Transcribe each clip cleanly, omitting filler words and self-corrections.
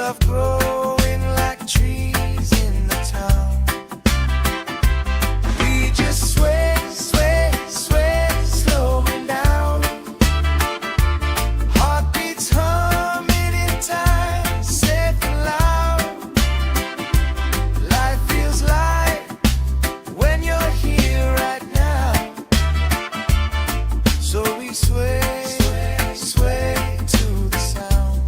love growing like trees in the town. We just sway, sway, sway, slowing down. Heartbeats humming in time, safe and loud. Life feels light when you're here right now. So we sway, sway, sway to the sound.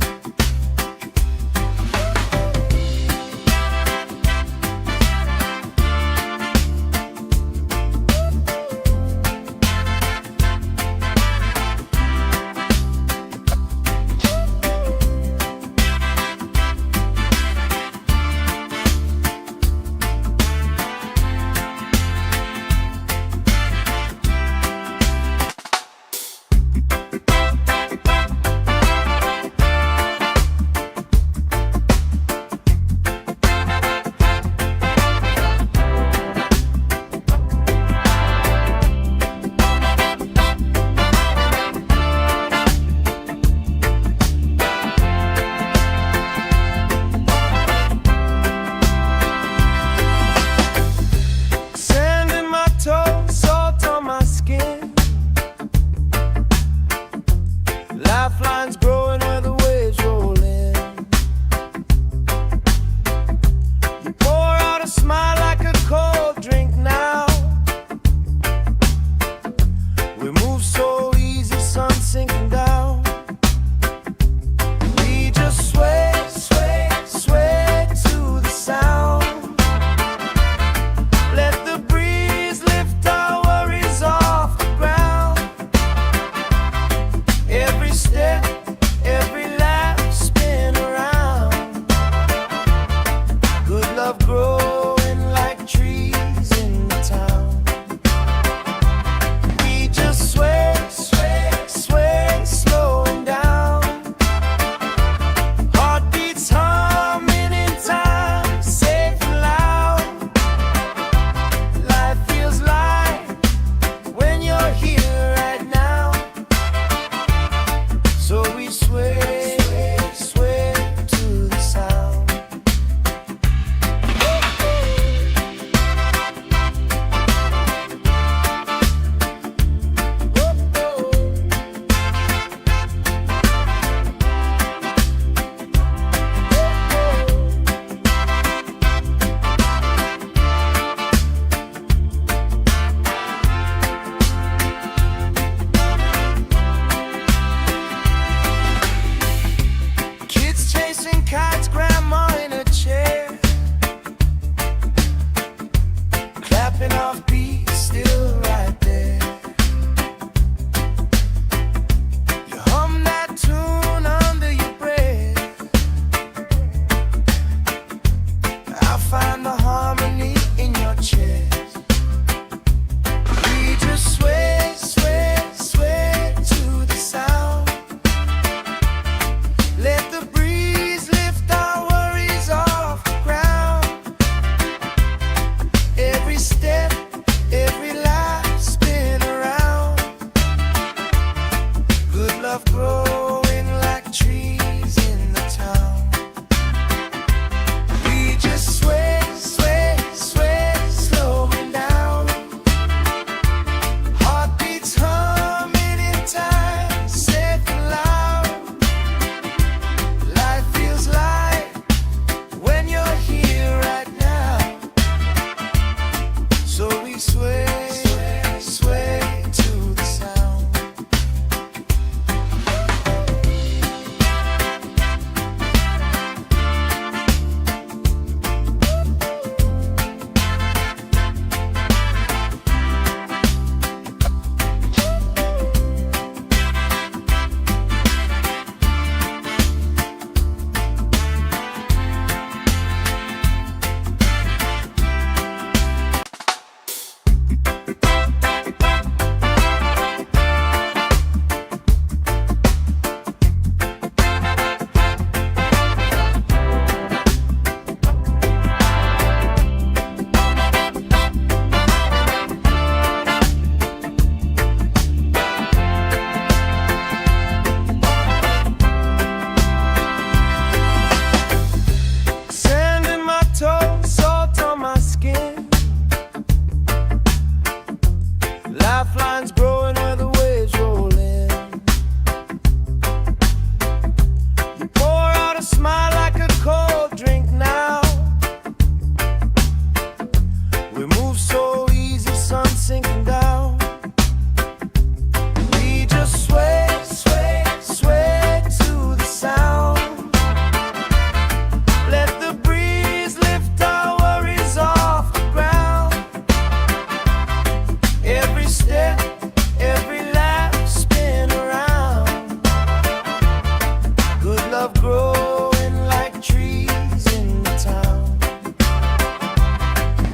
love growing like trees in the town.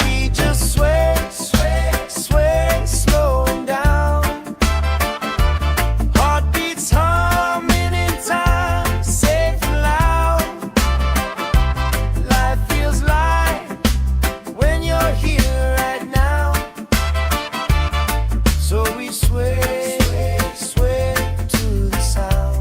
We just sway, sway, sway, slowing down. Heartbeats humming in time, safe and loud. Life feels light when you're here right now. So we sway, sway to the sound.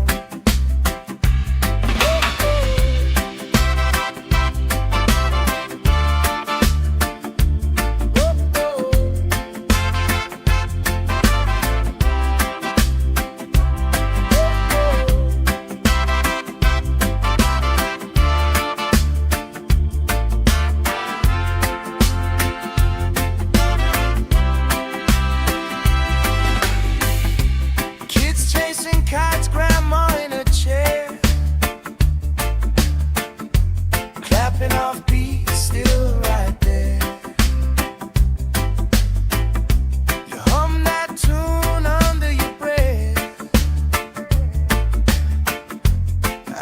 Kids chasing kites, grandma in a chair, clapping off beats, still right there. You hum that tune under your breath.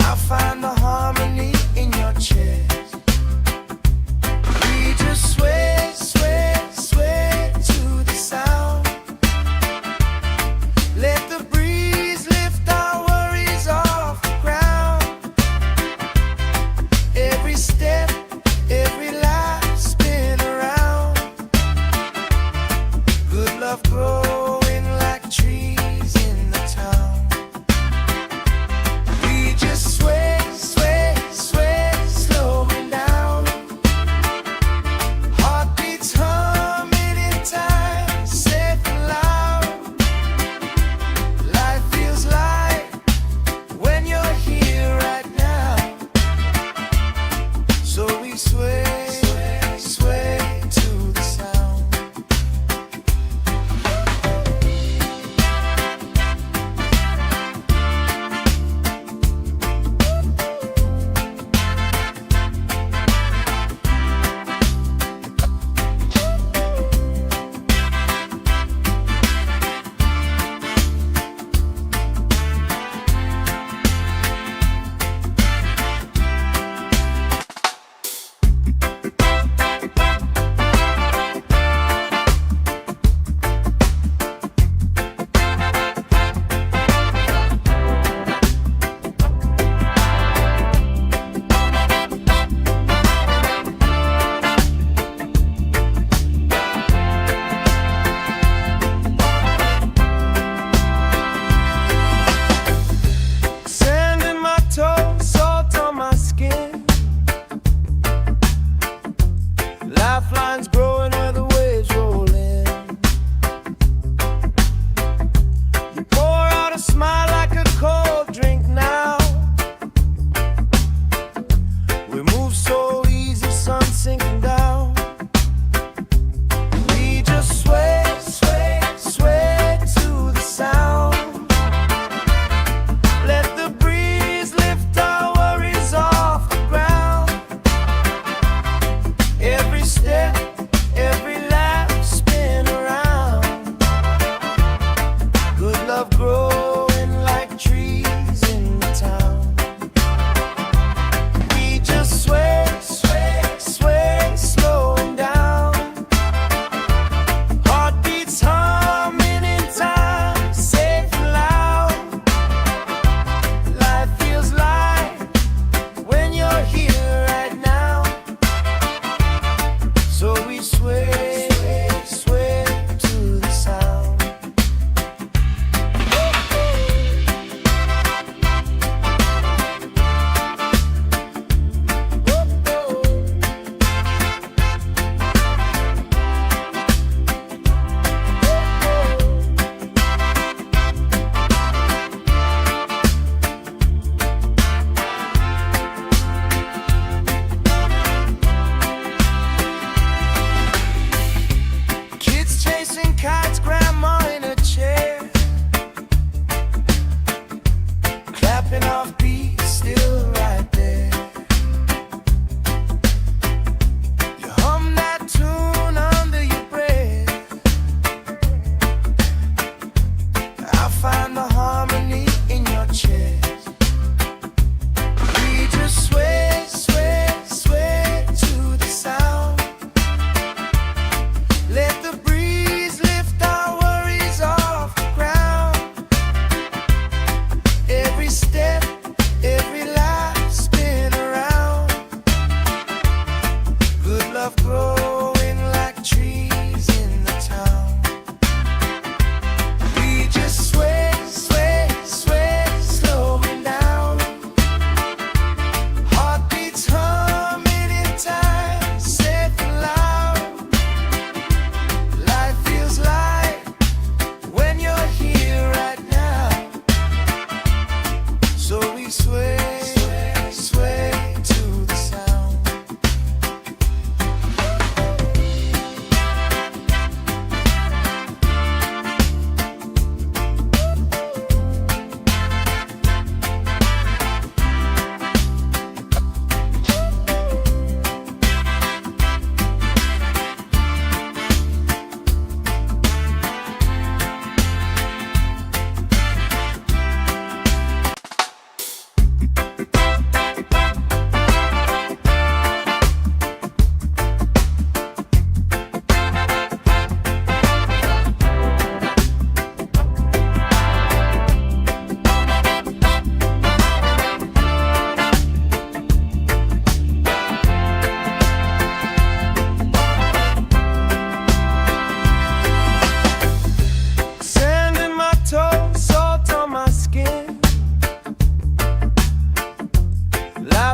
I'll find the harmony in your chest. We just sway, sway, sway to the sound. Let the breeze lift our worries off the ground. Every step, every life spin around. Good love growing like trees in the town. We just sway, sway, sway, slowing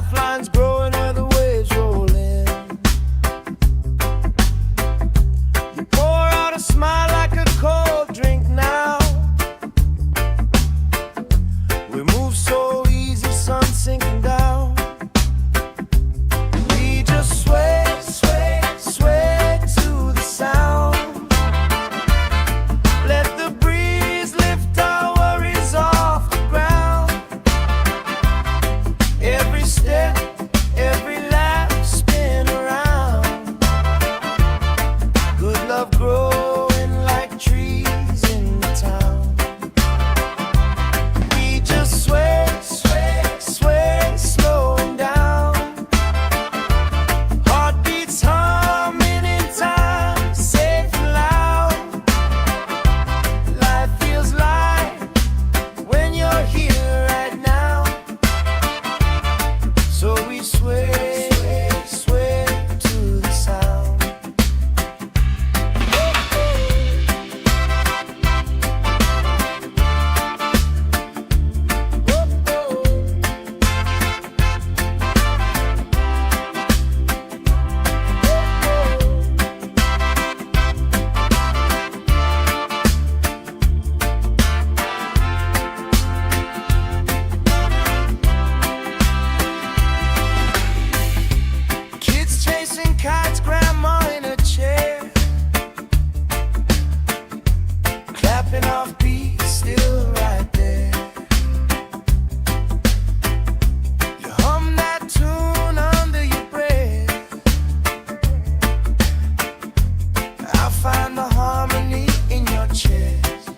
lifelines growing where the waves roll in. You pour out a smile like a cold drink now. We move so easy, sun sinking down. We just sway, sway, sway to the sound. Let the breeze lift our worries off the ground. Every step, every lap, spin around. Good love growing like trees in the town. We just sway, sway, sway, slowing down. Heartbeats humming in time, safe and loud. Life feels light when you're here right now. So we sway, sway to the sound. Kids chasing kites, grandma in a chair, clapping off beats, still right there. You hum that tune under your breath. I find the harmony in your chest.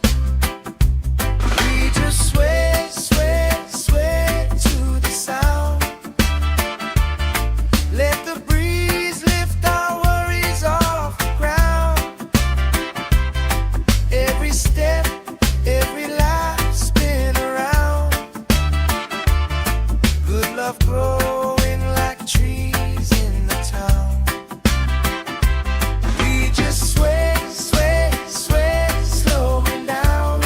We just sway, sway, sway to the sound. Let the breeze lift our worries off the ground. Every step, every life, spin around. Good love growing like trees in the town. We just sway, sway, sway, slowing down.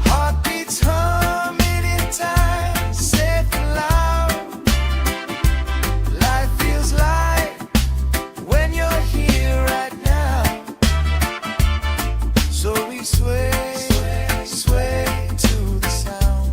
Heartbeats humming in time, safe and loud. Life feels light when you're here right now. So we sway, sway to the sound.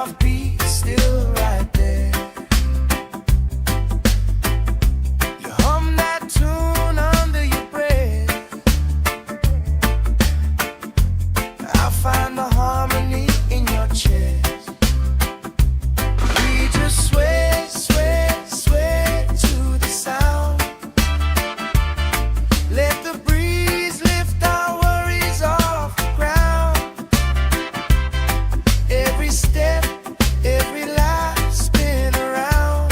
heartbeat is still right there. You hum that tune under your breath. I find the harmony in your chest. We just sway, sway, sway to the sound. Let the breeze lift our worries off the ground. Every step, every life spin around.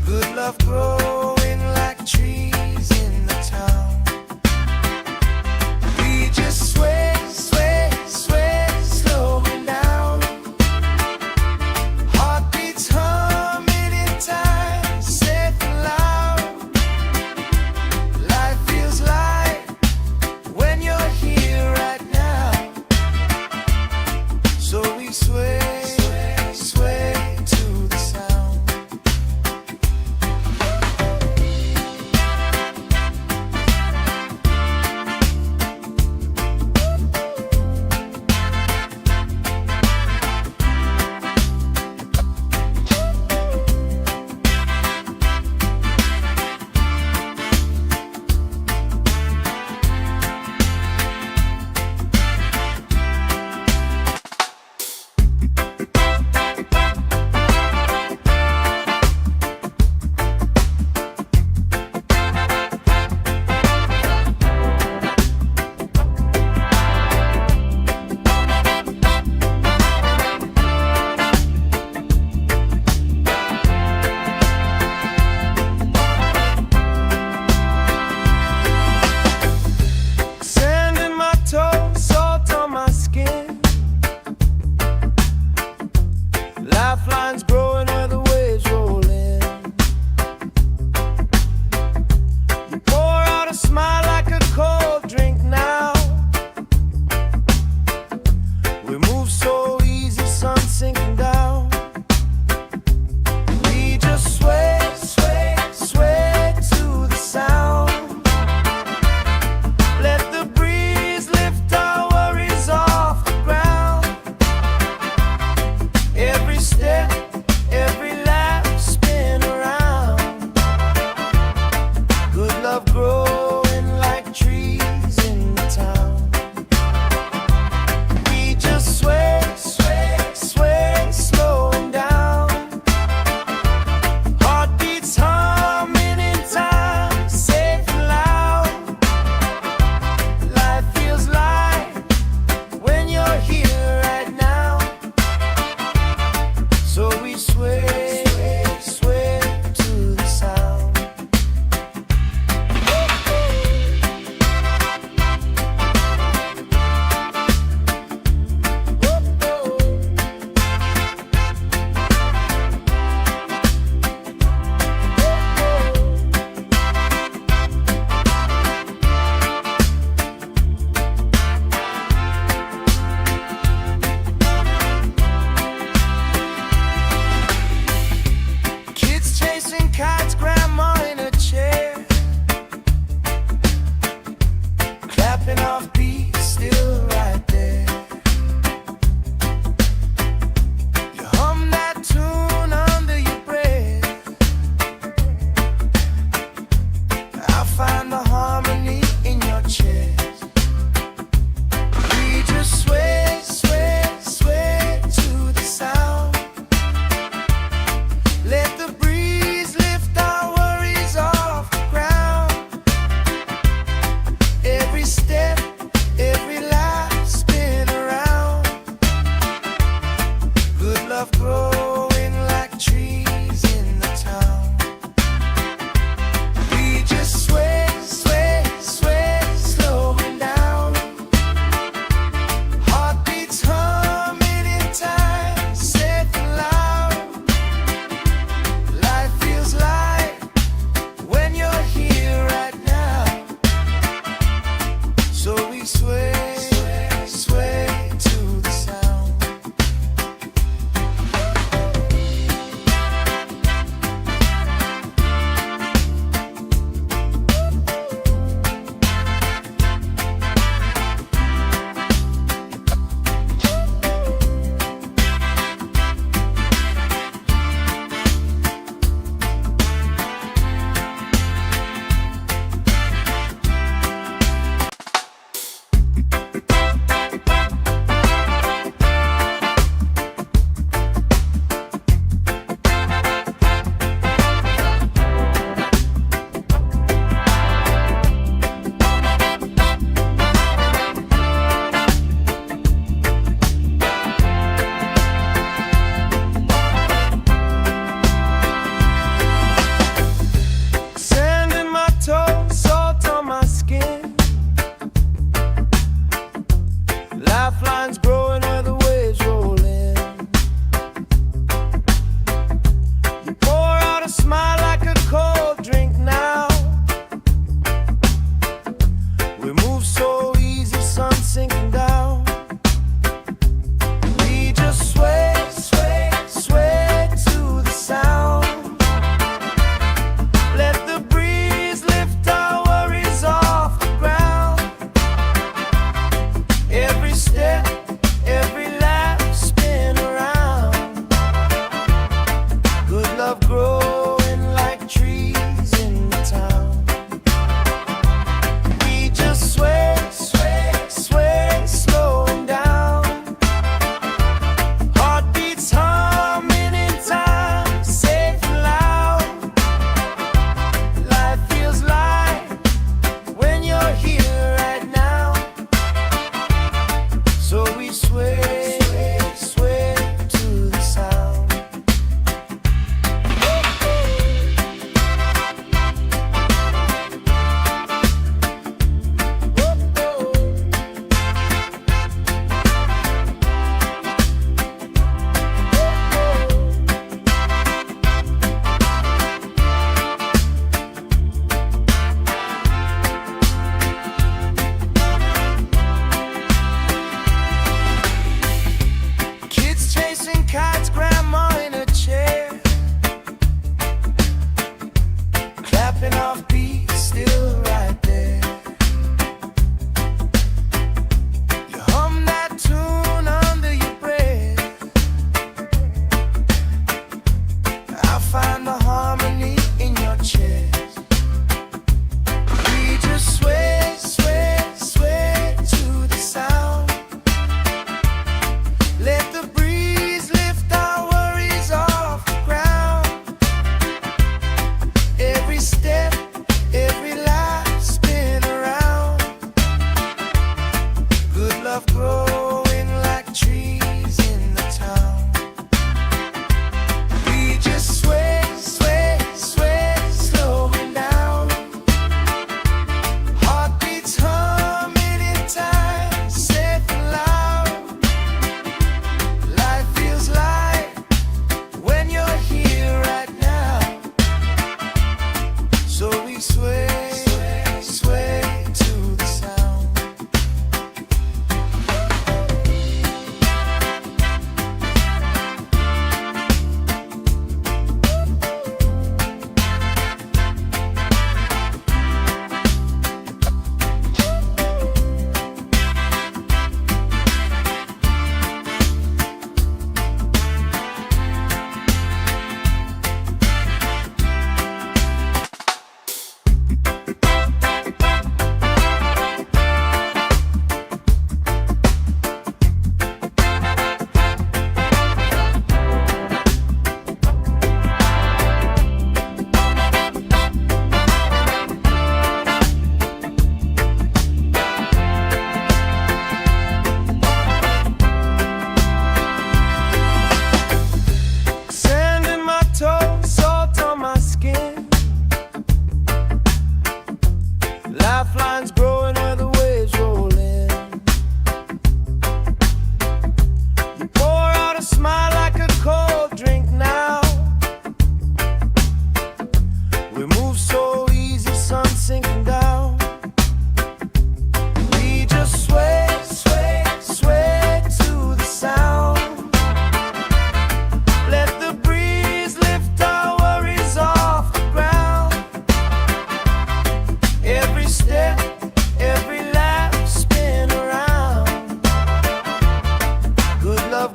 Good love growing like trees in the town. We just sway, sway, sway, slowing down. Heartbeats humming in time, safe and loud. Life feels light when you're here right now. So we sway, sway, sway to the sound.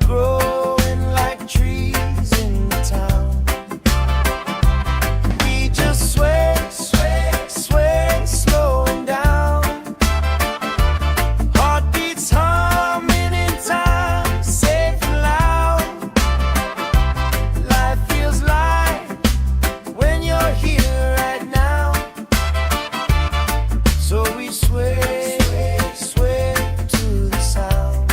growing like trees in the town. We just sway, sway, sway, slowing down. Heartbeats humming in time, safe and loud. Life feels light when you're here right now. So we sway, sway to the sound.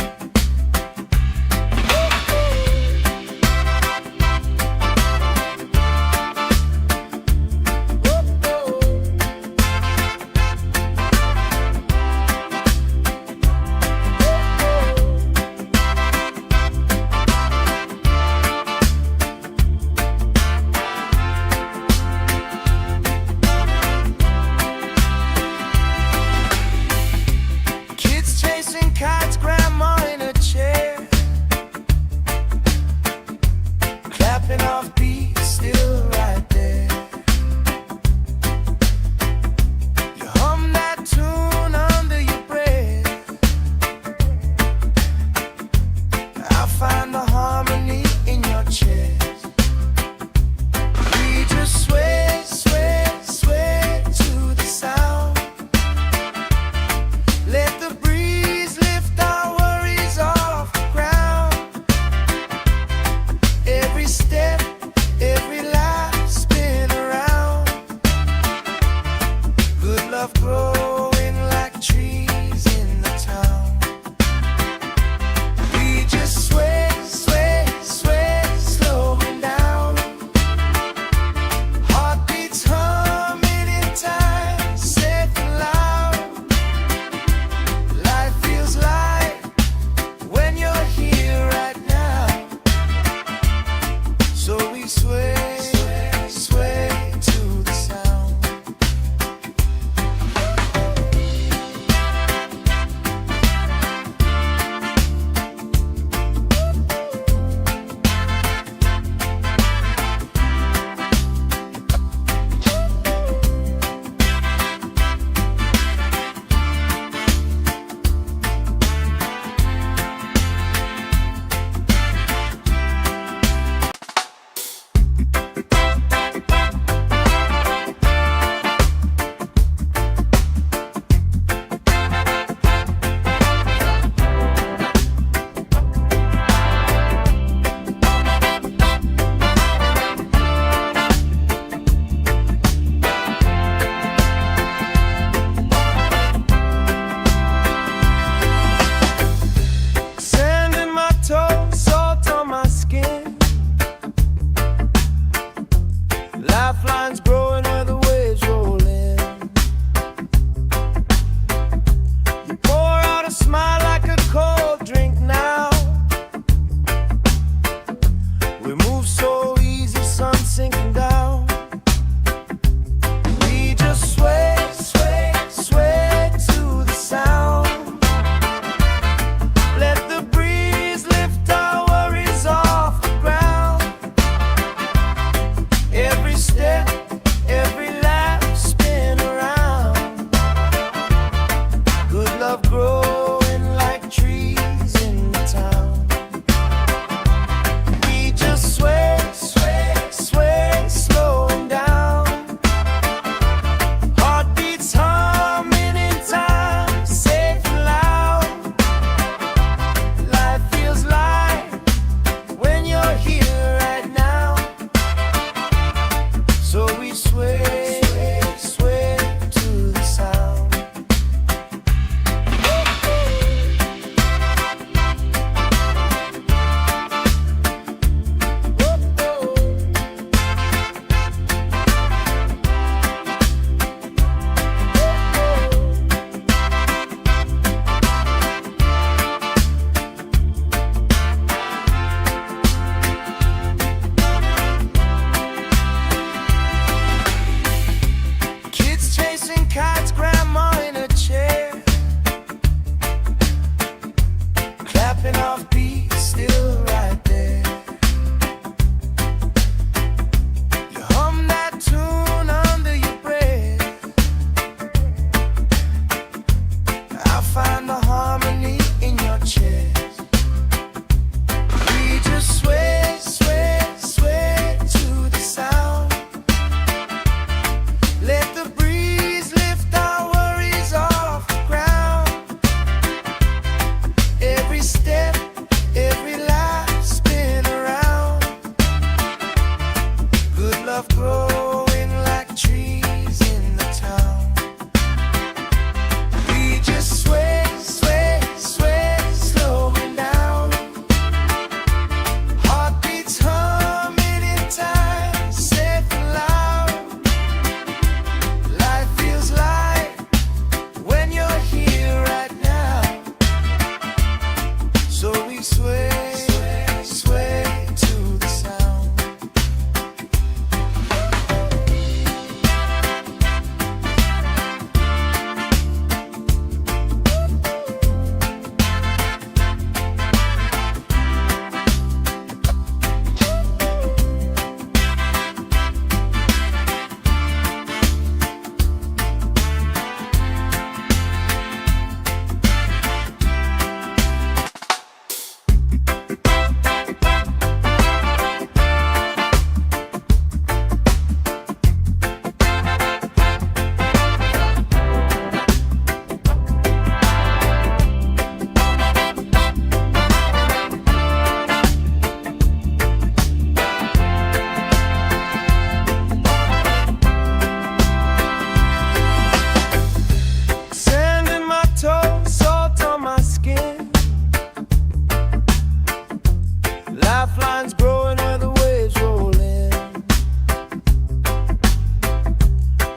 Vines growing where the waves roll in.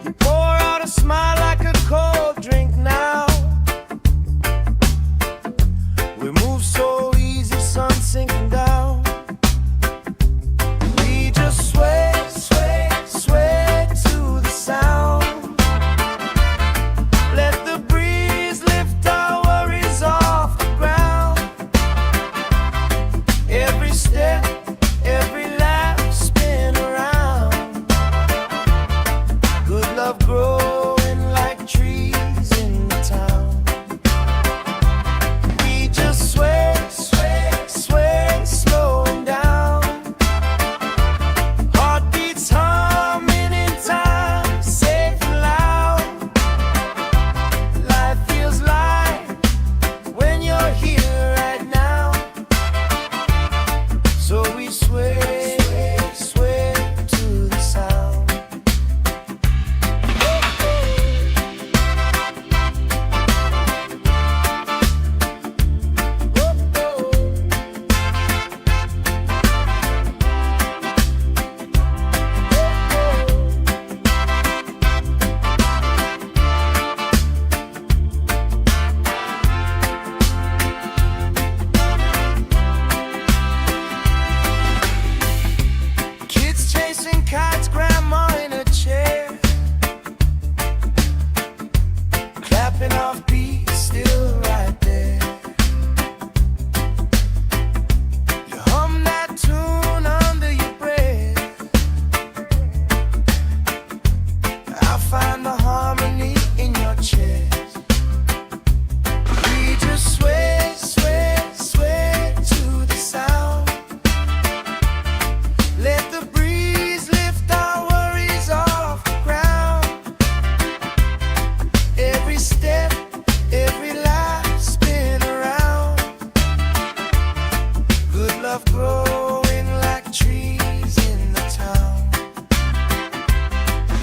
You pour out a smile like a cold drink now. We move so easy, sun sinking down. We just sway, sway, sway to the sound. Let the breeze lift our worries off the ground. Every step, every lap, spin around. Good love growing like trees in the town. We just sway, sway, sway, slowing down. Heartbeats humming in time, safe and loud. Life feels light when you're here right now. So we sway, sway to the sound. Kids chasing kites, grandma in a chair, clapping off beats, still right there. You hum that tune under your breath. I find the harmony in your chest. We just sway, sway, sway to the sound. Let the breeze lift our worries off the ground. Every step, every lap, spin around. Good love growing like trees in the town.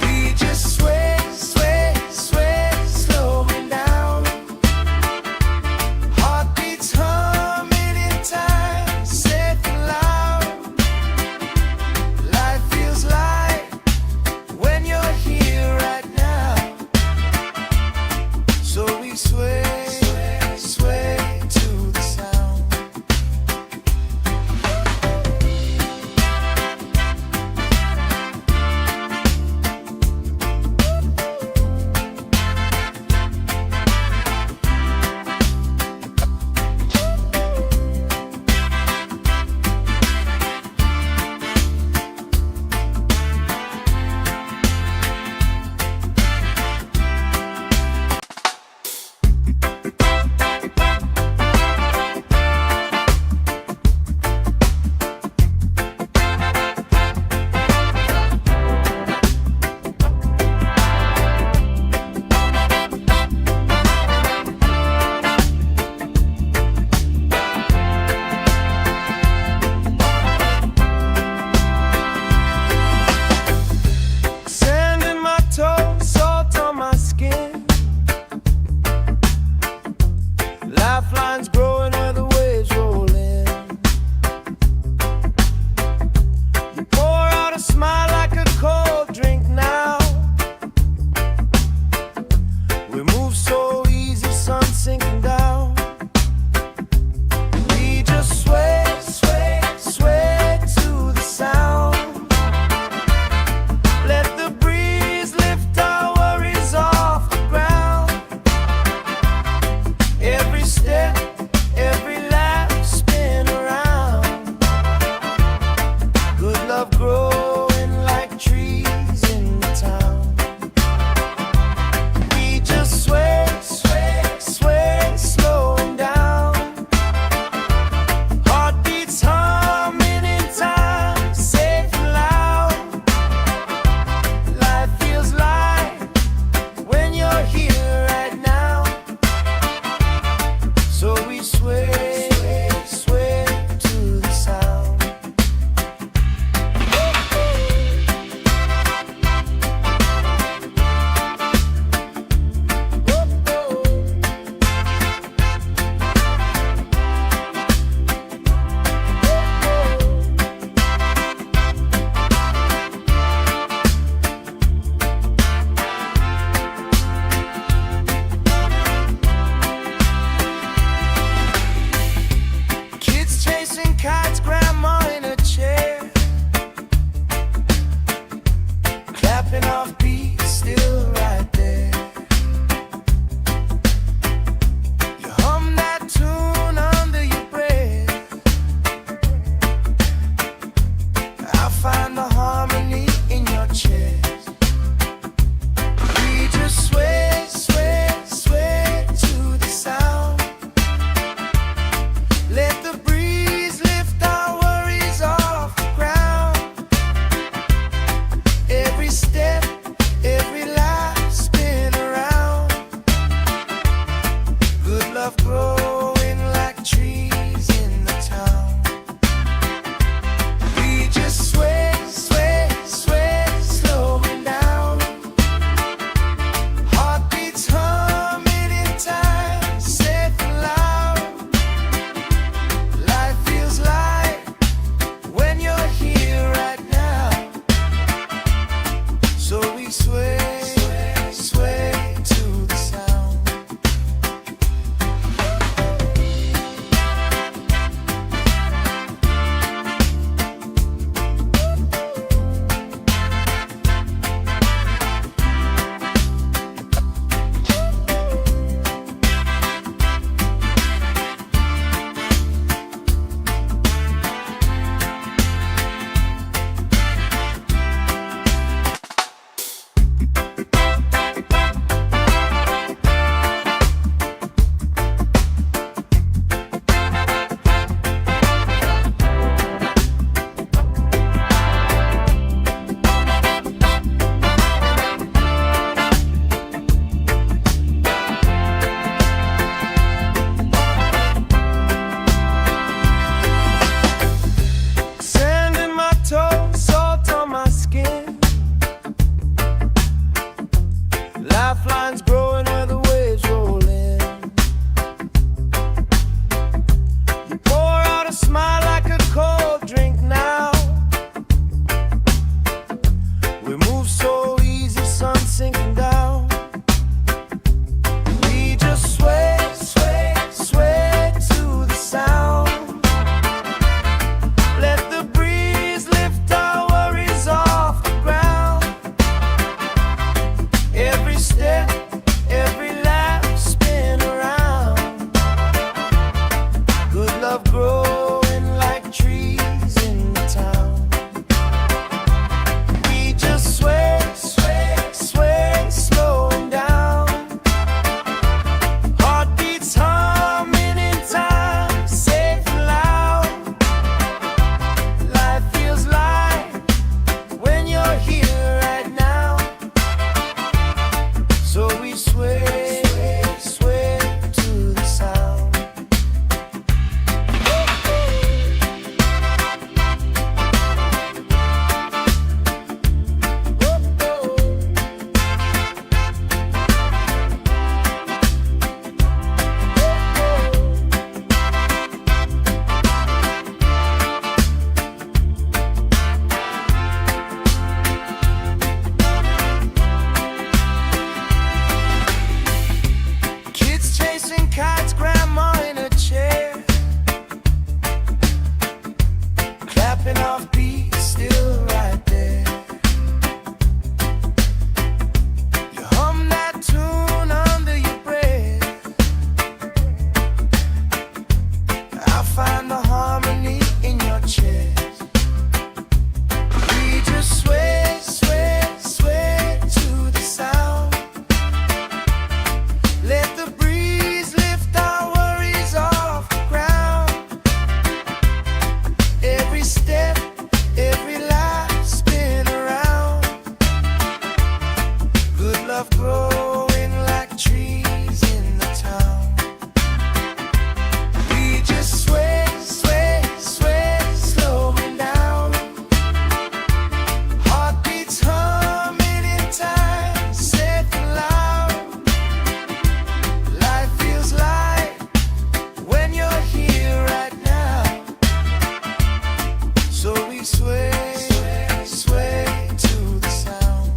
We just sway, sway, sway, slowing down. Heartbeats humming in time, safe and loud. Life feels light when you're here right now. So we sway, sway, sway to the sound. sway, sway to the sound.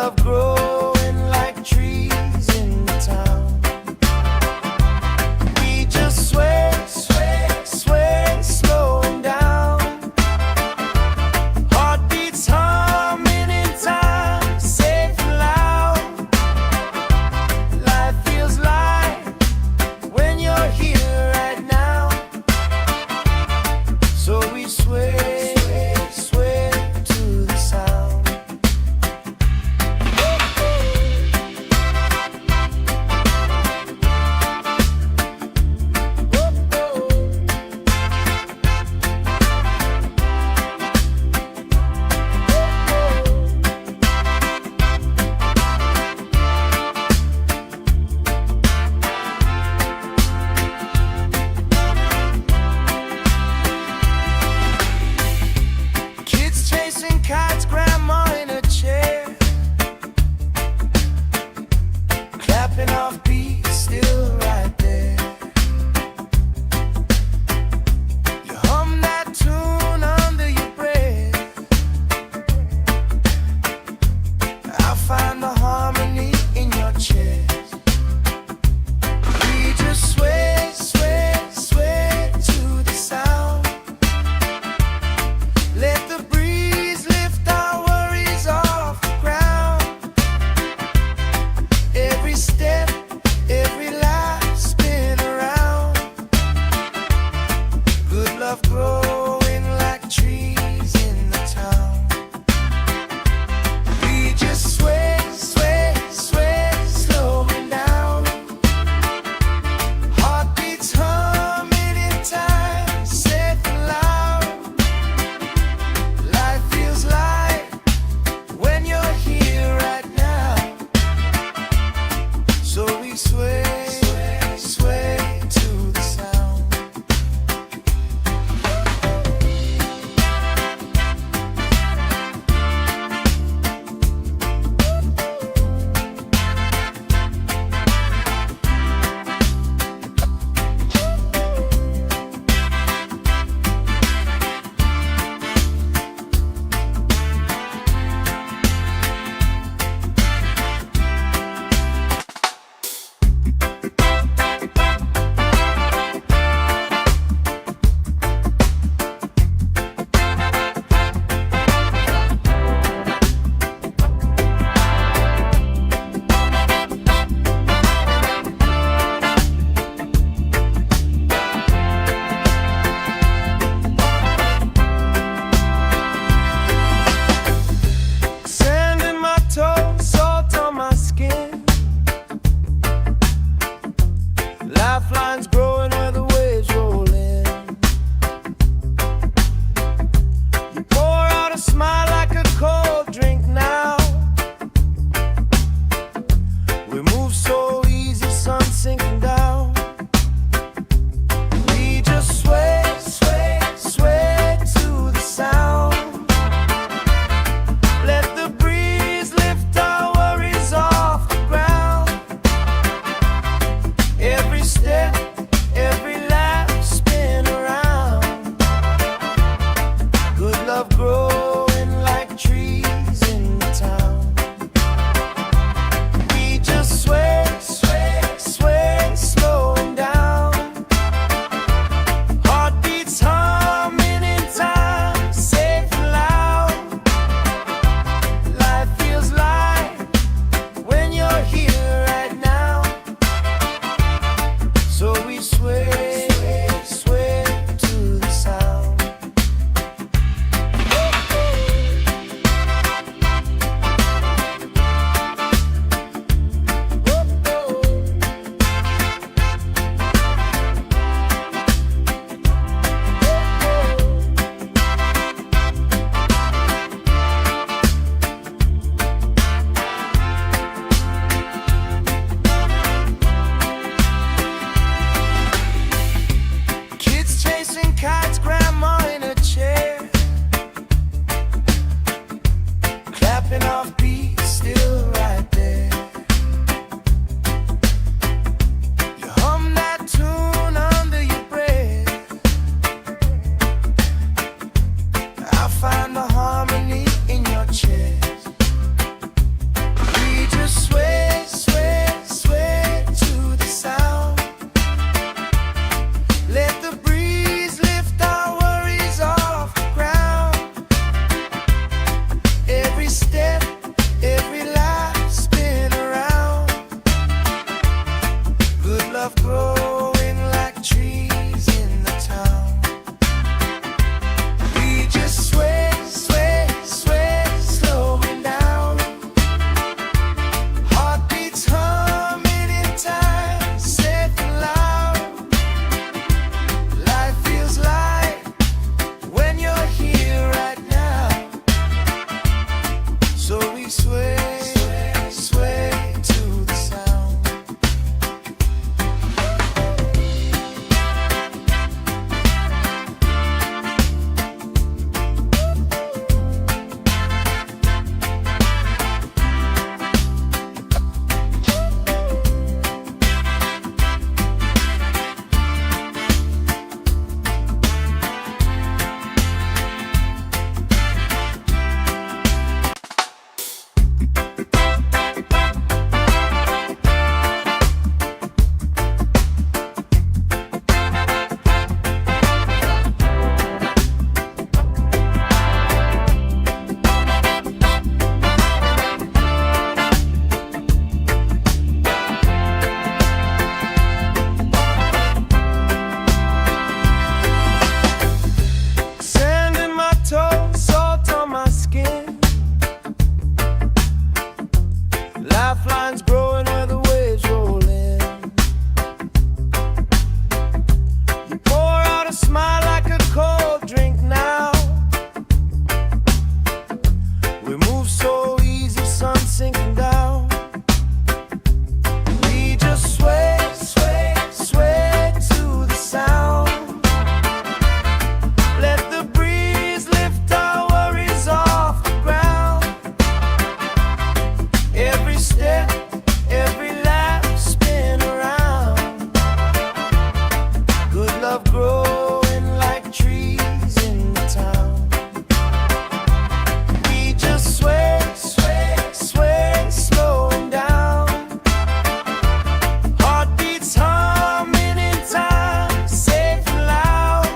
love growing like trees in the town. We just sway, sway, sway, slowing down. Heartbeats humming in time, safe and loud. Life feels light when you're here right now. So we sway, sway, sway to the sound. Vines growing where the waves roll in. You pour out a smile like a cold drink now. We move so easy, sun sinking down. We just sway, sway, sway to the sound. Let the breeze lift our worries off the ground. Every step, every lap, spin around. Good love growing like trees in the town. We just sway, sway, sway, slowing down. Heartbeats humming in time, safe and loud.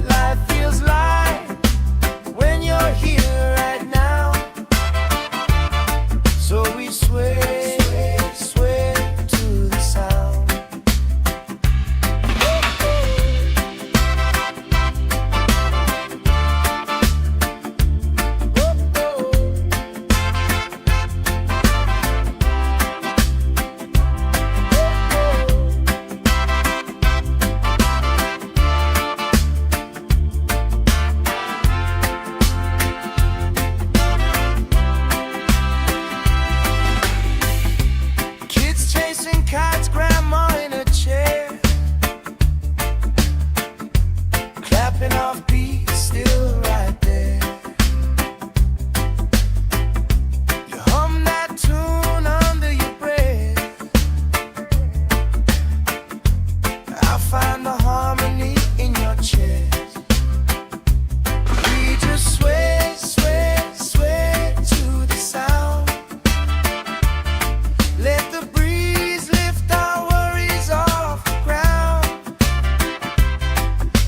Life feels light when you're here right now. So we sway, sway to the sound. Kids chasing kites, grandma in a chair, clapping off beats, still right there. You hum that tune under your breath. I find the harmony in your chest. We just sway, sway, sway to the sound. Let the breeze lift our worries off the ground.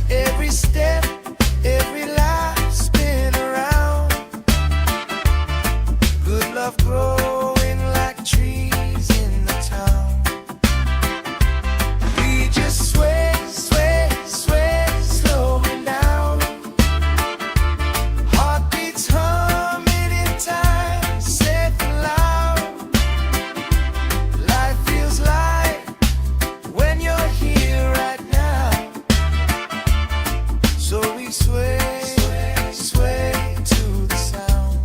Every step, every lap, spin around. Good love growing like trees in the town. We just sway, sway, sway, slowing down. Heartbeats humming in time, safe and loud. Life feels light when you're here right now. So we sway, sway, sway to the sound.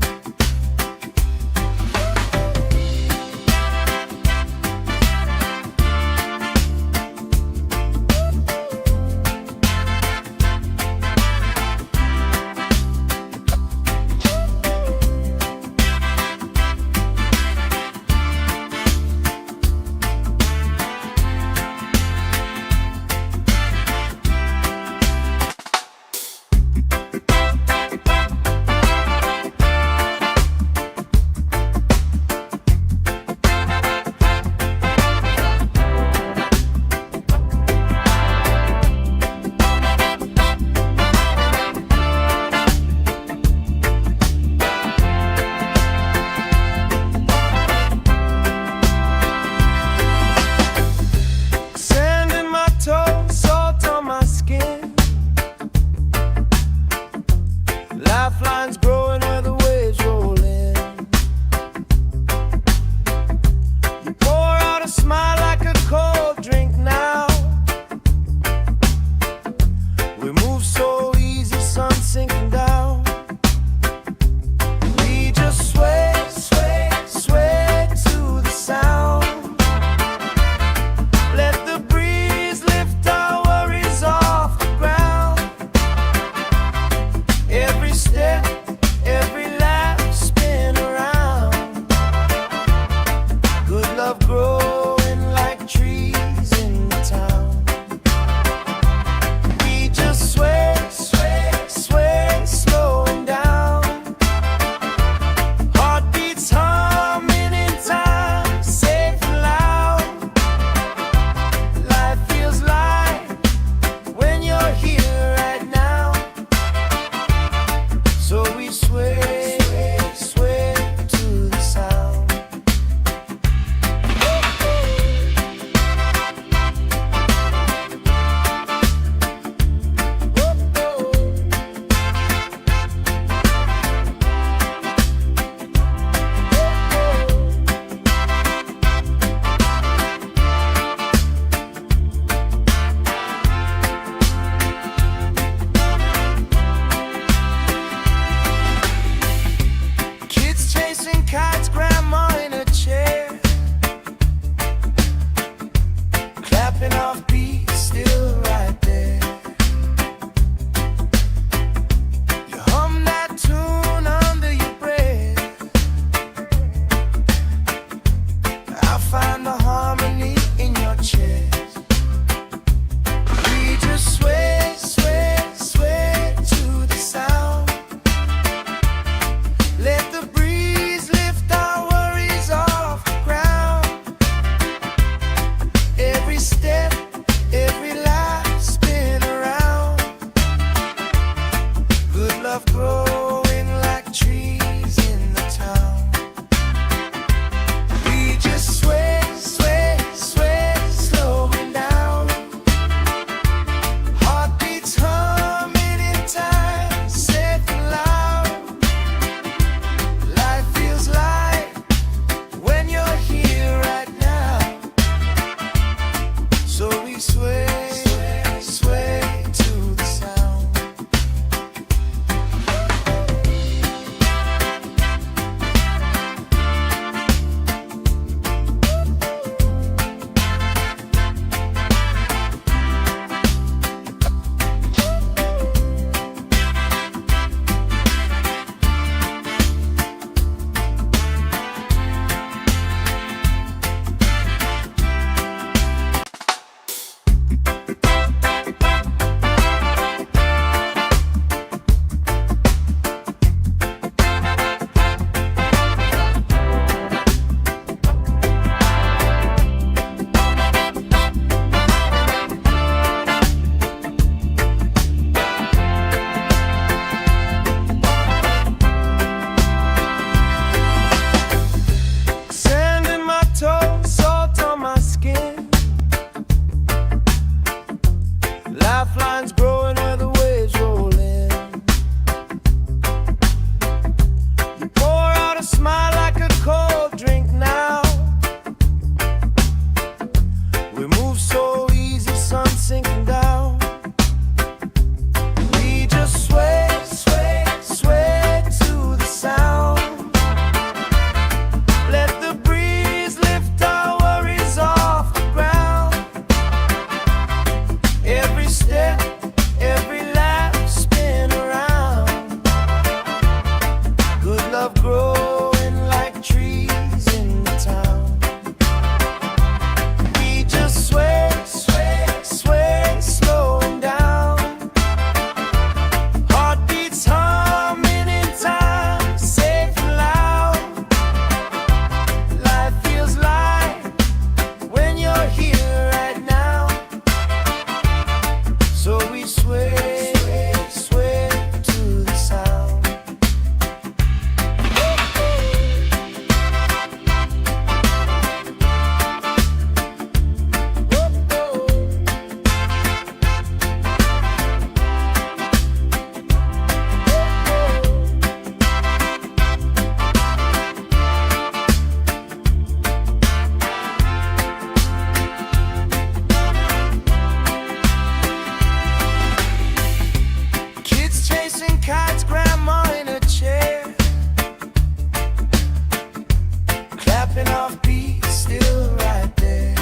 An offbeat is still right there.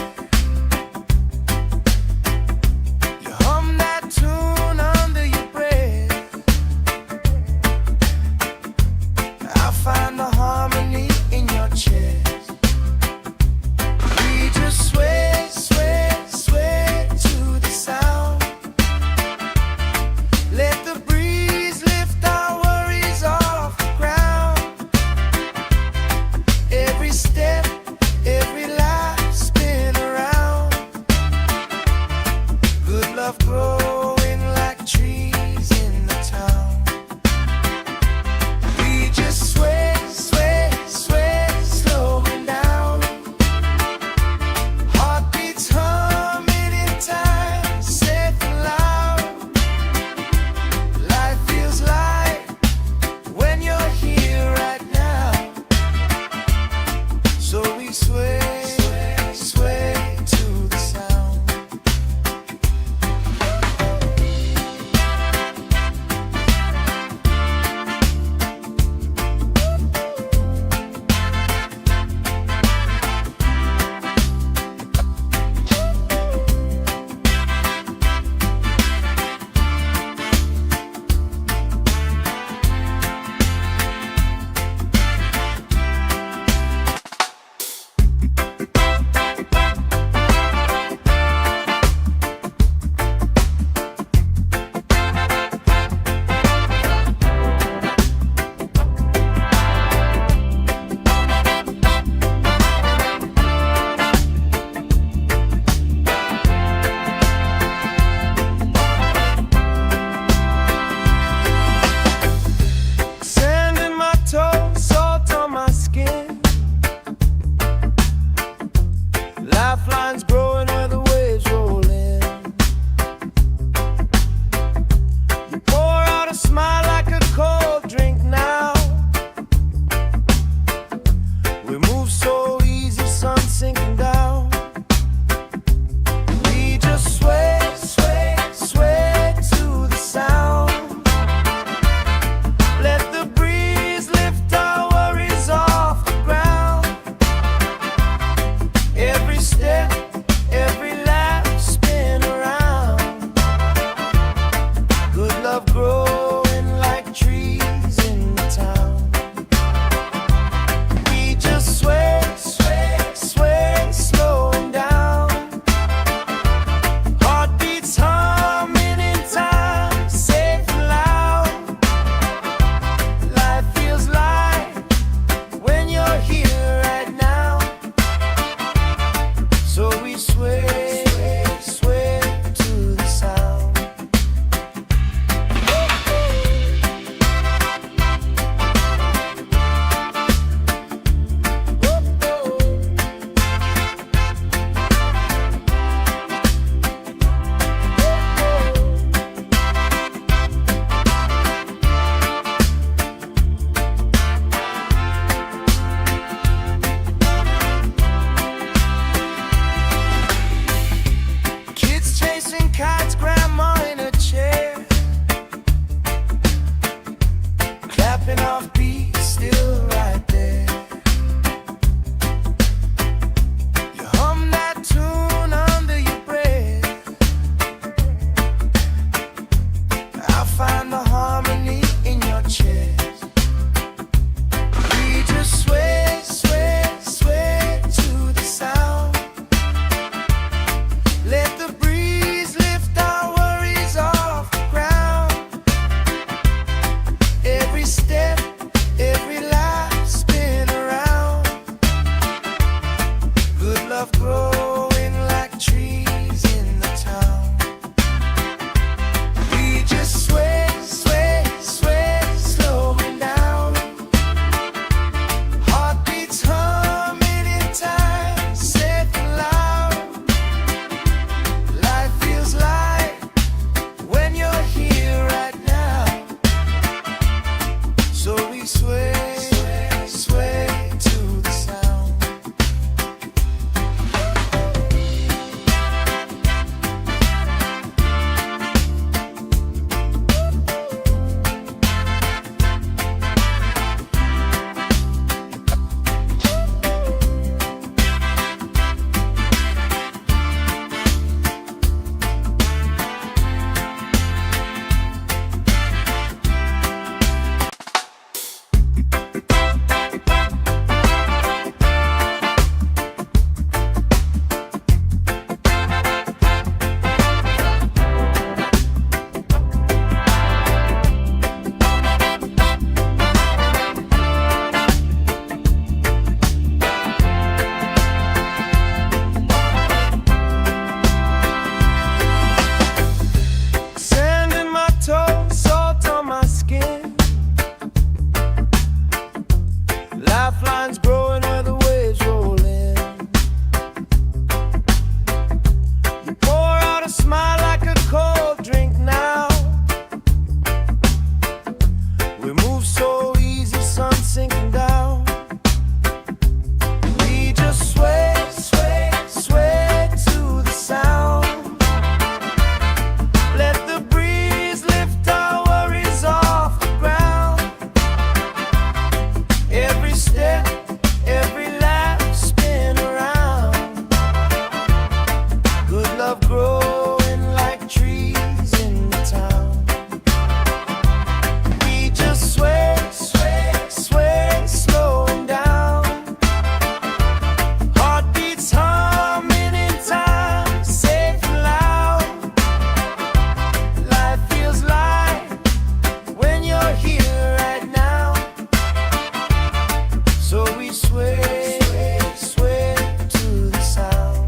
You hum that tune under your breath. I find the harmony in your chest. We just sway, sway, sway to the sound. Let the breeze lift our worries off the ground. Every step, every life spin around. Good love growing like trees in the town. We just sway, sway, sway, slowing down. Heartbeats humming in time, safe and loud. Life feels light when you're here right now. So we sway, sway, sway to the sound. growing where the waves roll in. You pour out a smile like a cold drink now. We move so easy, sun sinking down. We just sway, sway, sway to the sound. Let the breeze lift our worries off the ground. Every step, every laugh, spin around. Good love growing like trees in the town. We just sway, sway, sway, slowing down. Heartbeats humming in time, safe and loud. Life feels light when you're here right now. So we sway, sway to the sound.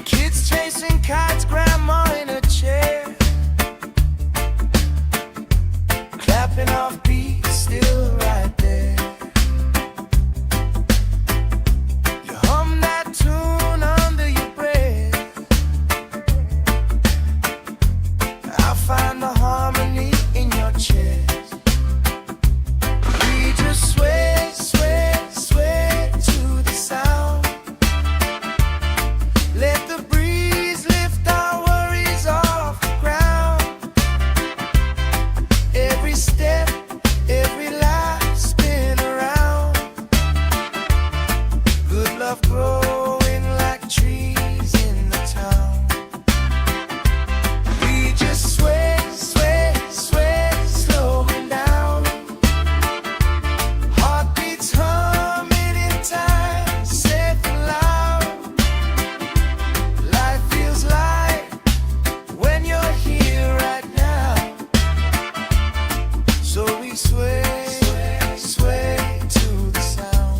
Kids chasing kites, grandma in a chair, clapping off beats, still right there. You hum that tune under your breath. I find the harmony in your chest. We just sway, sway, sway to the sound. Let the breeze lift our worries off the ground. Every step, every laugh, spin around. Good love growing like trees in the town. We just sway, sway, sway, slowing down. Heartbeats humming in time, safe and loud. Life feels light when you're here right now. So we sway, sway to the sound.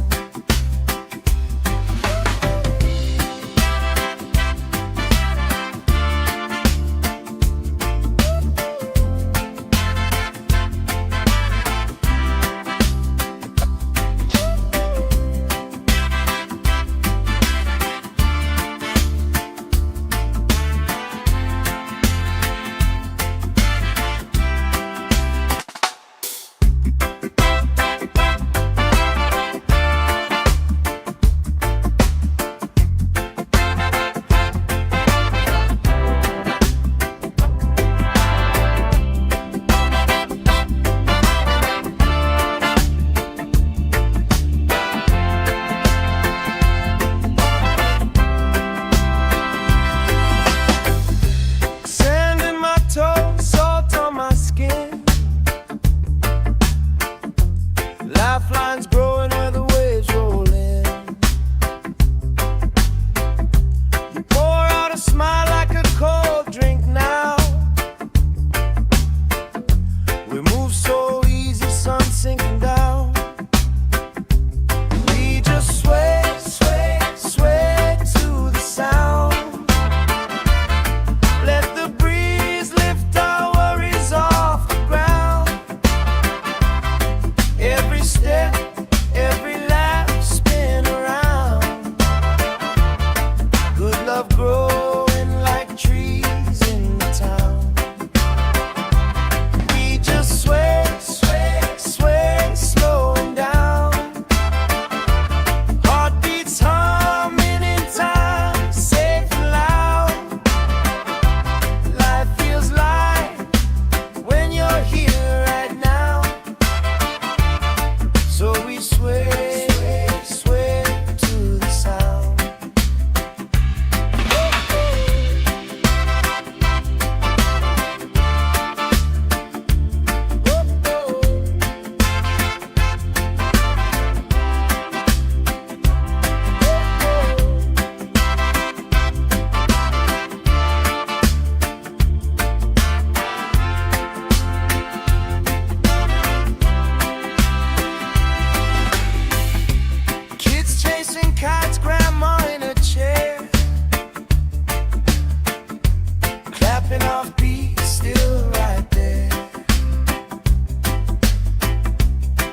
Sand in my toes, salt on my skin. Lifelines growing where the waves roll in. You pour out a smile like a cold drink now. We move so easy, sun sinking down. We just sway, sway, sway to the sound. Let the breeze lift our worries off the ground. Every step, every laugh, spin around. Good love growing like trees in the town. We just sway, sway, sway, slowing down. Heartbeats humming in time, safe and loud. Life feels light when you're here right now. So we sway, sway to the sound. stepping off beat, still right there.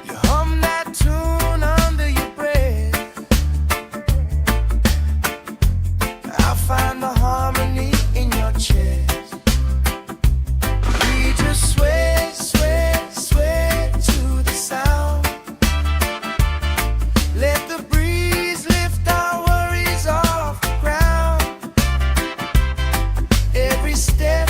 You hum that tune under your breath. I find the harmony in your chest. We just sway, sway, sway to the sound. Let the breeze lift our worries off the ground. Every step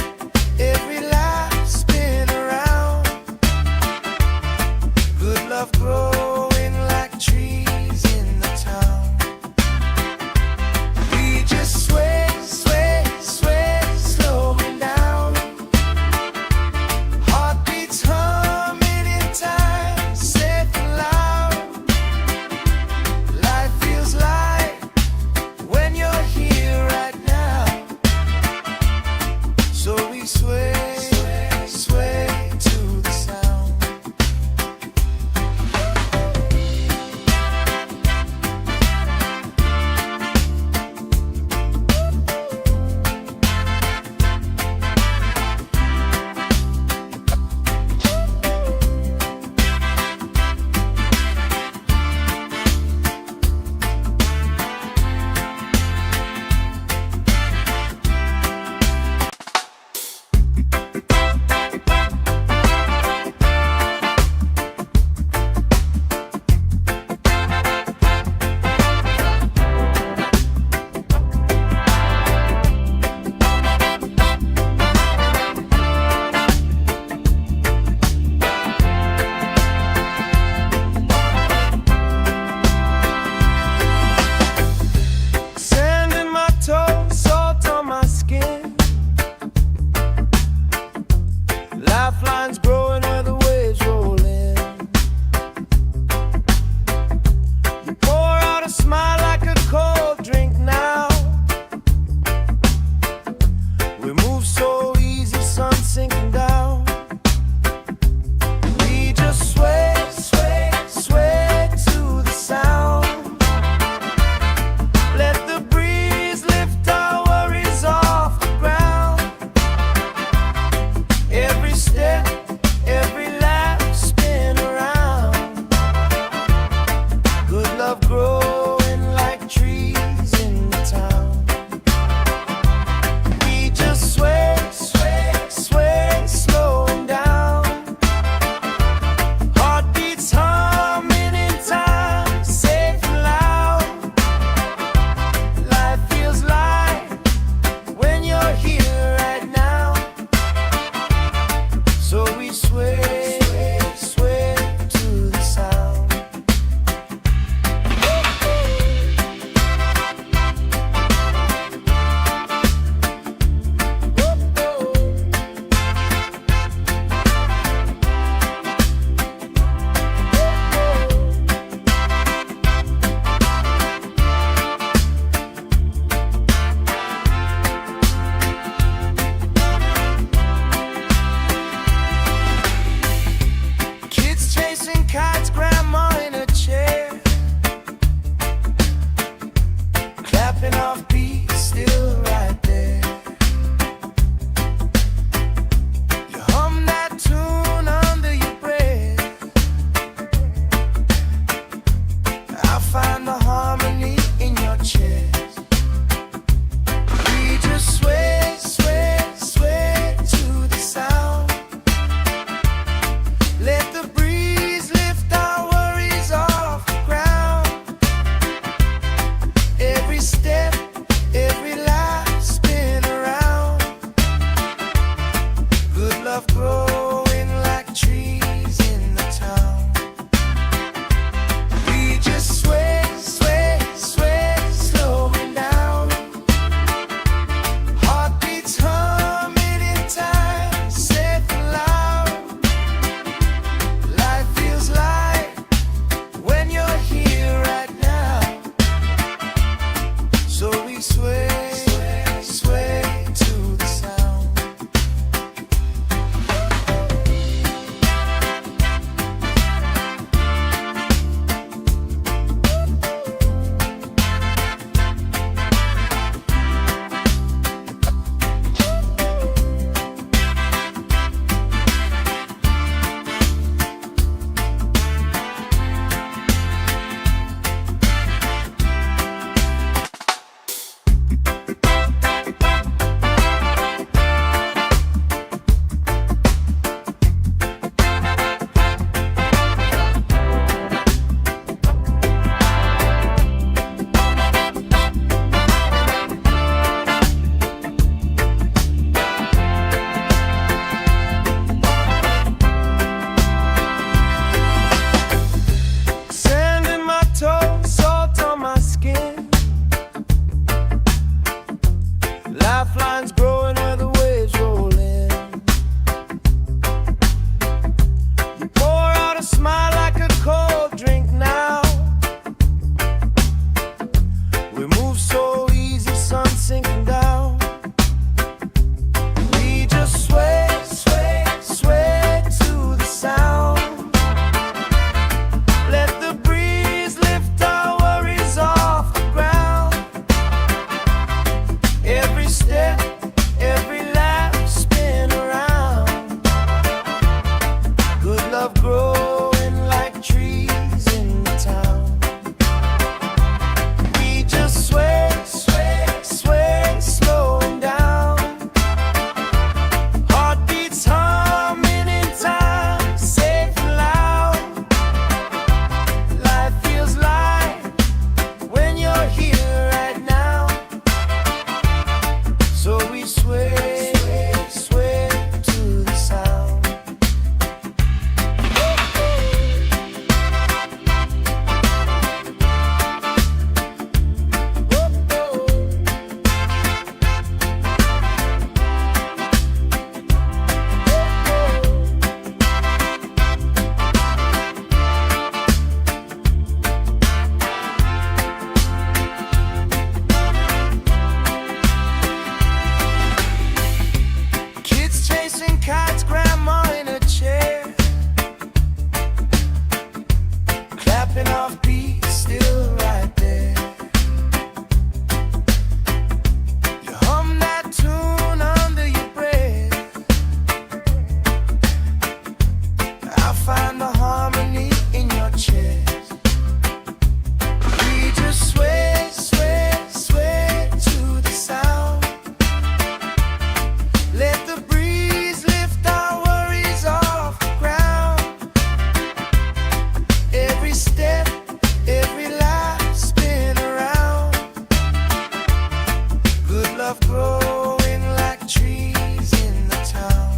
love growing like trees in the town.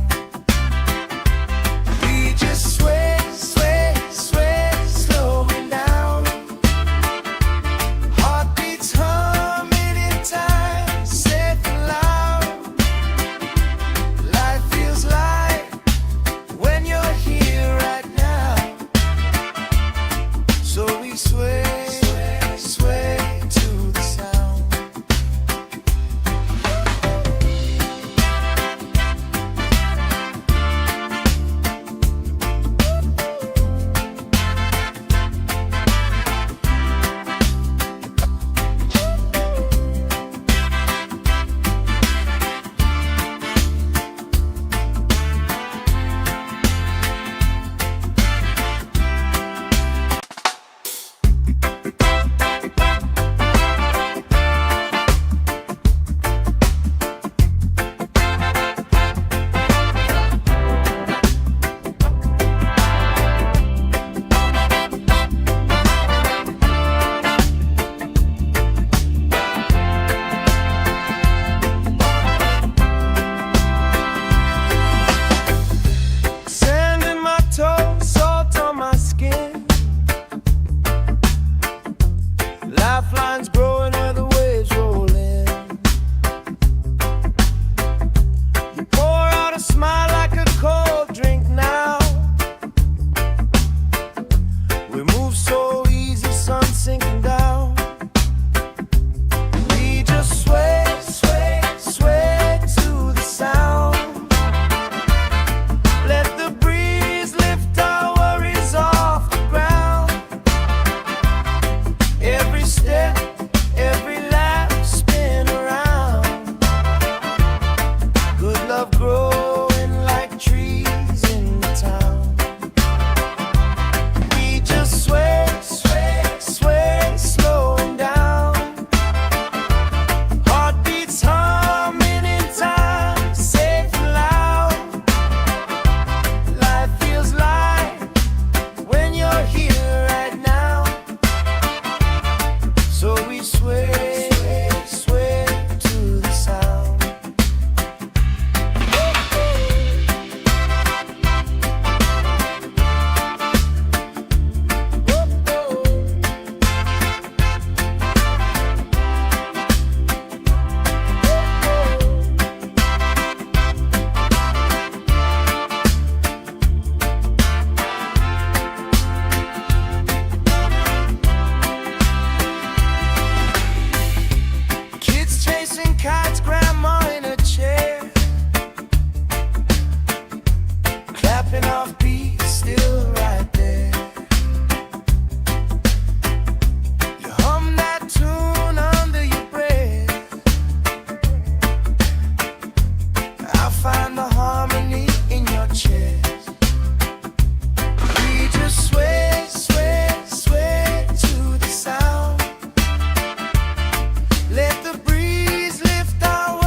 We just sway, sway, sway, slowing down. Heartbeats humming in time, safe and loud. Life feels light when you're here right now. So we sway, sway, sway to the sound. Sand in my toes, salt on my skin. Lifelines growing where the waves roll in. You pour out a smile like a cold drink now. We move so easy, sun sinking down. We just sway, sway, sway to the sound. Let the breeze lift our worries off the ground. Every step, every lap, spin around. Good love growing like trees in the town. We just sway, sway, sway, slowing down. Heartbeats humming in time, safe and loud. Life feels light when you're here right now. So we sway, sway to the sound. Kids chasing kites, grandma in a chair, clapping off beats, still right there. You hum that tune under your breath. I find the harmony in your chest. We just sway, sway, sway to the sound. Let the breeze lift our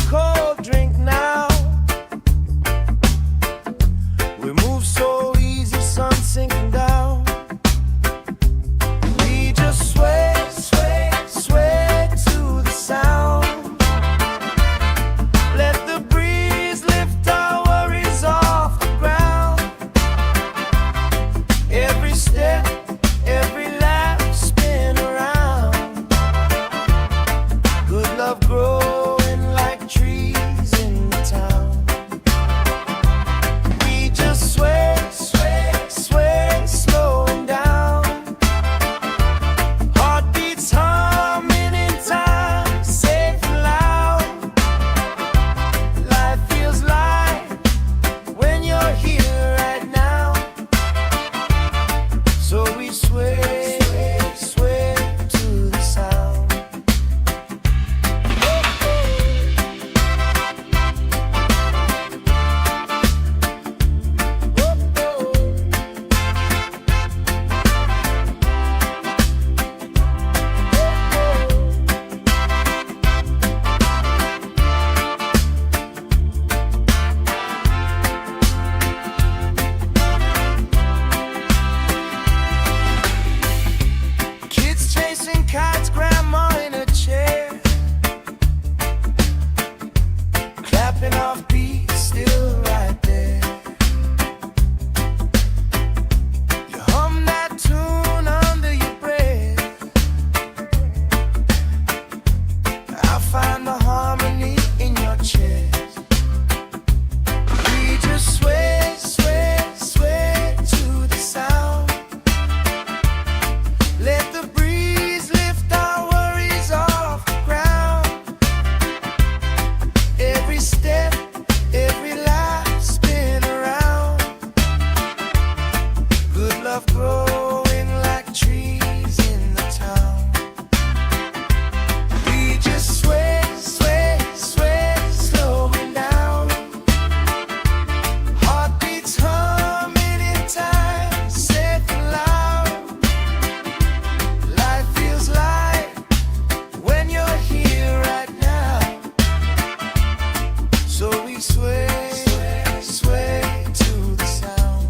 cold drink now. We move so easy, sun sinking down. We just sway, sway, sway to the sound. Let the breeze lift our worries off the ground. Every step, every laugh, spin around. Good love growing like trees in the town. We just sway, sway, sway, slowing down. Heartbeats humming in time, safe and loud. Life feels light when you're here right now. So we sway, sway to the sound. Kids chasing kites, grandma in a chair, clapping off beats, still right there. You hum that tune under your breath. I find the harmony in your chest. We just sway, sway, sway to the sound. Let the breeze lift our worries off the ground. Every step, every laugh, spin around. Good love growing like trees in the town. We just sway, sway, sway, slowing down. Heartbeats humming in time, safe and loud. Life feels light when you're here right now. So we sway, sway to the sound.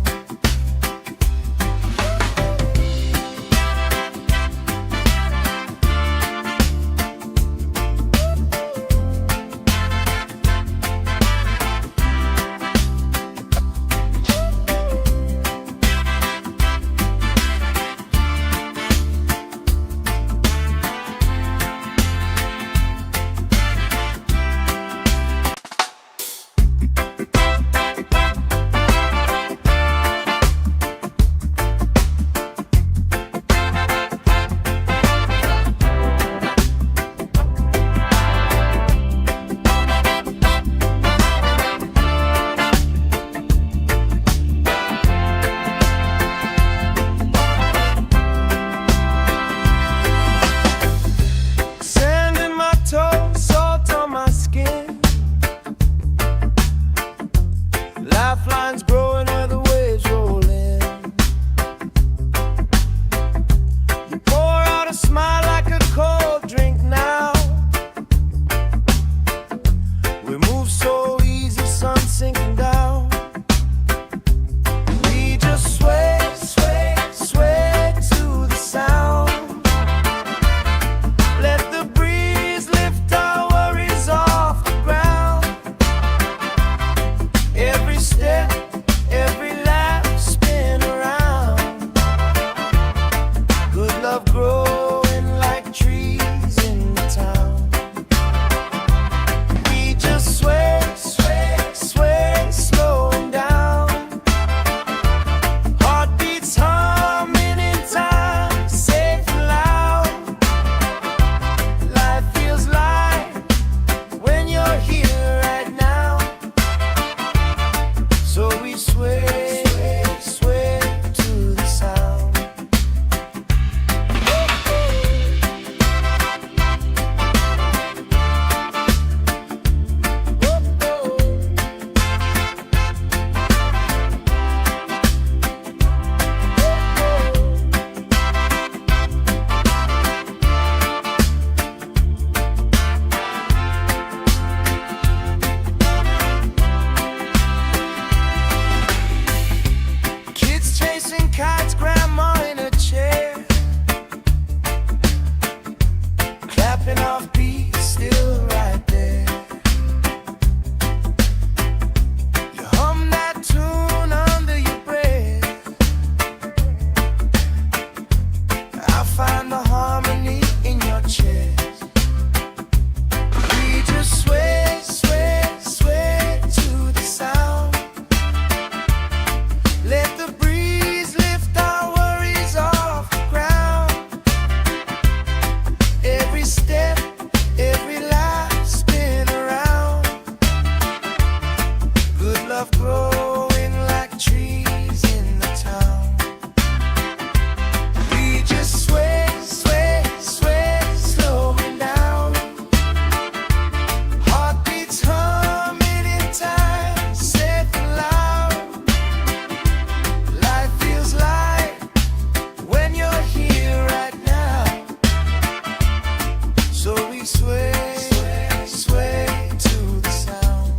love growing like trees in the town. We just sway, sway, sway, slowing down. Heartbeats humming in time, safe and loud. Life feels light when you're here right now. So we sway, sway, sway to the sound.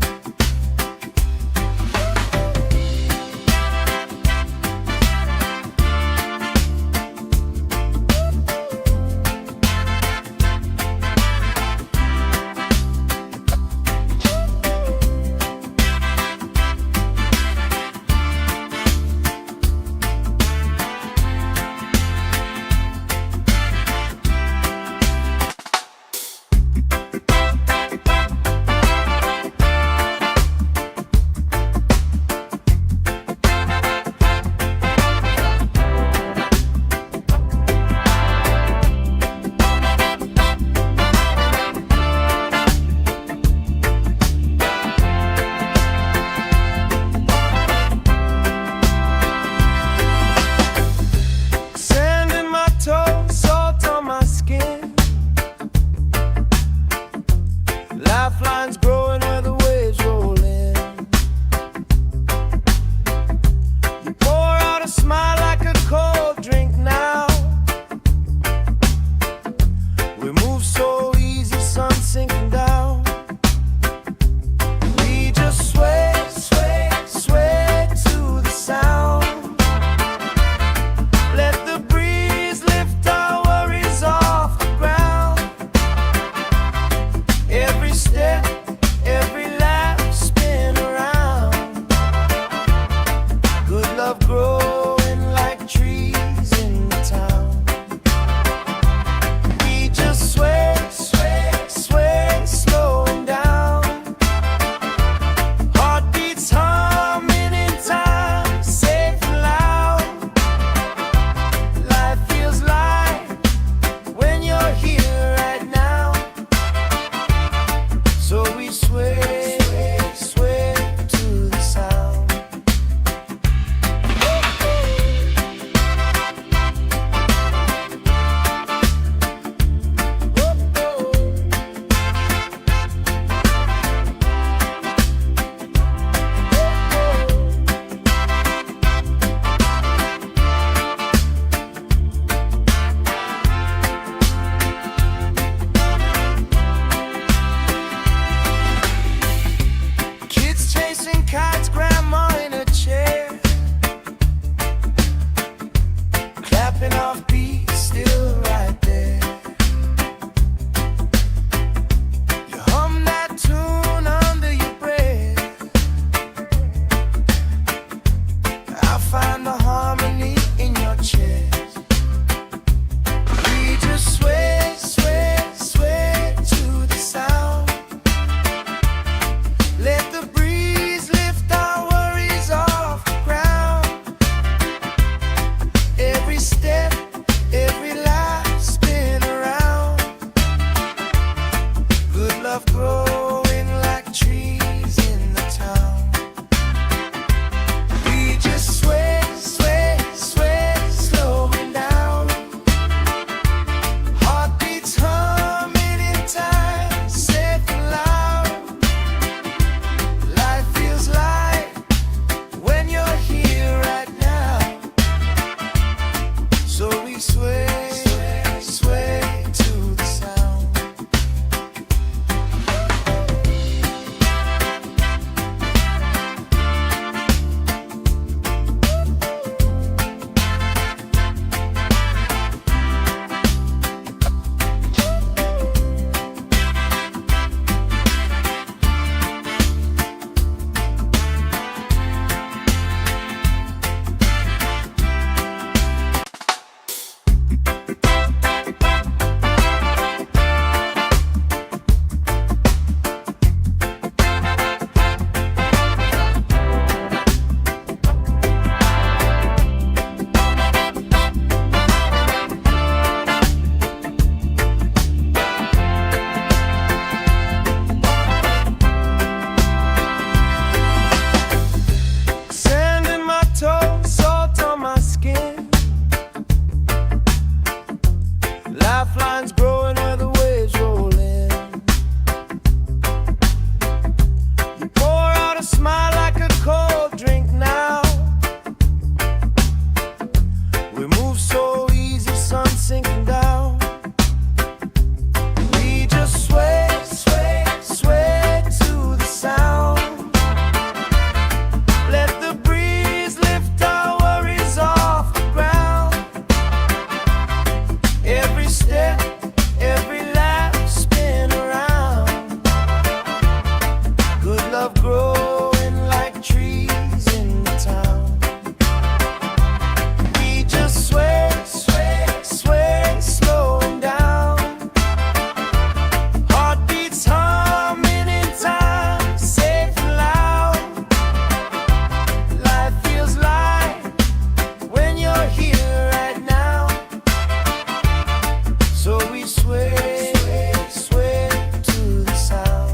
love growing like trees in the town. We just sway, sway, sway, slowing down. Heartbeats humming in time, safe and loud. Life feels light when you're here right now. So we sway, sway, sway to the sound.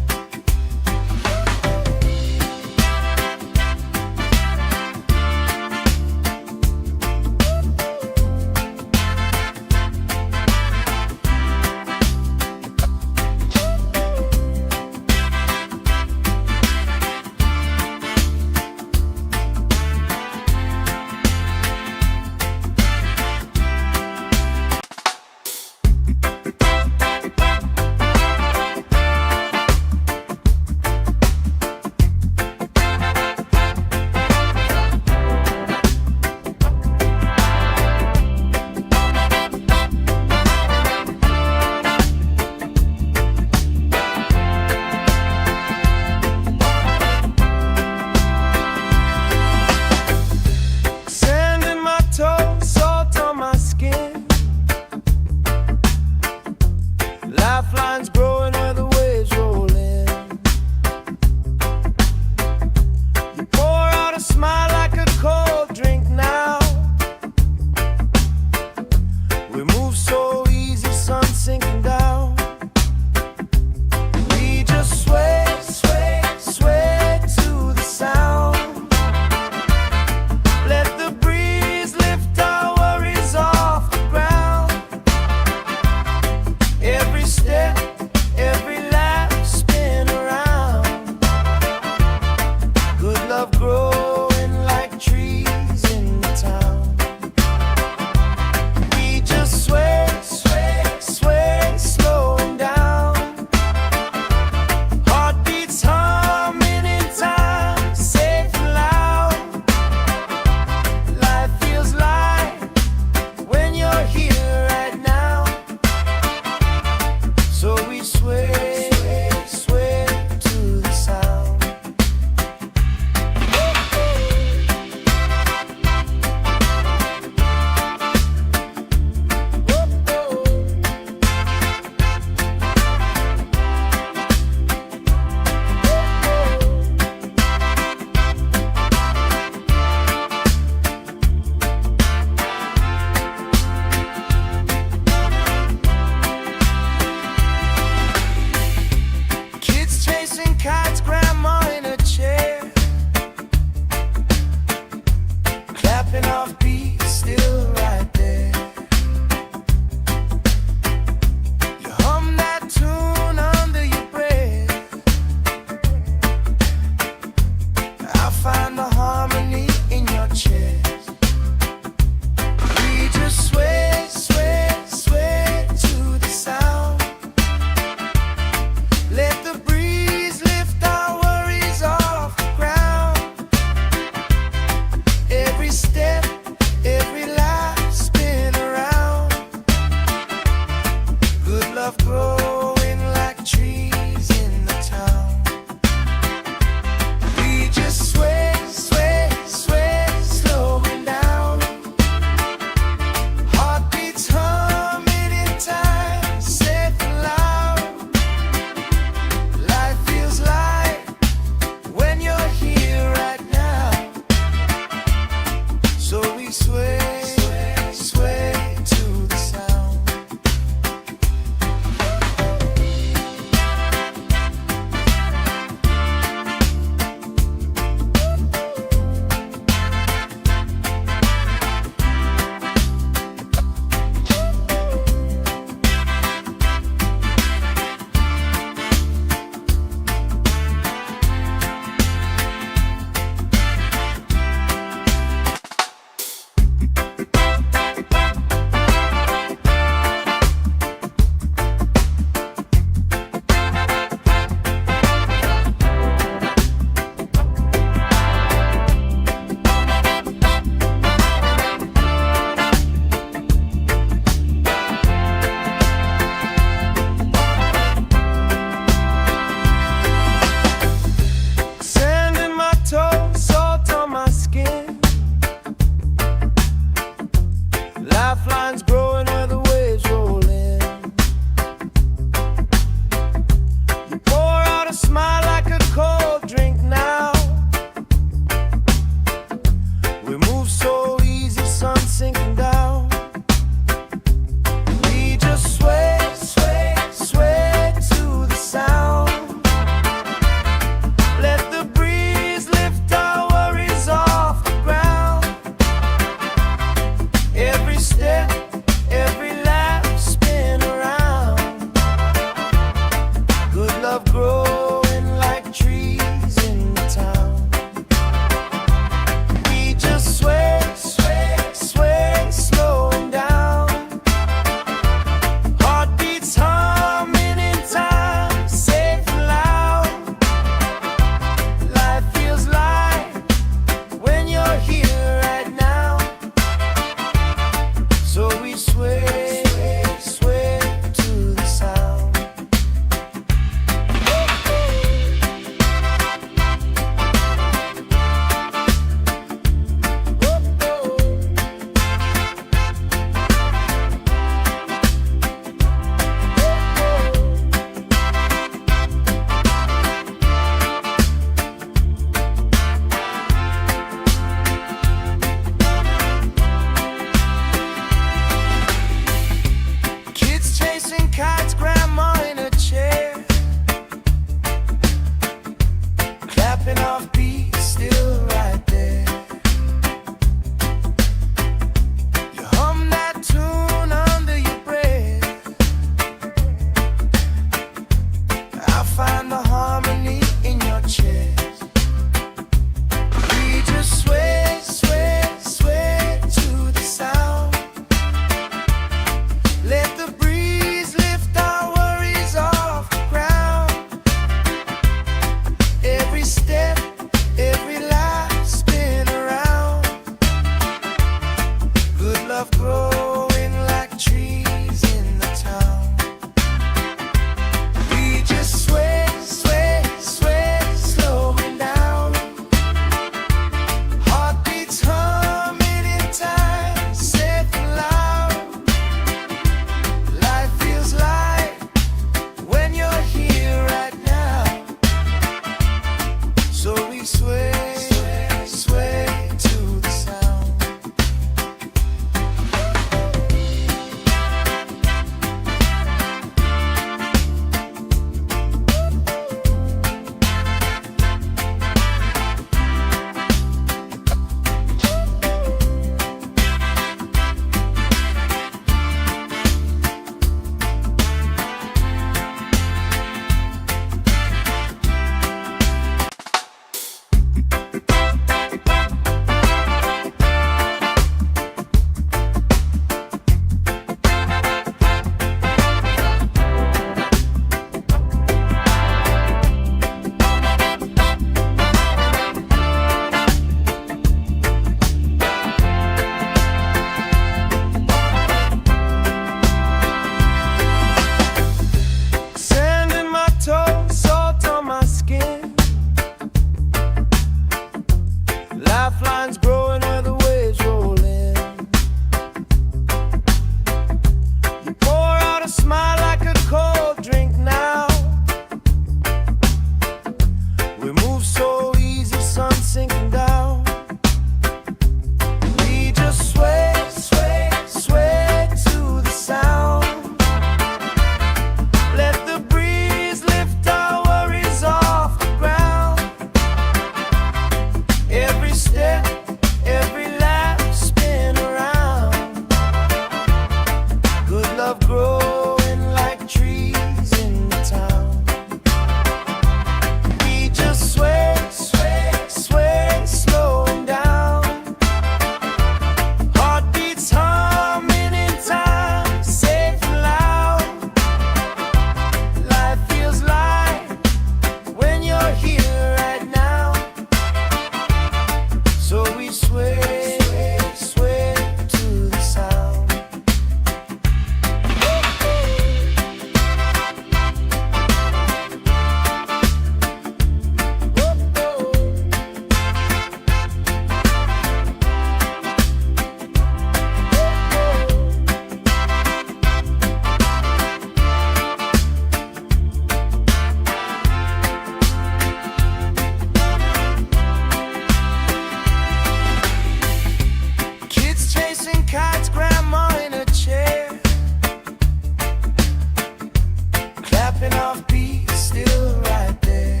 Snapping off beat, still right there.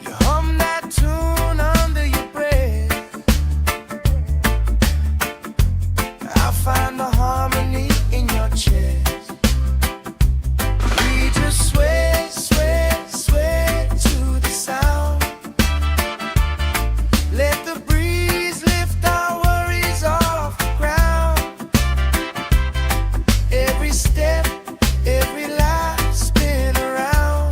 You hum that tune under your breath. I find the harmony in your chest. We just sway, sway, sway to the sound. Let the breeze lift our worries off the ground. Every step, every life spin around.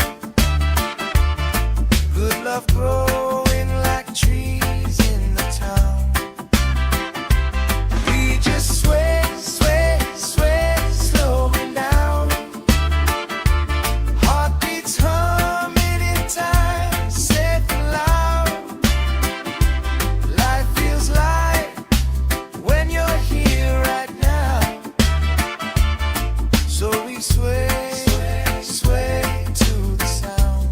Good love growing like trees in the town. We just sway, sway, sway, slowing down. Heartbeats humming in time, safe and loud. Life feels light when you're here right now. So we sway, sway, sway to the sound.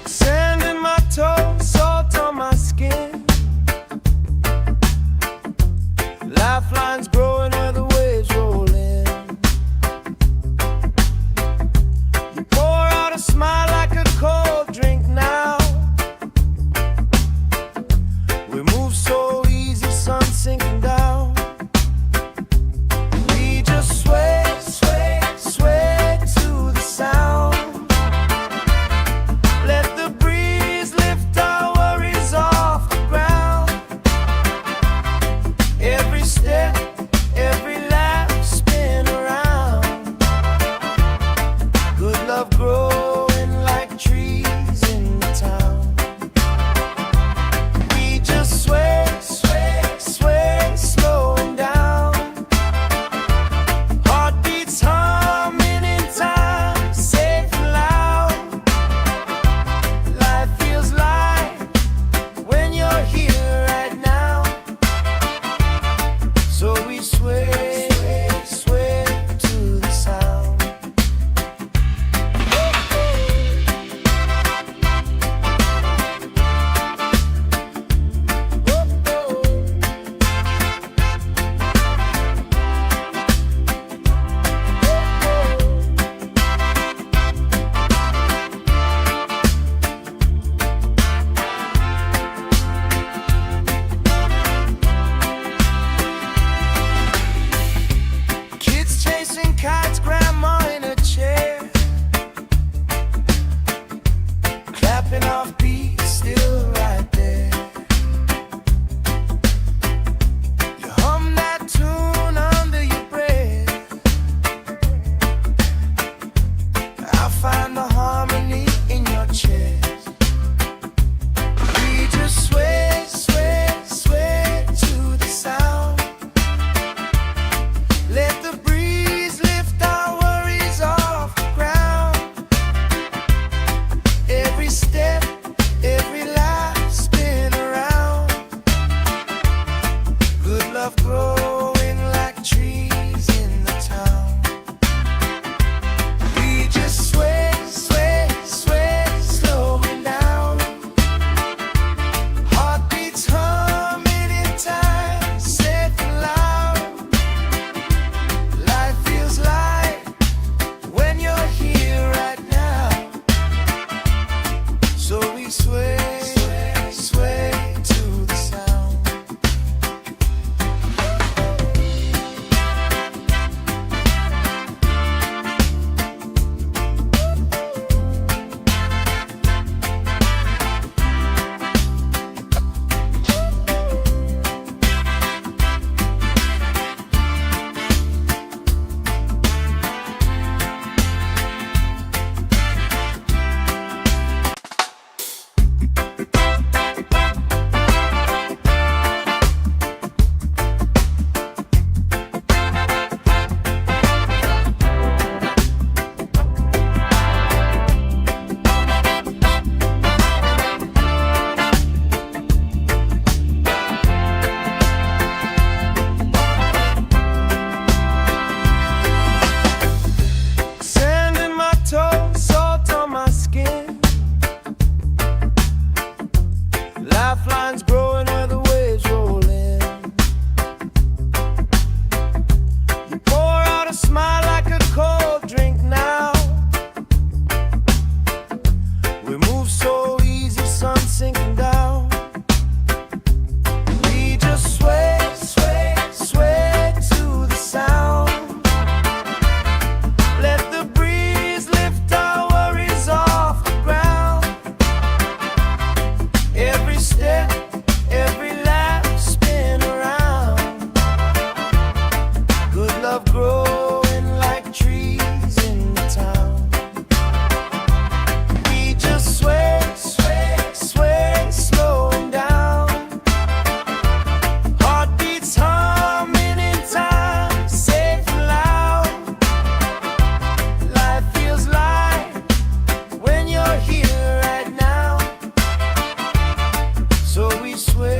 Sand in my toes, salt on my skin. Lifelines growing where the waves roll in. You pour out a smile like a cold drink now. We move so easy, sun sinking down. We just sway, sway, sway to the sound. Let the breeze lift our worries off the ground. Every step,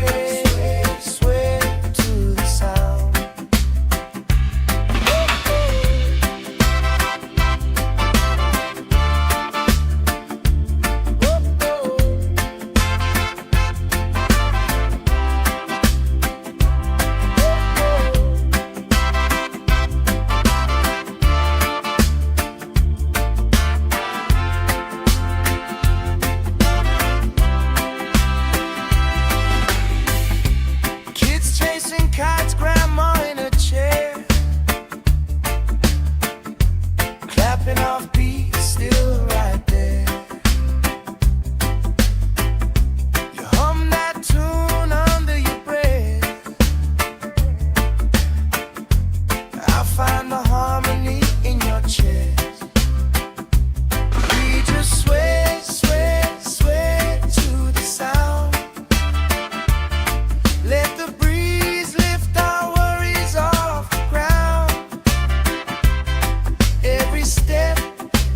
sway, sway to the sound. Kids chasing kites, grandma in a chair, clapping off beats, still right there. You hum that tune under your breath. I find the harmony in your chest. We just sway, sway, sway to the sound. Let the breeze lift our worries off the ground. Every step,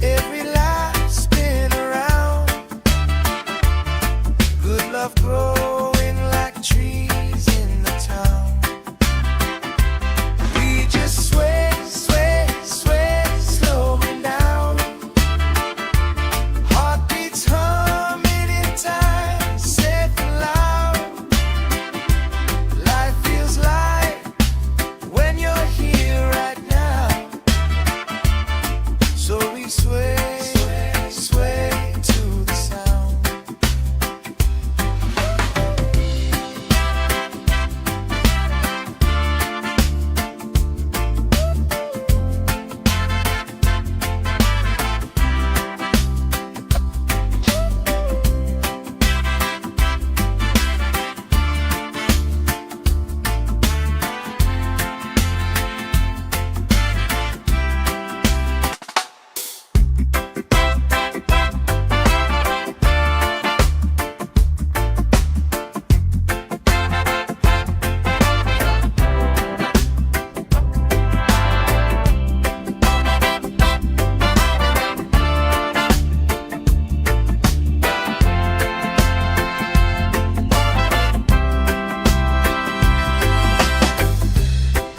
every life spin around. Good love growing like trees in the town. We just sway, sway, sway, slowing down. Heartbeats humming in time, safe and loud. Life feels light when you're here right now. So we sway, sway, sway to the sound.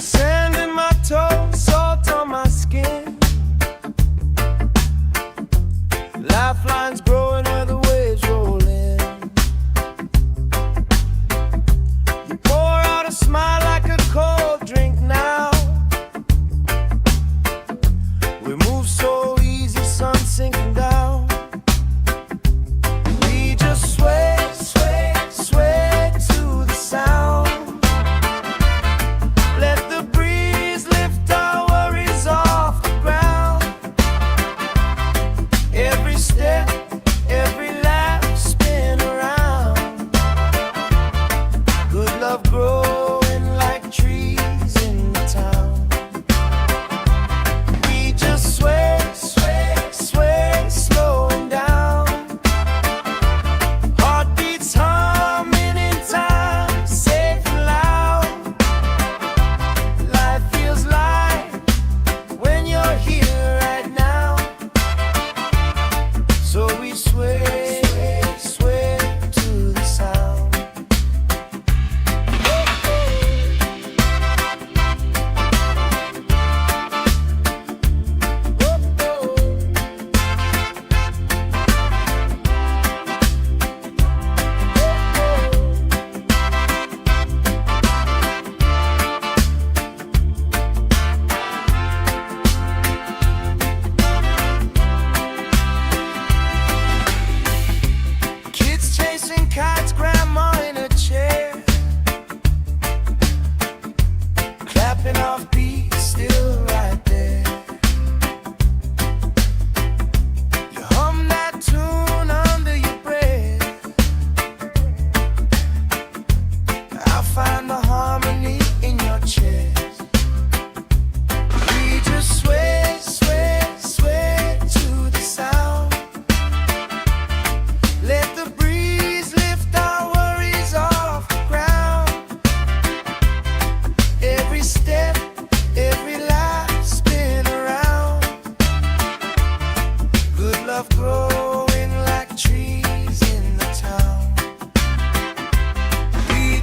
Sand in my toes, salt on my skin. Lifelines growing where the waves roll in. You pour out a smile like a cold drink now. We move so easy, sun sinking down. We just sway, sway, sway to the sound. Let the breeze lift our worries off the ground. Every step, every laugh spin around. Good love growing like trees in the town. We just sway, sway, sway, slowing down. Heartbeats humming in time, safe and loud. Life feels light when you're here right now. So we sway, sway to the sound. Kids chasing kites, grandma in a chair, clapping off beats, still right there. You hum that tune under your breath. I find the harmony in your chest. We just sway, sway, sway to the sound. Let the breeze lift our worries off the ground. Every step, every life spin around. Good love growing like trees in the town. We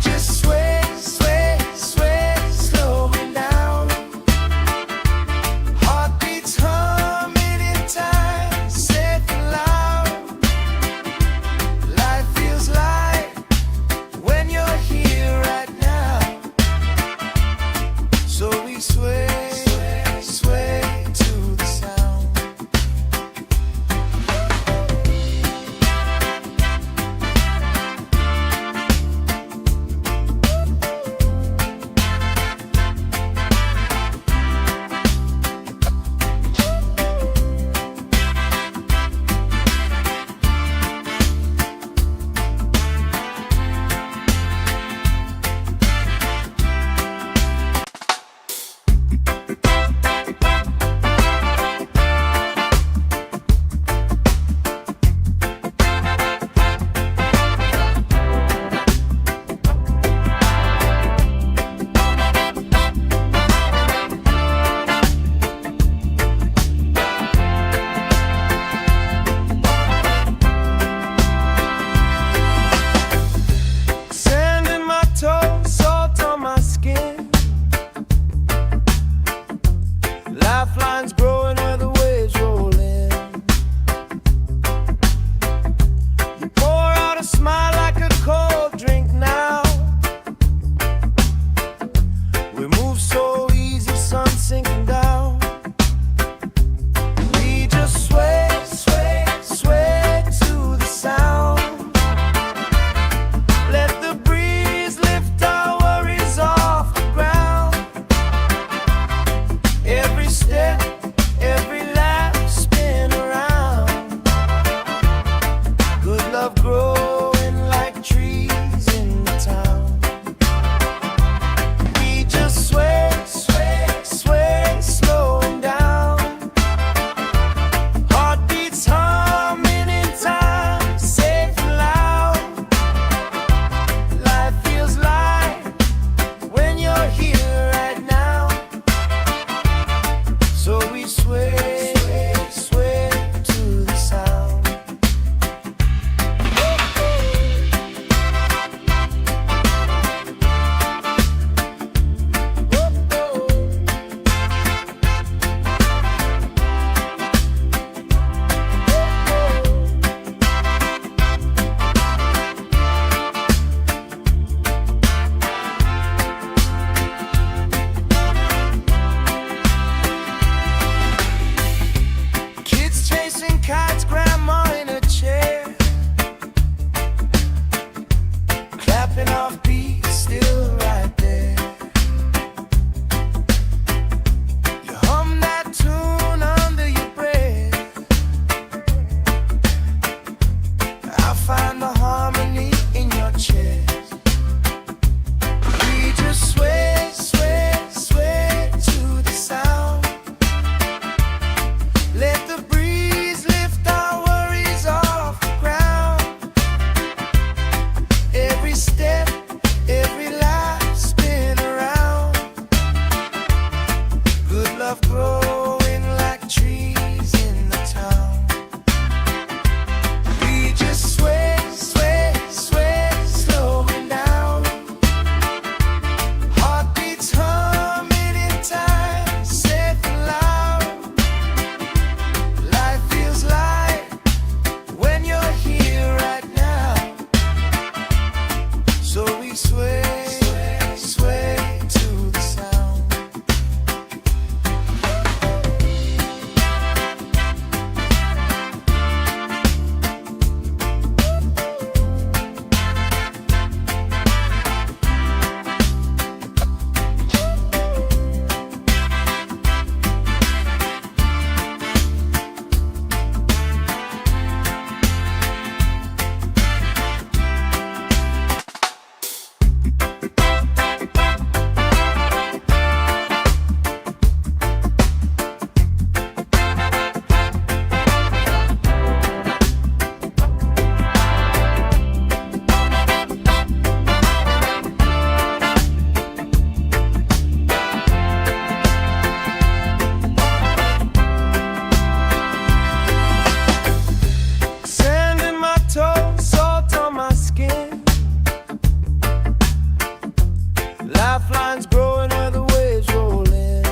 lifelines growing where the waves roll in.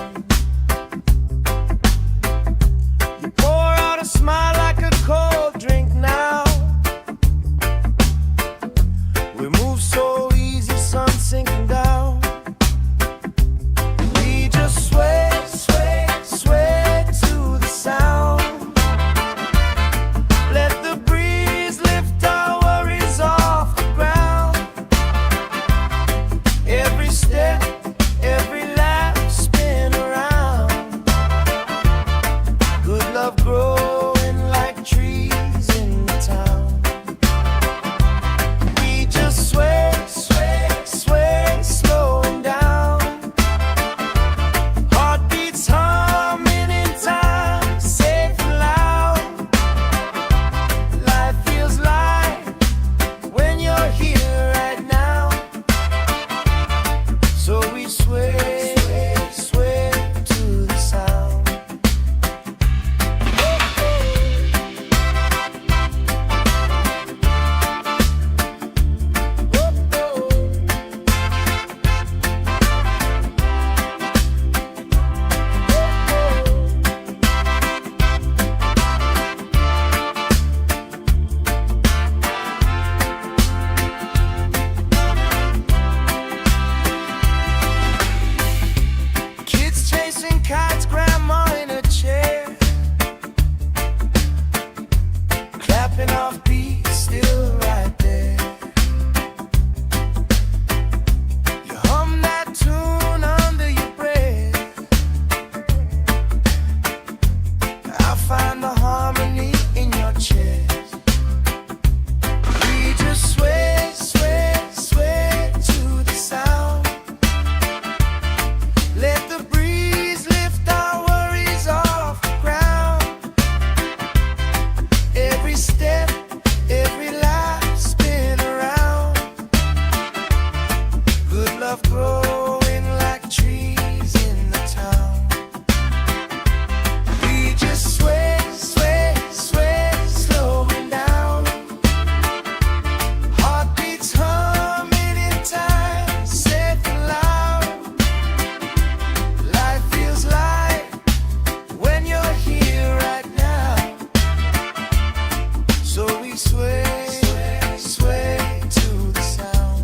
You pour out a smile like a cold drink now. We move so easy, sun sinking down. We just sway, sway, sway to the sound. Let the breeze lift our worries off the ground. Every step, every laugh, spin around. Good love growing like trees in the town. We just sway, sway, sway, slowing down. Heartbeats humming in time, safe and loud. Life feels light when you're here right now. So we sway, sway to the sound. Kids chasing kites, grandma in a chair, clapping off beats, still right there. You hum that tune under your breath. I find the harmony in your chest. We just sway, sway, sway to the sound. Let the breeze lift our worries off the ground. Every step, every laugh, spin around. Good love growing like trees in the town. We just sway, sway, sway, slowing down. Heartbeats humming in time, safe and loud. Life feels light when you're here right now. So we sway, sway to the sound.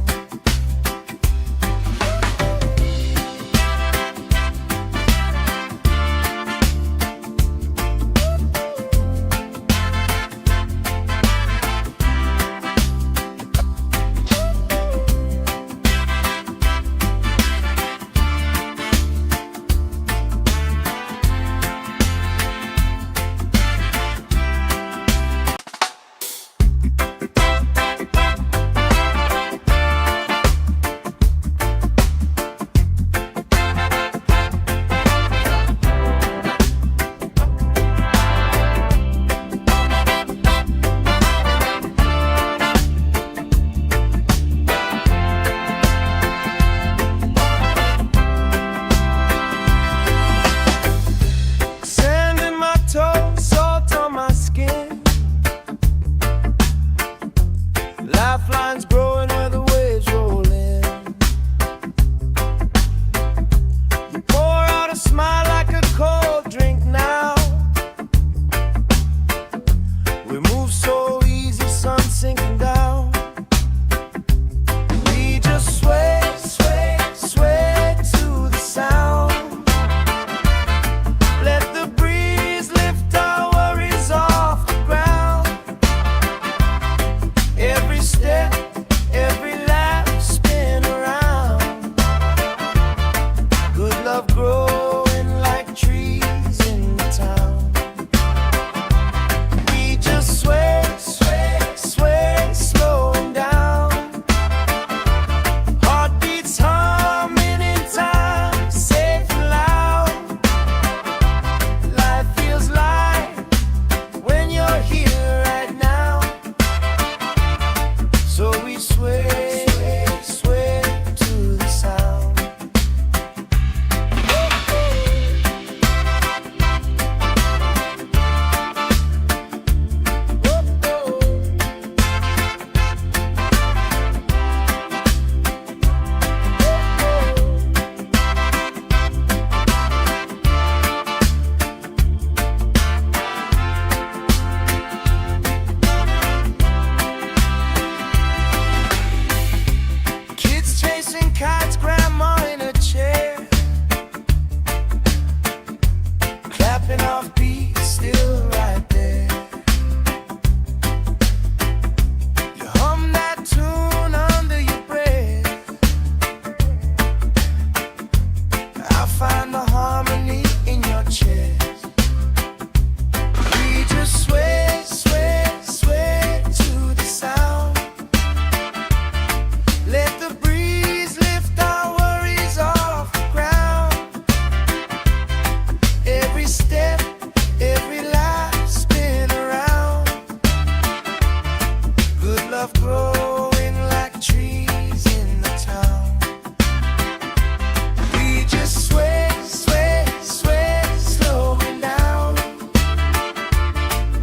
kites, grandma in a chair, clapping off beats, still right there. You hum that tune under your breath. I find the harmony in your chest. We just sway, sway, sway to the sound. Let the breeze lift our worries off the ground. Every step, every life spin around. Good love growing like trees in the town. We just sway, sway, sway, slowing down.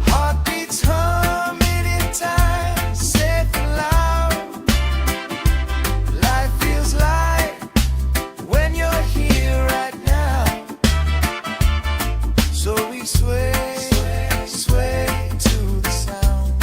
Heartbeats humming in time, safe and loud. Life feels light when you're here right now. So we sway, sway, sway to the sound.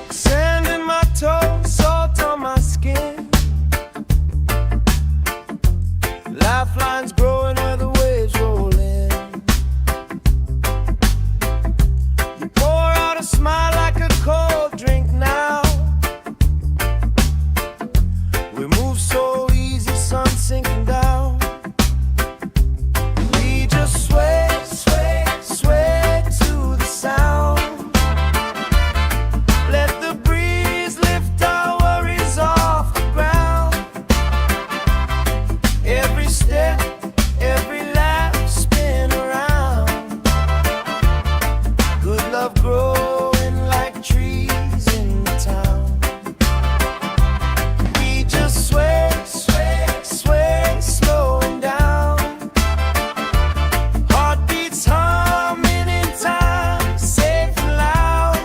Sand in my toes, salt on my skin. Lifelines growing where the waves roll in. You pour out a smile like a cold drink now. We move so easy, sun sinking down. We just sway, sway, sway to the sound. Let the breeze lift our worries off the ground. Every step, every lap spin around. Good love growing like trees in the town. We just sway, sway, sway, slowing down. Heartbeats humming in time, safe and loud.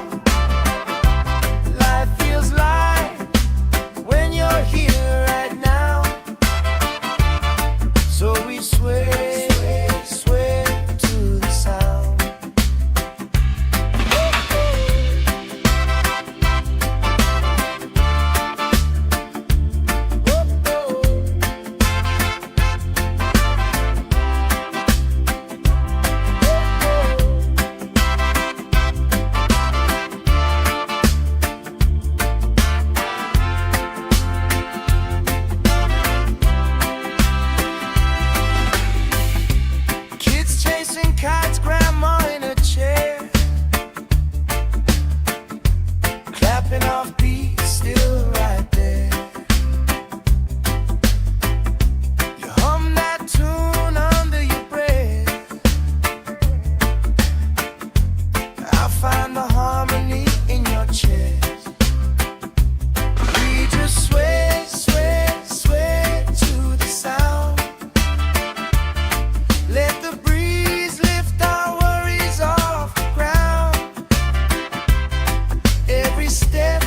Life feels light when you're here right now. So we sway, sway to the sound. Kids chasing kites, grandma in a chair, clapping off beats, still right there. You hum that tune under your breath. I find the harmony in your chest. We just sway, sway, sway to the sound. Let the breeze lift our worries off the ground. Every step,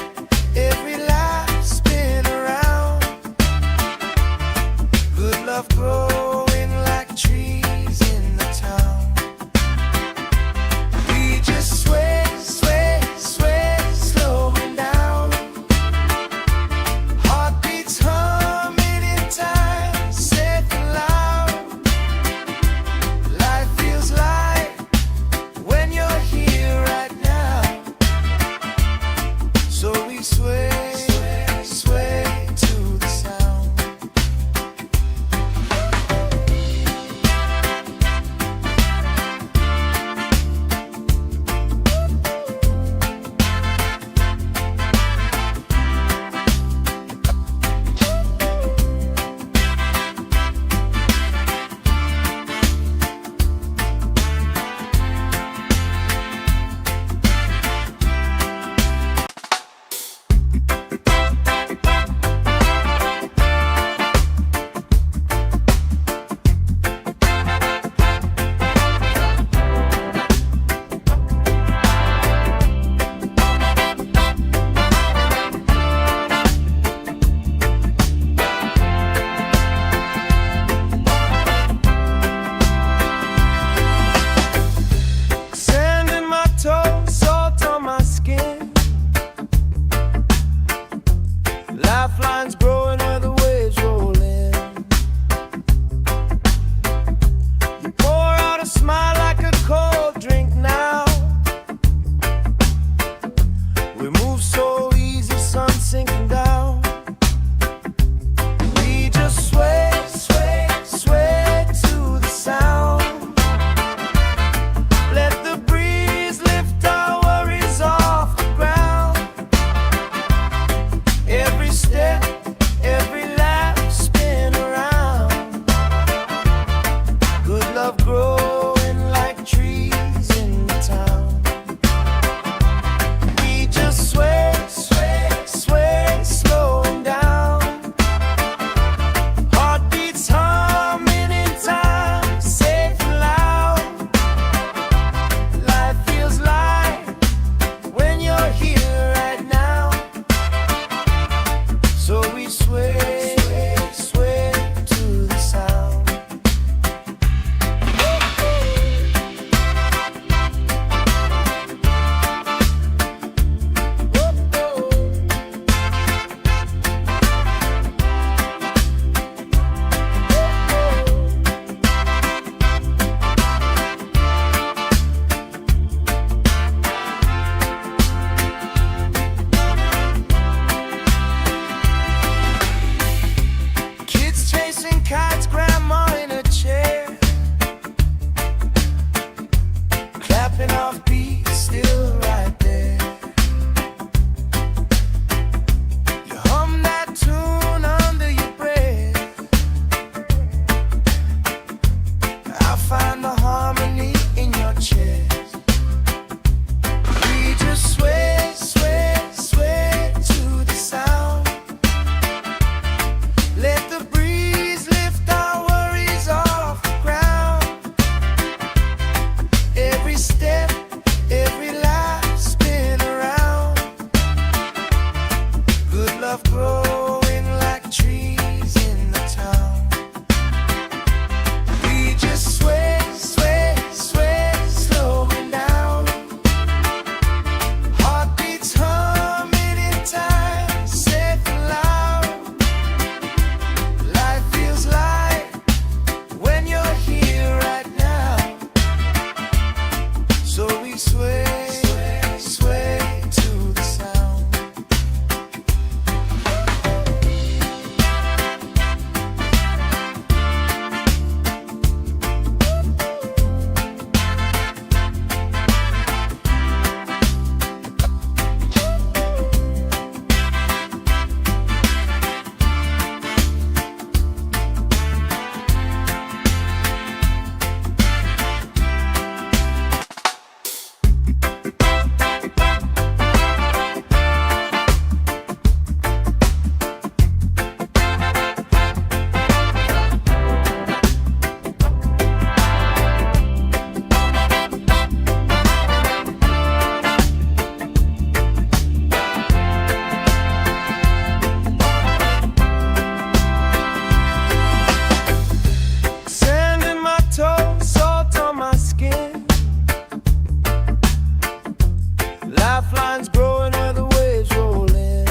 vines growing where the waves roll in.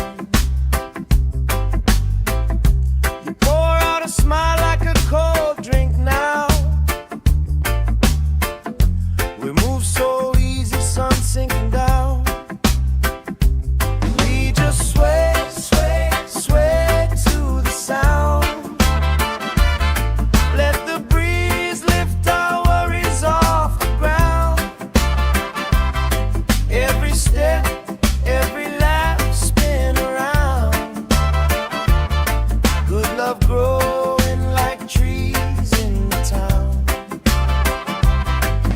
You pour out a smile like a cold drink now. We move so easy, sun sinking down. We just sway, sway, sway to the sound. Let the breeze lift our worries off the ground. Every step, every lap, spin around. Good love growing like trees in the town.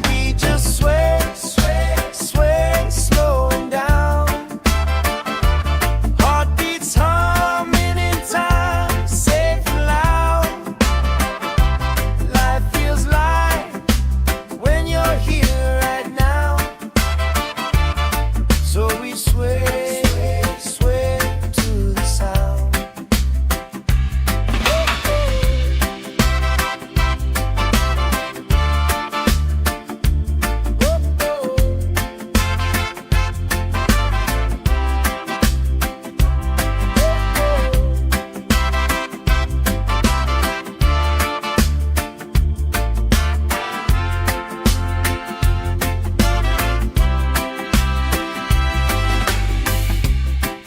We just sway, sway, sway, slowing down. Heartbeats humming in time, safe and loud. Life feels light when you're here right now. So we sway, sway to the sound.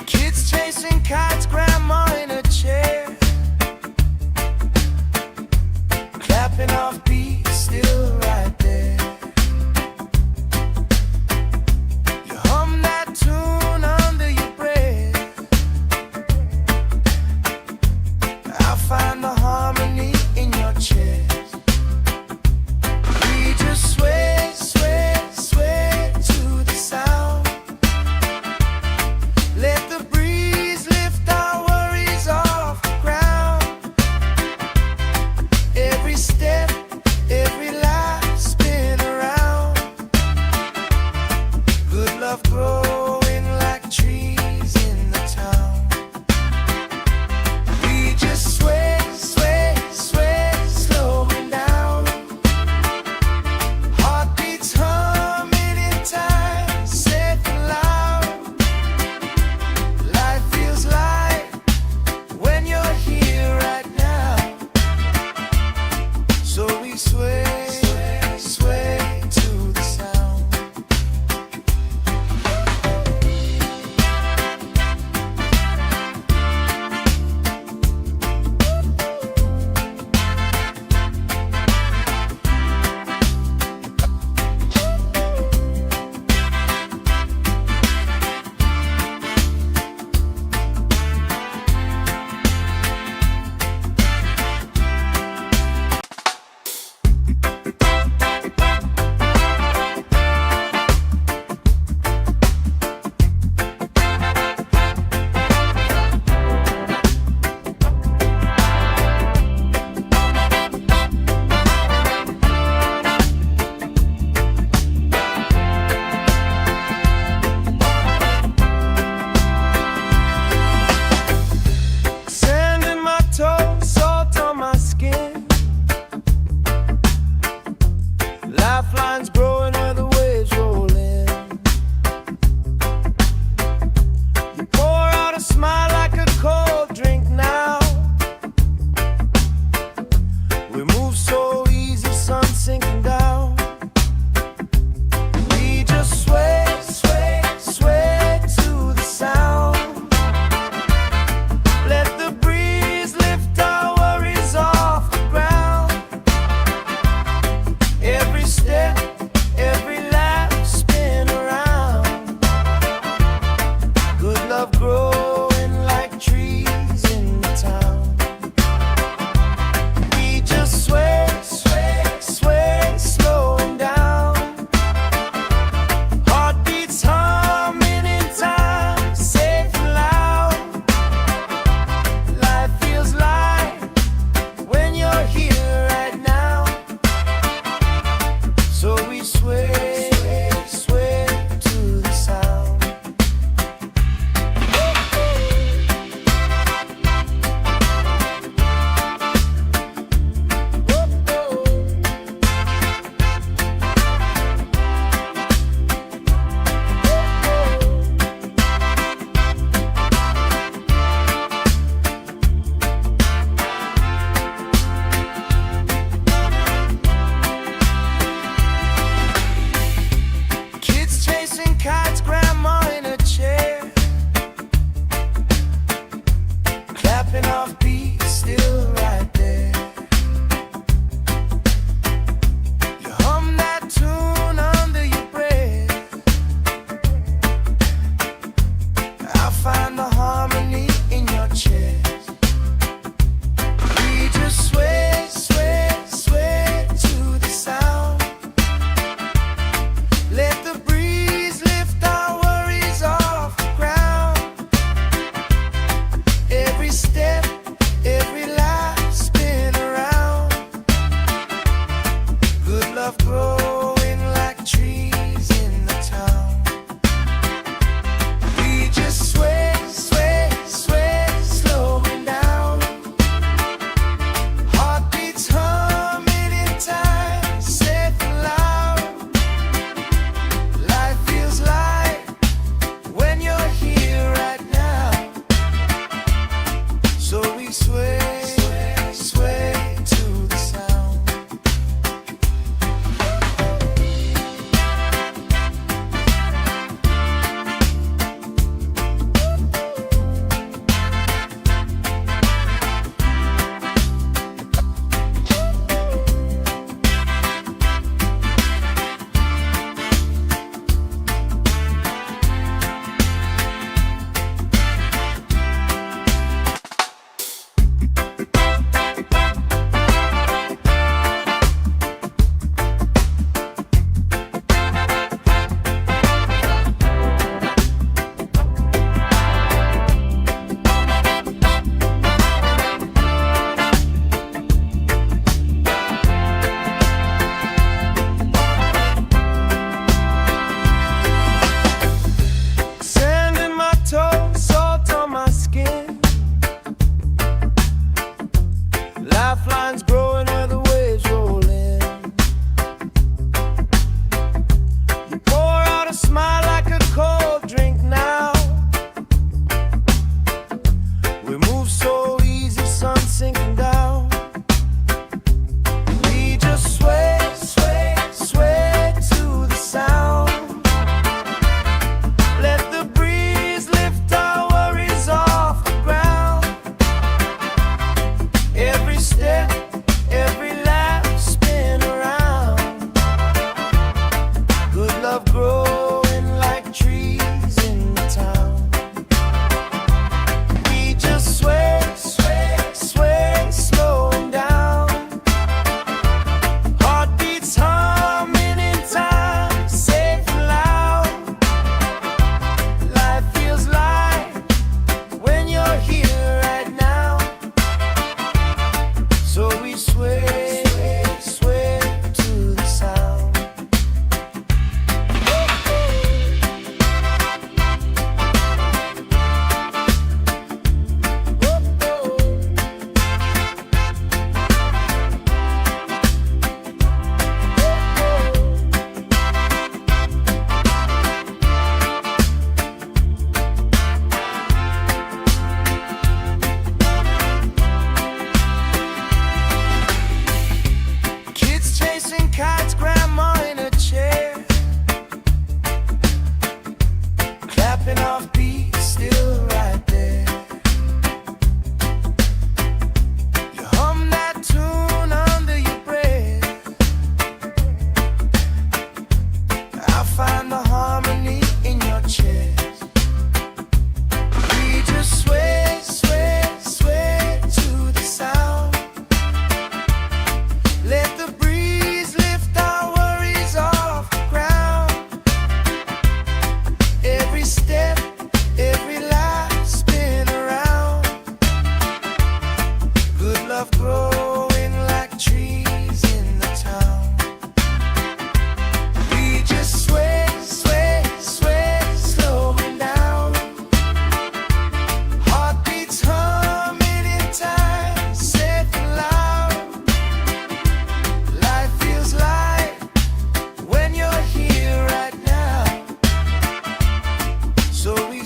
Kids chasing kites, grandma in a chair, clapping off beats, still right there. You hum that tune under your breath. I find the harmony in your chest. We just sway, sway, sway to the sound. Let the breeze lift our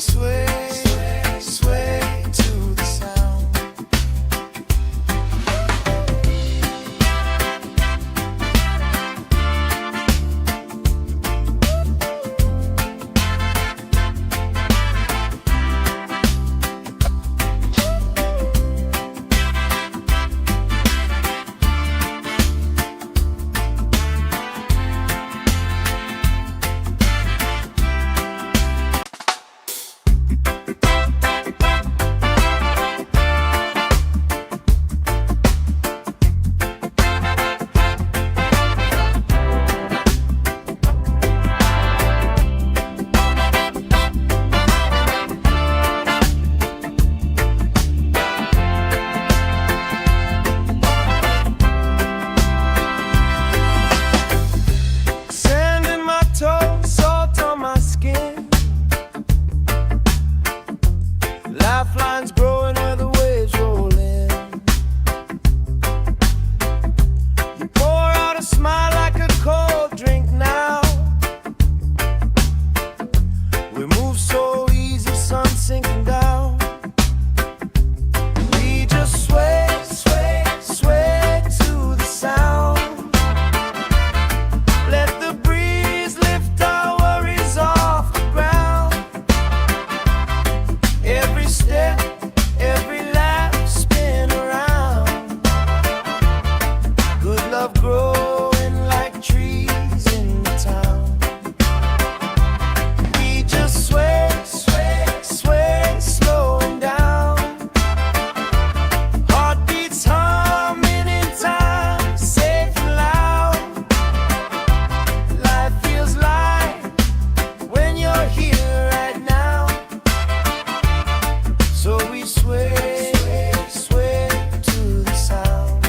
sway, sway to the sound. Lifelines growing where the waves roll in. You pour out a smile like a cold drink now. We move so easy, sun sinking down. We just sway, sway, sway to the sound. Let the breeze lift our worries off the ground. Every step, every lap, spin around. Good love growing like trees in the town. We just sway, sway, sway, slowing down. Heartbeats humming in time, safe and loud. Life feels light when you're here right now. So we sway, sway to the sound.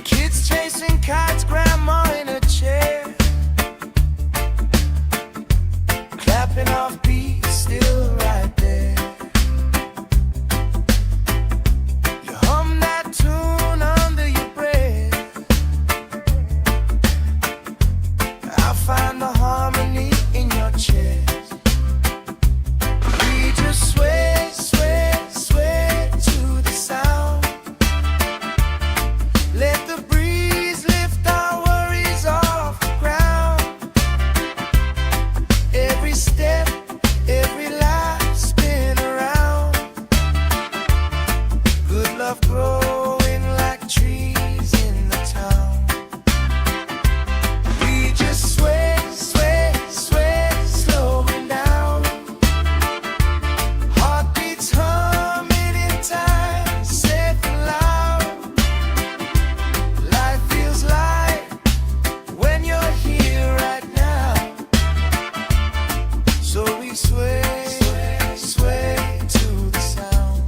Kids chasing kites, grandma in a chair, clapping off beats, still right there. You hum that tune under your breath. I find the harmony in your chest. We just sway, sway, sway to the sound. Let the breeze lift our worries off the ground. Every step, every lap, spin around. Good love growing like trees in the town. We just sway, sway, sway, slowing down. Heartbeats humming in time, safe and loud. Life feels light when you're here right now. So we sway, sway to the sound.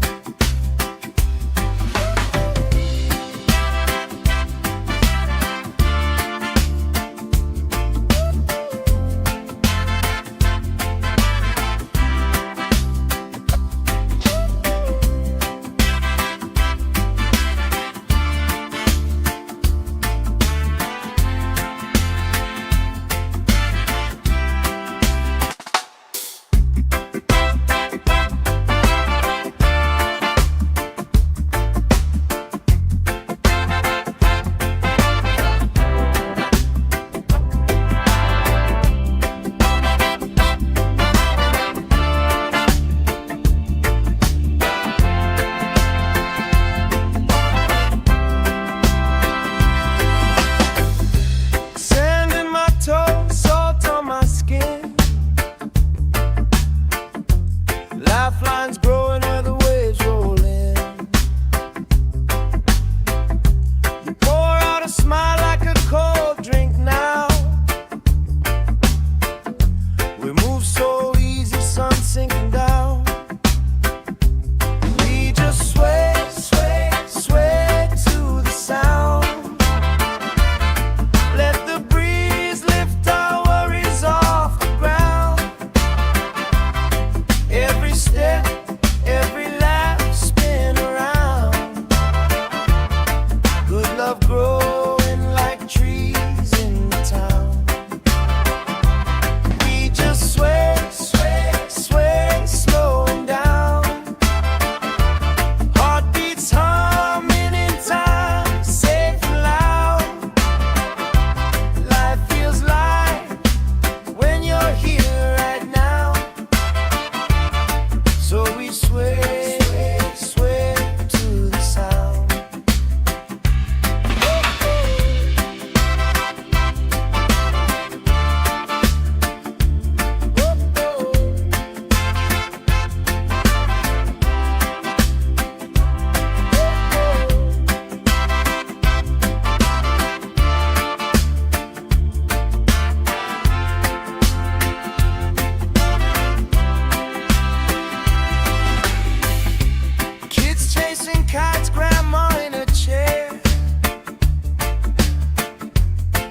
racing kites, grandma in a chair,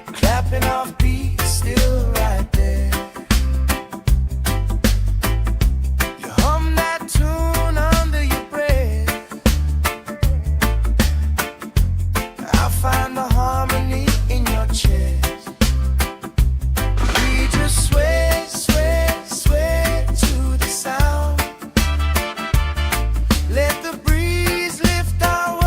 clapping off beats, still right there. You hum that tune under your breath. I find the harmony in your chest. We just sway, sway, sway to the sound. Let the breeze lift our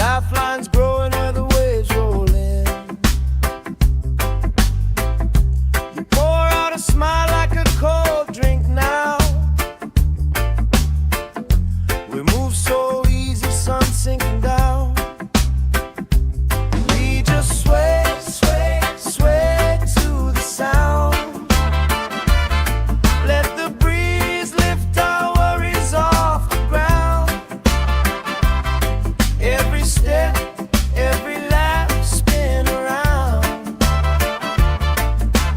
Lifelines growing where the waves roll in. You pour out a smile like a cold drink now. We move so easy, sun sinking down. We just sway, sway, sway to the sound. Let the breeze lift our worries off the ground. Every step, every lap, spin around.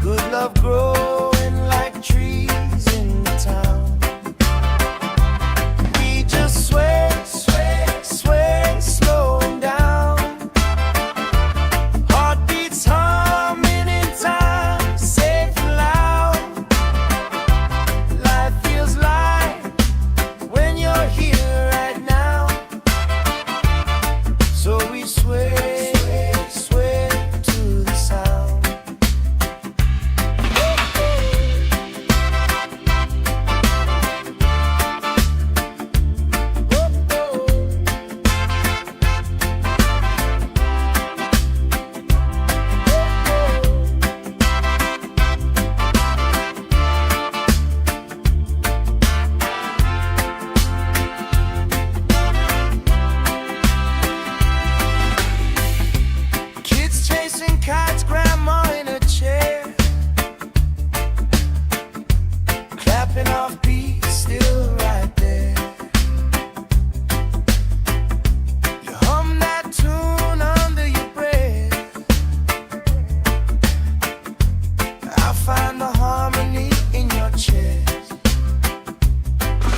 Good love growing like trees in the town. We just sway, sway, sway, slowing down. Heartbeats humming in time, safe and loud. Life feels light when you're here right now. So we sway, sway to the sound. Kids chasing kites, grandma in a chair, clapping off beats, still right there. You hum that tune under your breath. I find the harmony in your chest.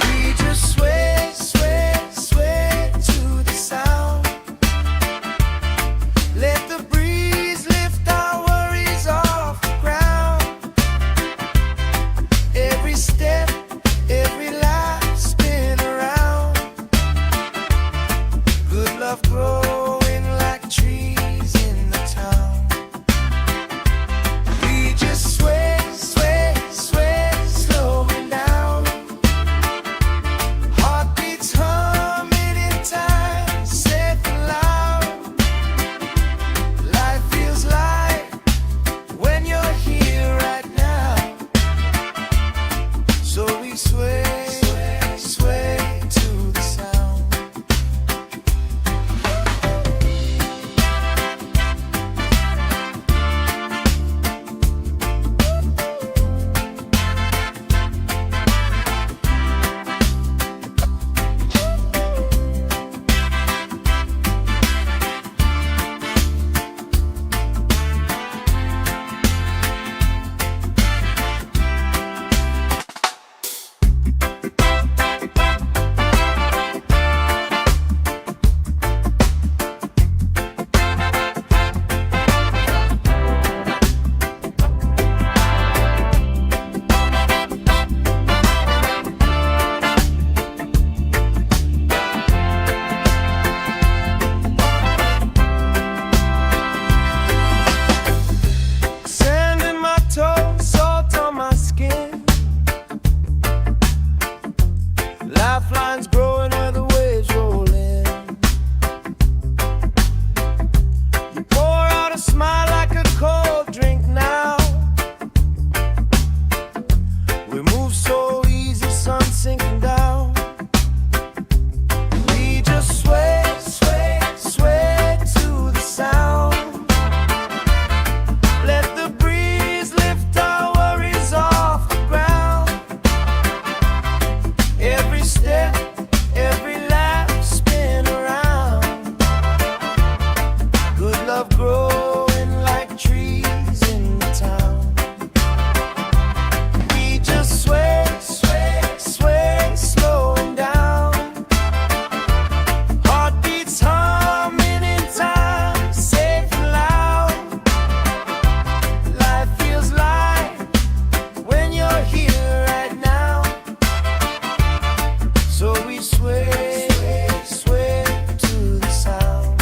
We just sway, sway, sway to the sound. Let the breeze lift our worries off the ground. Every step, every lap, spin around. Good love growing like trees in the town. We just sway, sway, sway, slowing down. Heartbeats humming in time, safe and loud. Life feels light when you're here right now. So we sway, sway to the sound. Sand in my toes, salt on my skin. Lifelines growing where the waves roll in. You pour out a smile like a cold drink now. We move so easy, sun sinking down. We just sway, sway, sway to the sound. Let the breeze lift our worries off the ground. Every step, every lap, spin around. Good love growing like trees in the town. We just sway, sway, sway, slowing down. Heartbeats humming in time, safe and loud. Life feels light when you're here right now. So we sway, sway to the sound.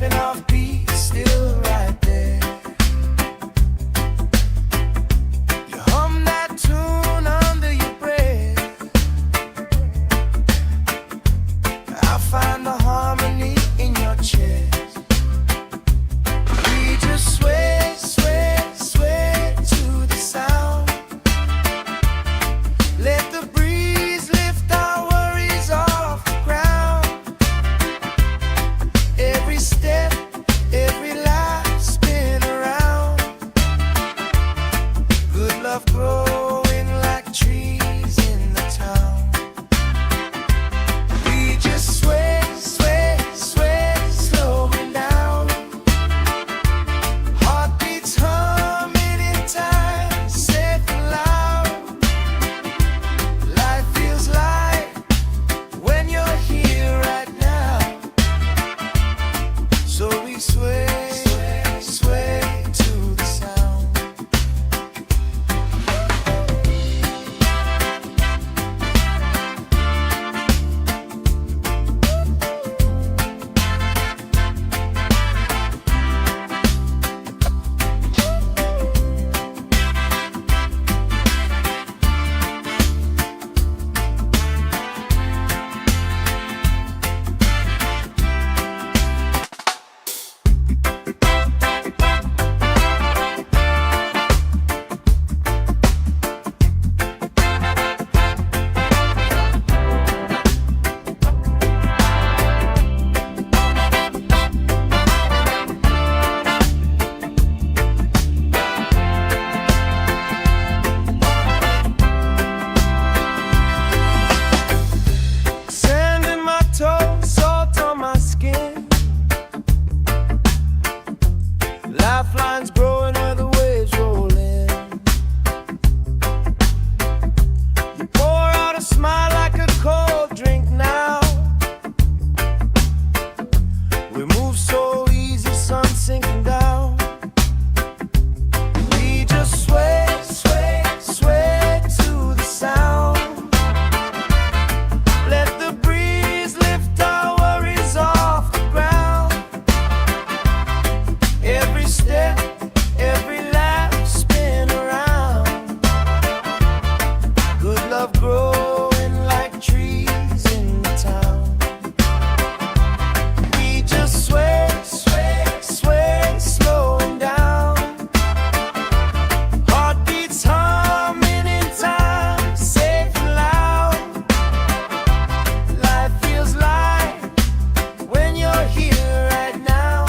clapping off beats, still right there. You hum that tune under your breath. I find the harmony in your chest. We just sway, sway, sway to the sound. Let the breeze lift our worries off the ground. Every step, every life spin around. Good love growing like trees in the town. We just sway, sway, sway, slowing down. Heartbeats humming in time, safe and loud. Life feels light when you're here right now. So we sway, sway, sway to the sound. Sand in my toes, salt on my skin. Lifelines growing where the waves roll in. You pour out a smile like a cold drink now. We move so easy, sun sinking down. We just sway, sway, sway to the sound. Let the breeze lift our worries off the ground. Every step, every lap spin around. Good love growing like trees in the town. We just sway, sway, sway, slowing down. Heartbeats humming in time, safe and loud. Life feels light when you're here right now.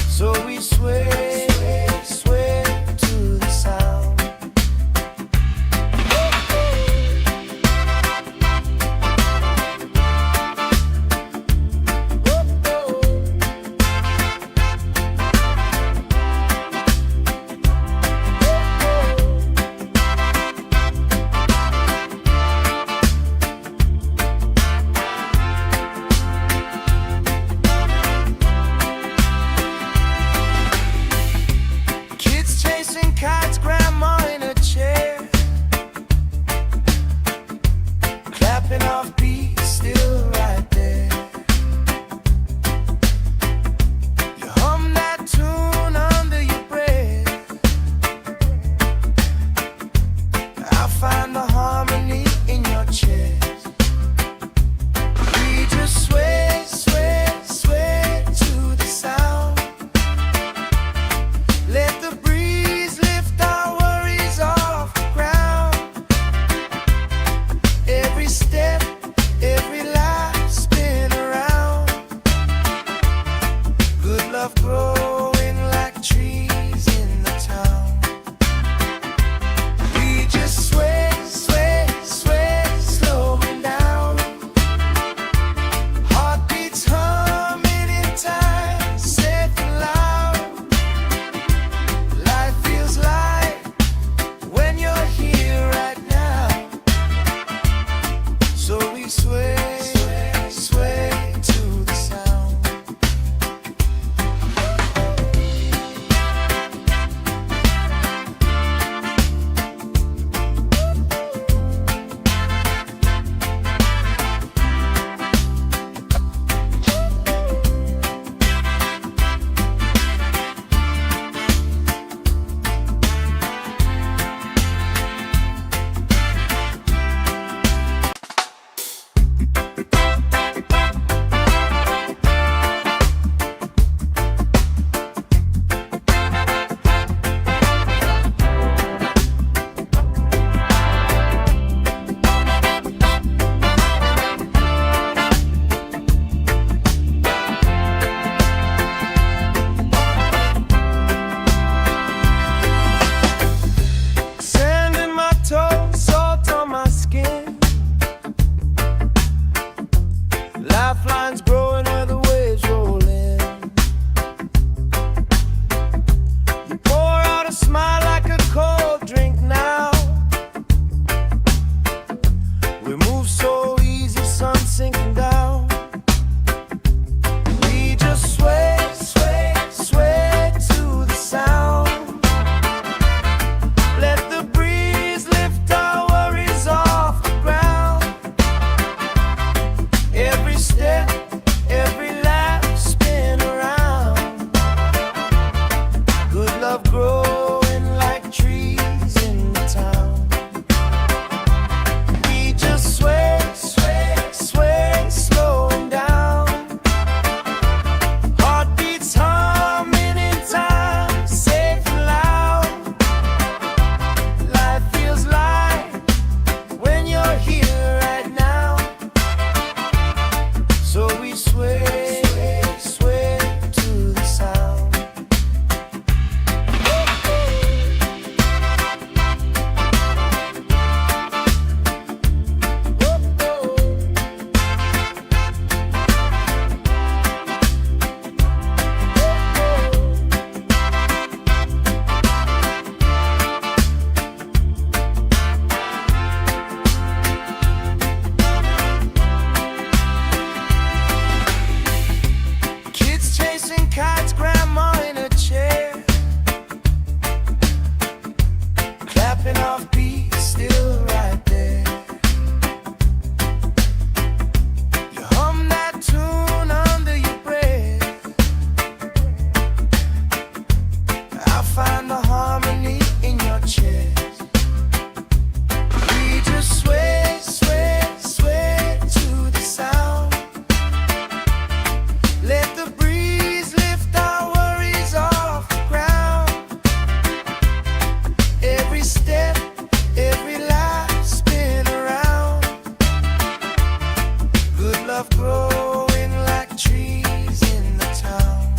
So we sway, sway to the sound. Kids chasing kites, grandma in a chair. Clapping off beats, still right there. You hum that tune under your breath. I find the harmony in your chest. We just sway, sway, sway to the sound. Let the breeze lift our worries off the ground. Every step, every life spin around. Good love growing like trees in the town. We just sway, sway, sway, slowing down. Heartbeats humming in time, safe and loud. Life feels light when you're here right now. So we sway, sway, sway to the sound. dancing kites, grandma in a chair, clapping off beats, still right there. You hum that tune under your breath. I find the harmony in your chest. We just sway, sway, sway to the sound. Let the breeze lift our worries off the ground. Every step, every life spin around. Good love growing like trees in the town.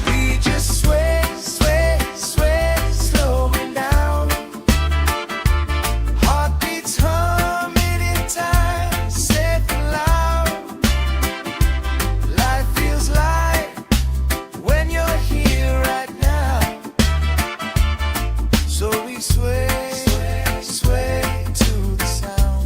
We just sway, sway, sway, slowing down. Heartbeats humming in time, safe and loud. Life feels light when you're here right now. So we sway, sway, sway to the sound.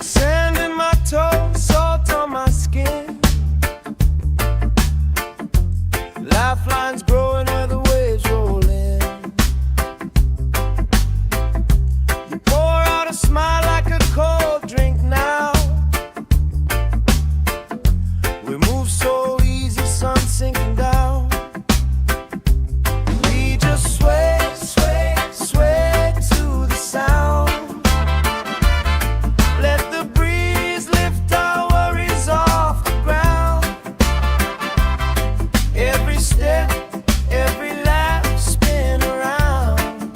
Sand in my toes, salt on my skin. Lifelines growing where the waves roll in. You pour out a smile like a cold drink now. We move so easy, sun sinking down. We just sway, sway, sway to the sound. Let the breeze lift our worries off the ground. Every step, every laugh spin around.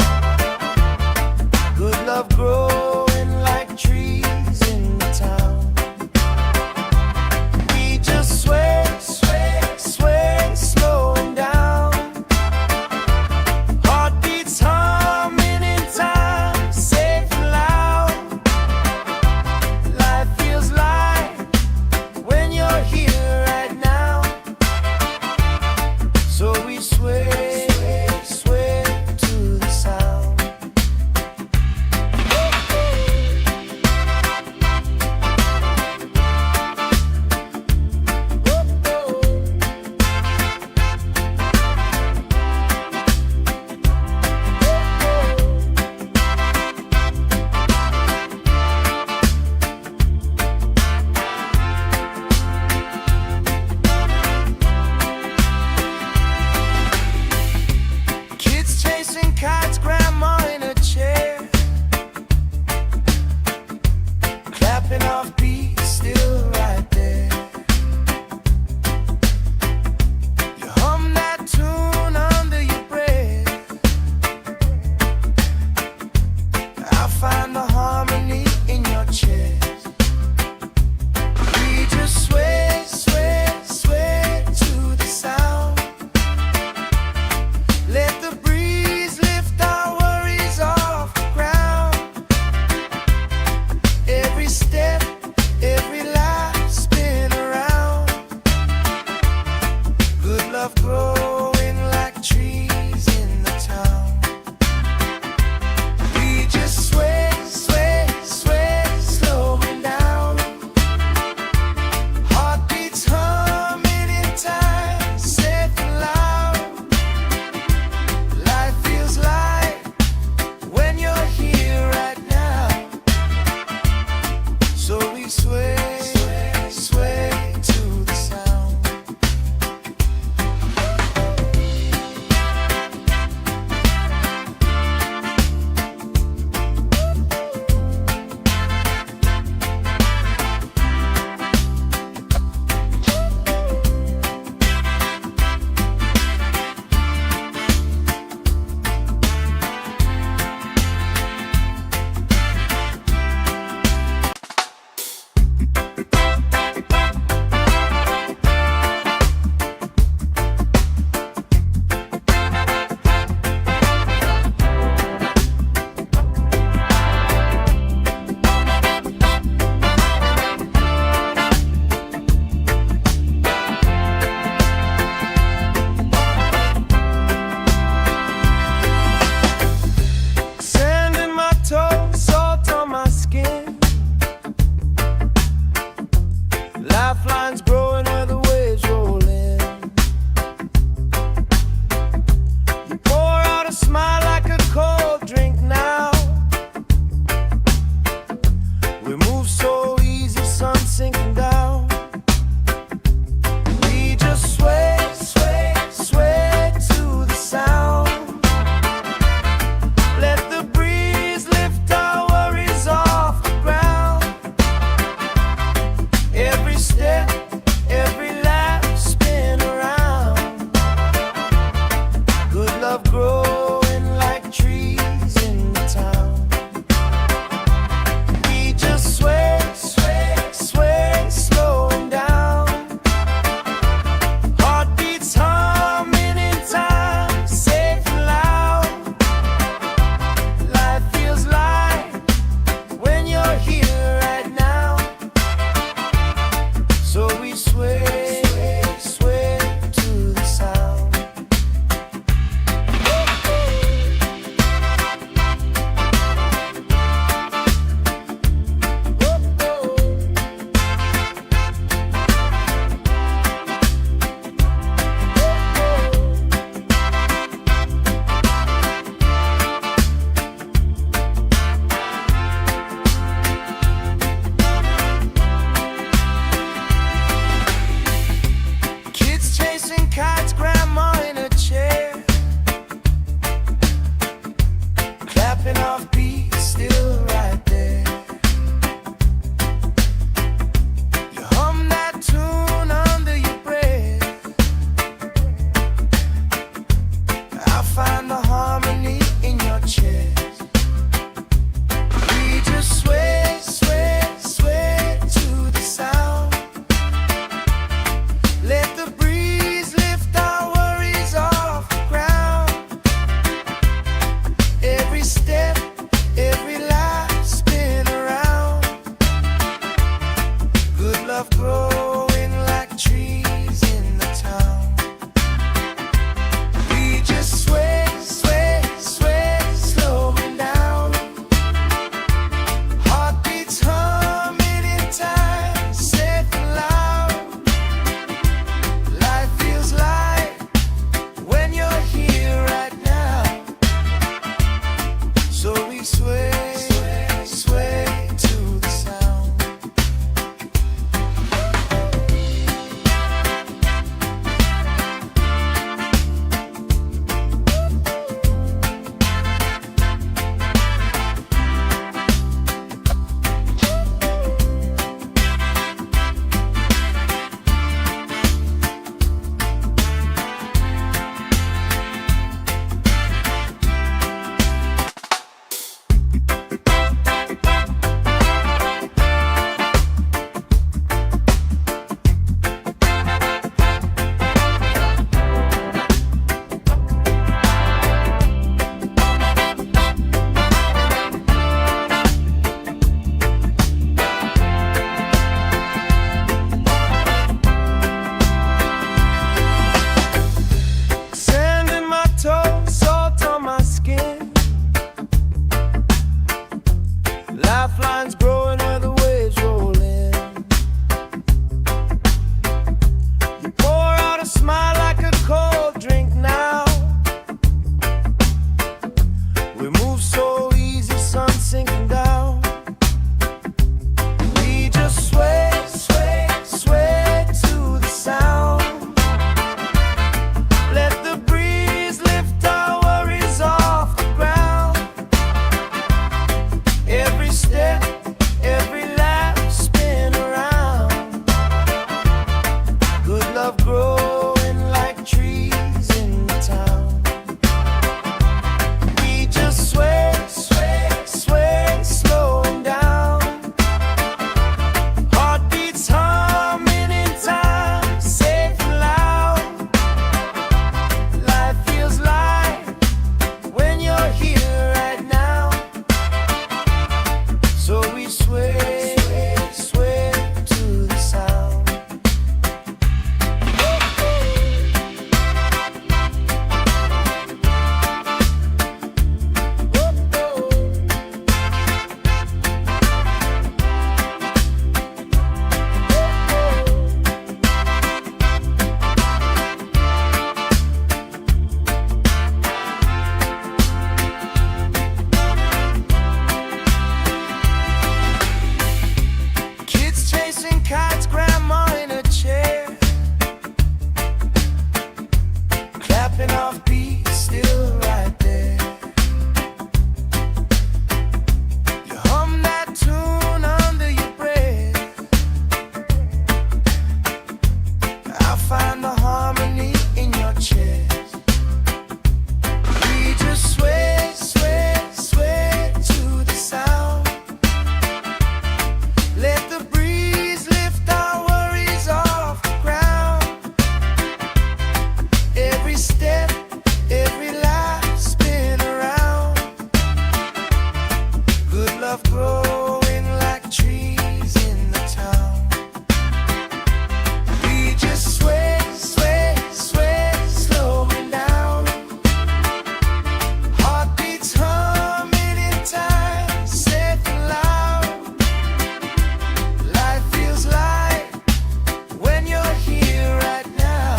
Good love growing like trees in the town. We just sway, sway, sway, slowing down. Heartbeats humming in time, safe and loud. Life feels light when you're here right now. So we sway, sway to the sound. We move so easy, sun sinking down. We just sway, sway, sway to the sound. Let the breeze lift our worries off the ground. Every step, every laugh, spin around. Good love growing like trees in the town. We just sway, sway, sway, slowing down. Heartbeats humming in time, safe and loud. Life feels light when you're here right now. So we sway, sway to the sound. Kids chasing kites, grandma in a chair, clapping off beats, still right there. You hum that tune under your breath. I find the harmony in your chest. We just sway, sway, sway to the sound. Let the breeze lift our worries off the ground. Every step, every laugh, spin around. Good love growing like trees in the town. We just sway, sway, sway, slowing down. Heartbeats humming in time, safe and loud. Life feels light when you're here right now. So we sway, sway, sway to the sound. Sand in my toes, salt on my skin. Lifelines growing where the waves roll in. You pour out a smile like a cold drink now. We move so easy, sun sinking down. We just sway, sway, sway to the sound. Let the breeze lift our worries off the ground. Every step, trees in the town. We just sway, sway, sway, slowing down. Heartbeats humming in time, safe and loud. Life feels light when you're here right now.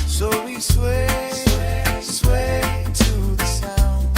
So we sway, sway to the sound.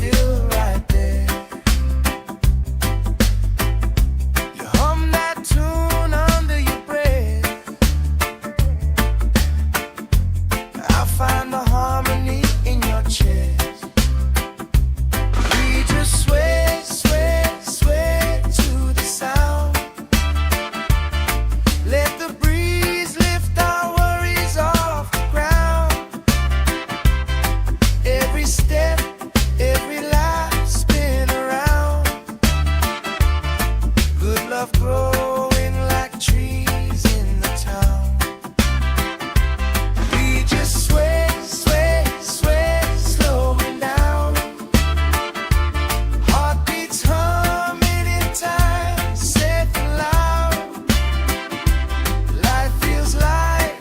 still right there. You hum that tune under your breath. I find the harmony in your chest. We just sway, sway, sway to the sound. Let the breeze lift our worries off the ground. Every step, every life spin around. Good love growing like trees in the town. We just sway, sway, sway, slowing down. Heartbeats humming in time, safe and loud. Life feels light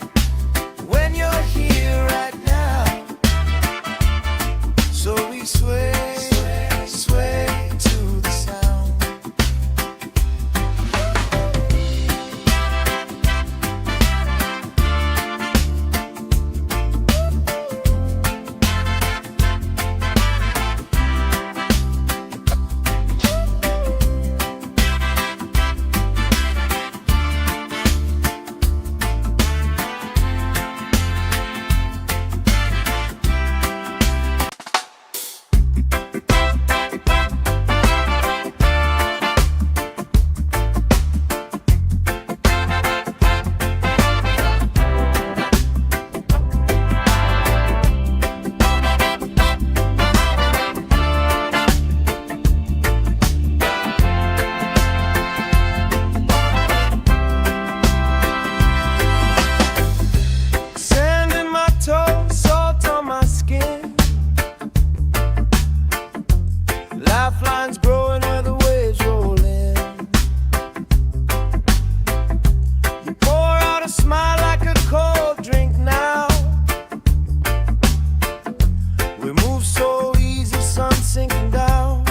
when you're here right now. So we sway, sway to the sound. Sand in my toes, salt on my skin. Lifelines growing where the waves roll in. You pour out a smile like a cold drink now. We move so easy, sun sinking down.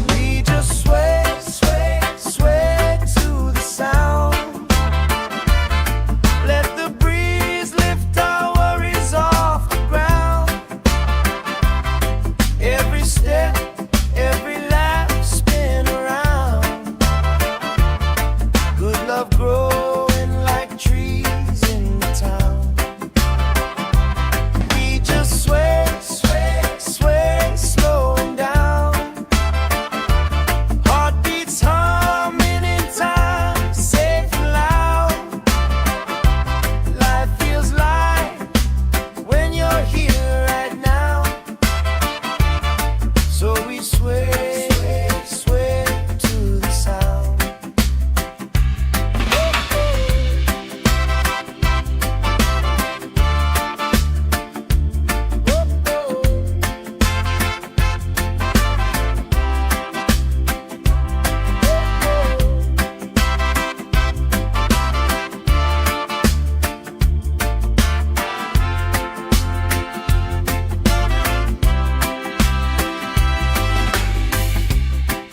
We just sway, sway, sway to the sound. Let the breeze lift our worries off the ground. Every step, every lap spin around. Good love growing like trees in the town. We just sway, sway, sway, slowing down. Heartbeats humming in time, safe and loud. Life feels light when you're here right now. So we sway, sway to the sound.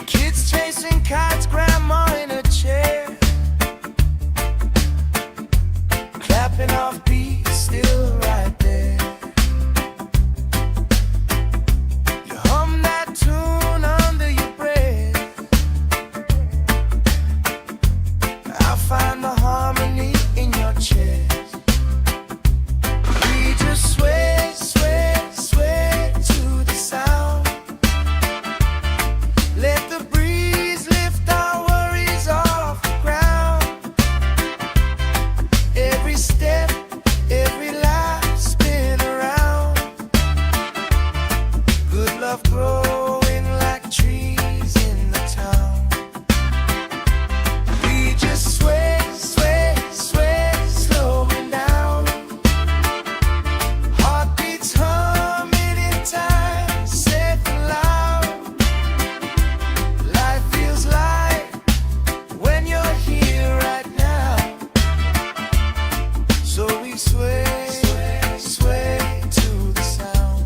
Kids chasing kites, grandma in a chair, clapping off beats, still right there. You hum that tune under your breath. I find the harmony in your chest. We just sway, sway, sway to the sound. Let the breeze lift our worries off the ground. Every step, every life spin around. Good love growing like trees in the town. We just sway, sway, sway, slowing down. Heartbeats humming in time, safe and loud. Life feels light when you're here right now. So we sway, sway to the sound.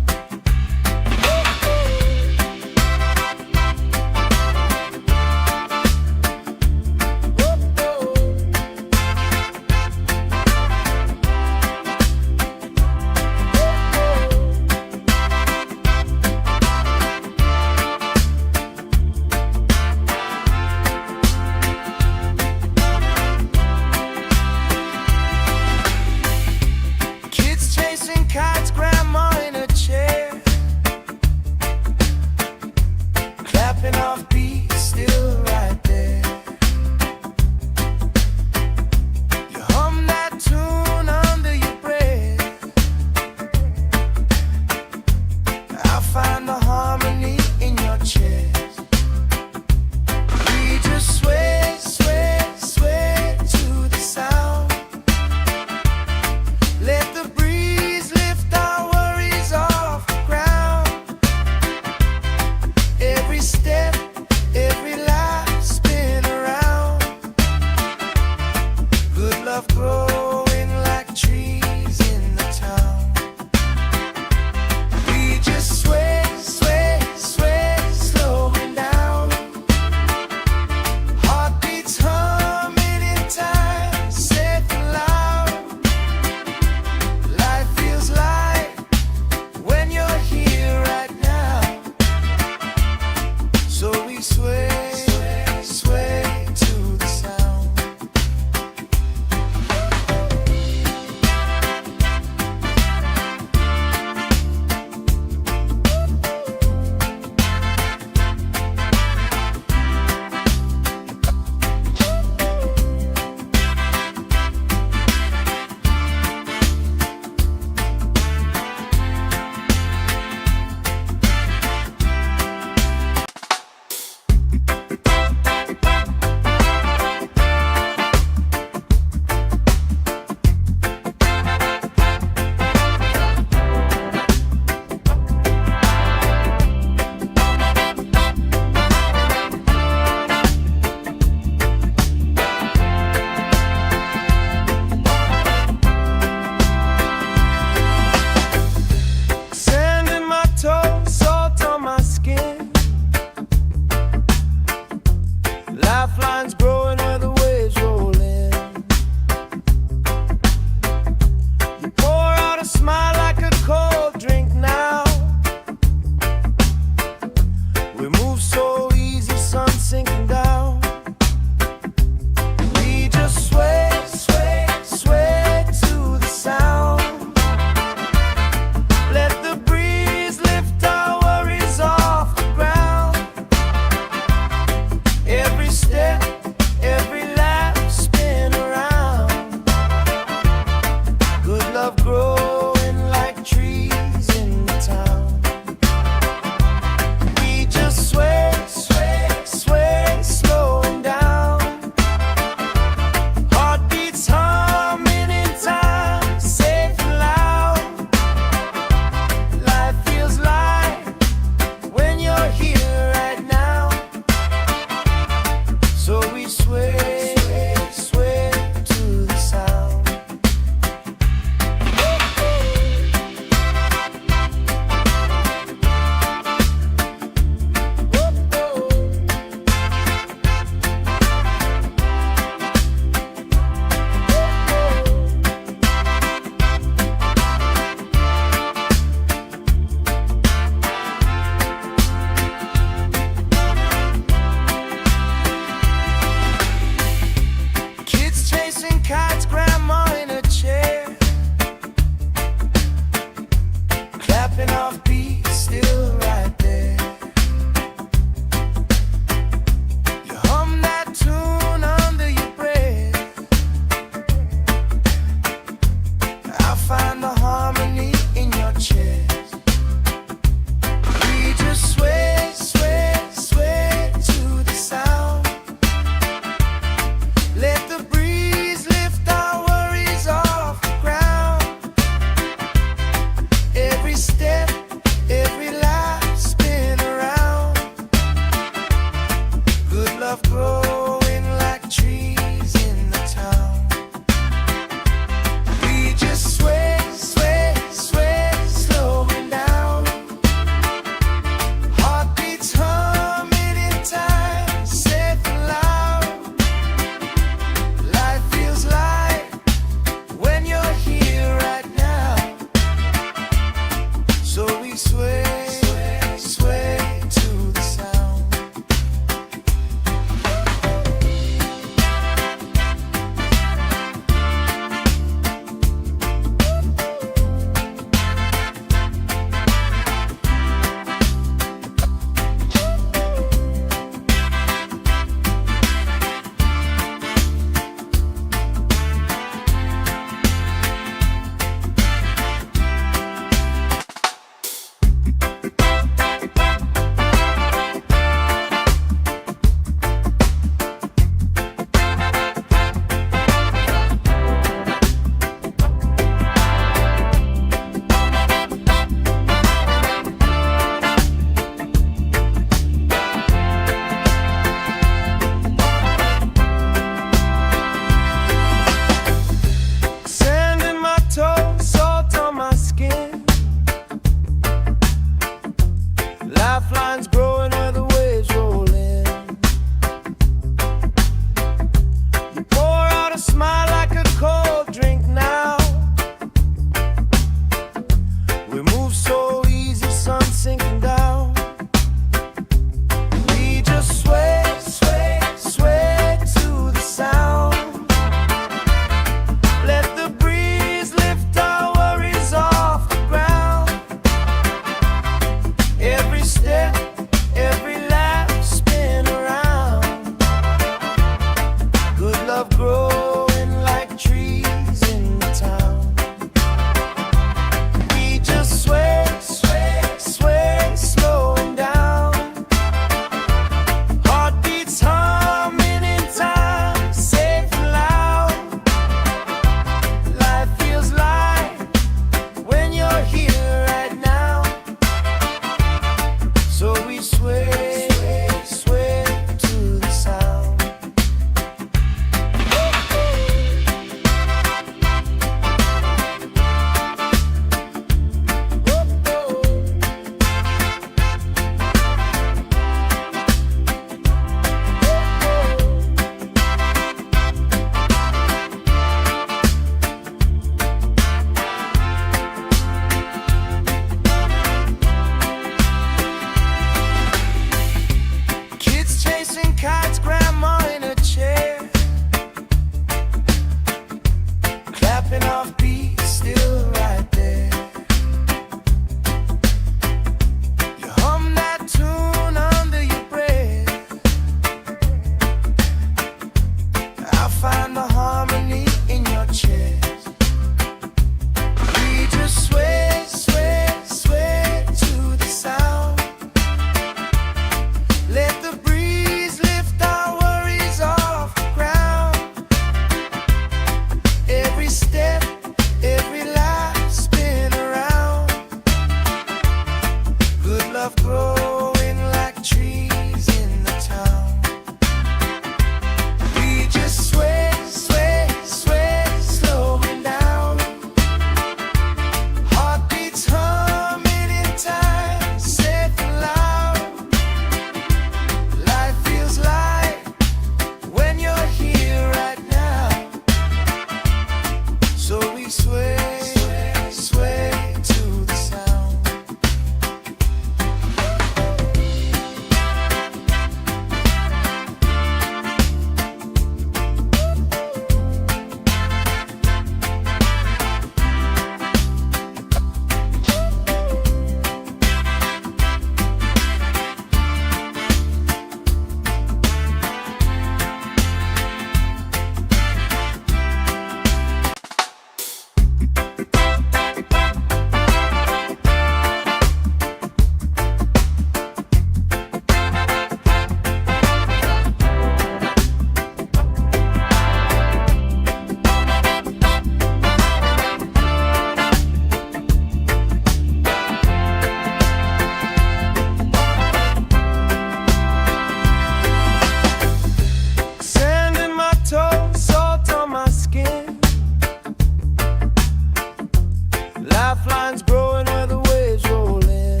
Lifelines growing where the waves roll in.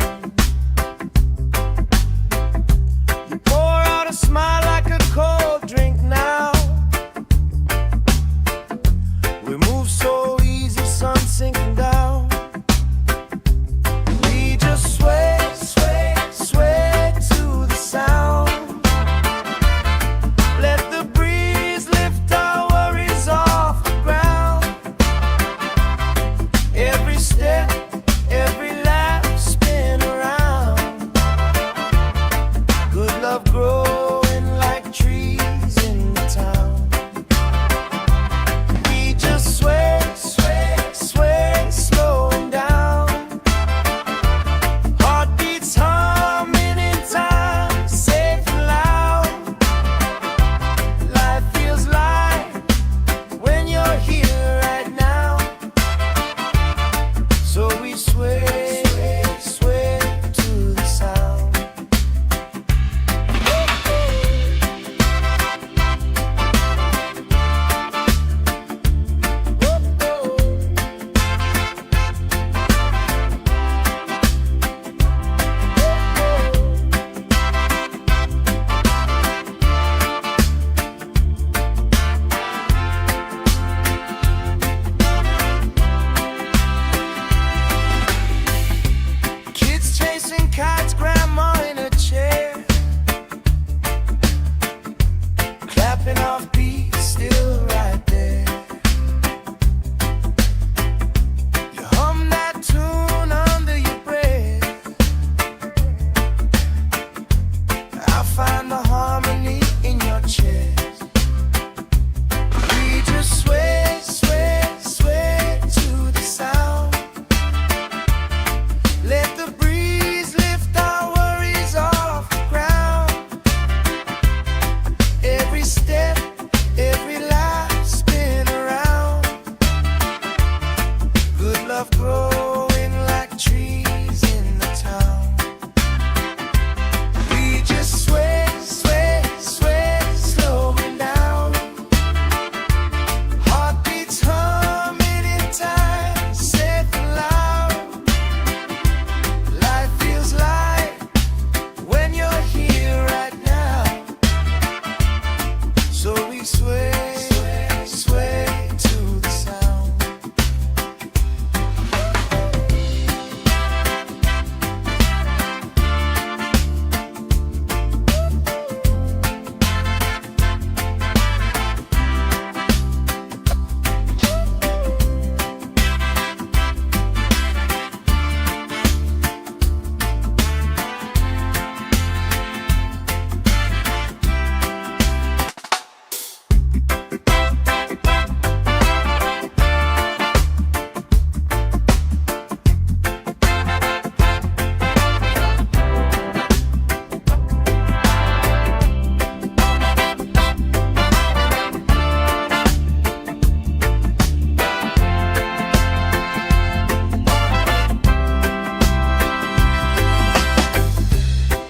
You pour out a smile like a cold drink now. We move so easy, sun sinking down. We just sway, sway, sway to the sound. Let the breeze lift our worries off the ground. Every step, every lap, spin around. Good love growing like trees in the town. We just sway, sway, sway, slowing down. Heartbeats humming in time, safe and loud. Life feels light when you're here right now. So we sway, sway to the sound. Kids chasing kites, grandma in a chair, clapping off beats, still right there. You hum that tune under your breath. I find the harmony in your chest. We just sway, sway, sway to the sound. Let the breeze lift our worries off the ground. Every step, every lap, spin around. Good love growing like trees in the town. We just sway, sway, sway, slowing down. Heartbeats humming in time, safe and loud. Life feels light when you're here right now. So we sway, sway, sway to the sound.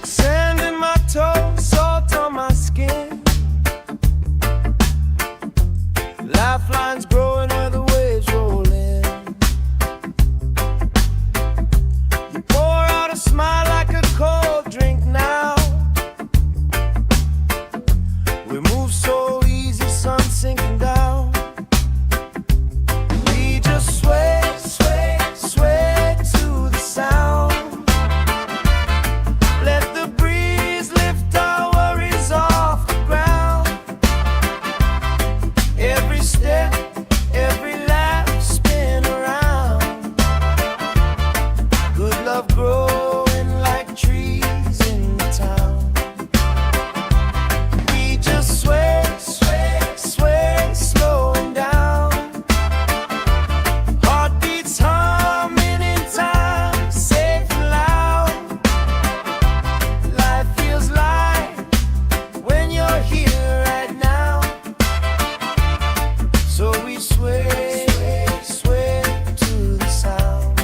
Sand in my toes, salt on my skin. Lifelines growing where the waves roll in. You pour out a smile like a cold drink now. We move so easy, sun sinking down. We just sway, sway, sway to the sound. Let the breeze lift our worries off the ground. Every step, every lap, spin around. Good love growing like trees in the town. We just sway, sway, sway, slowing down. Heartbeats humming in time, safe and loud. Life feels light when you're here right now. So we sway, sway to the sound.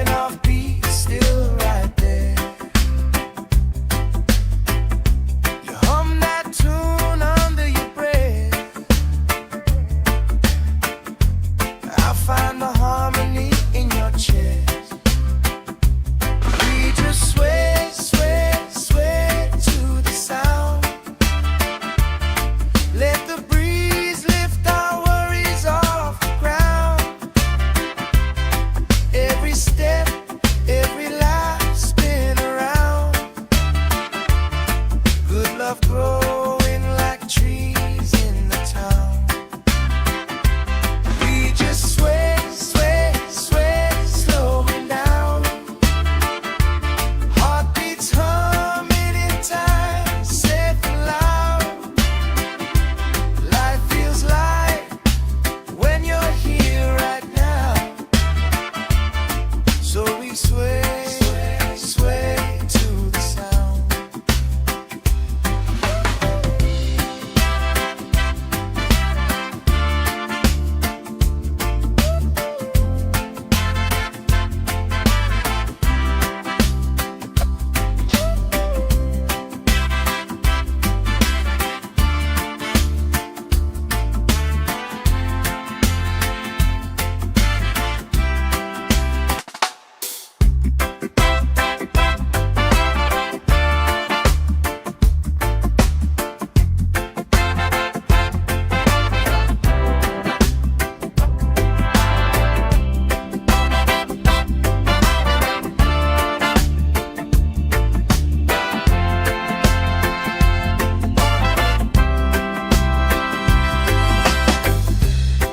clapping off beat, still right there. You hum that tune under your breath. I find the harmony in your chest. We just sway, sway, sway to the sound. Let the breeze lift our worries off the ground. Every step, every life spin around. Good love growing like trees in the town. We just sway, sway, sway, slowing down. Heartbeats humming in time, safe and loud. Life feels light when you're here right now. So we sway, sway, sway to the sound.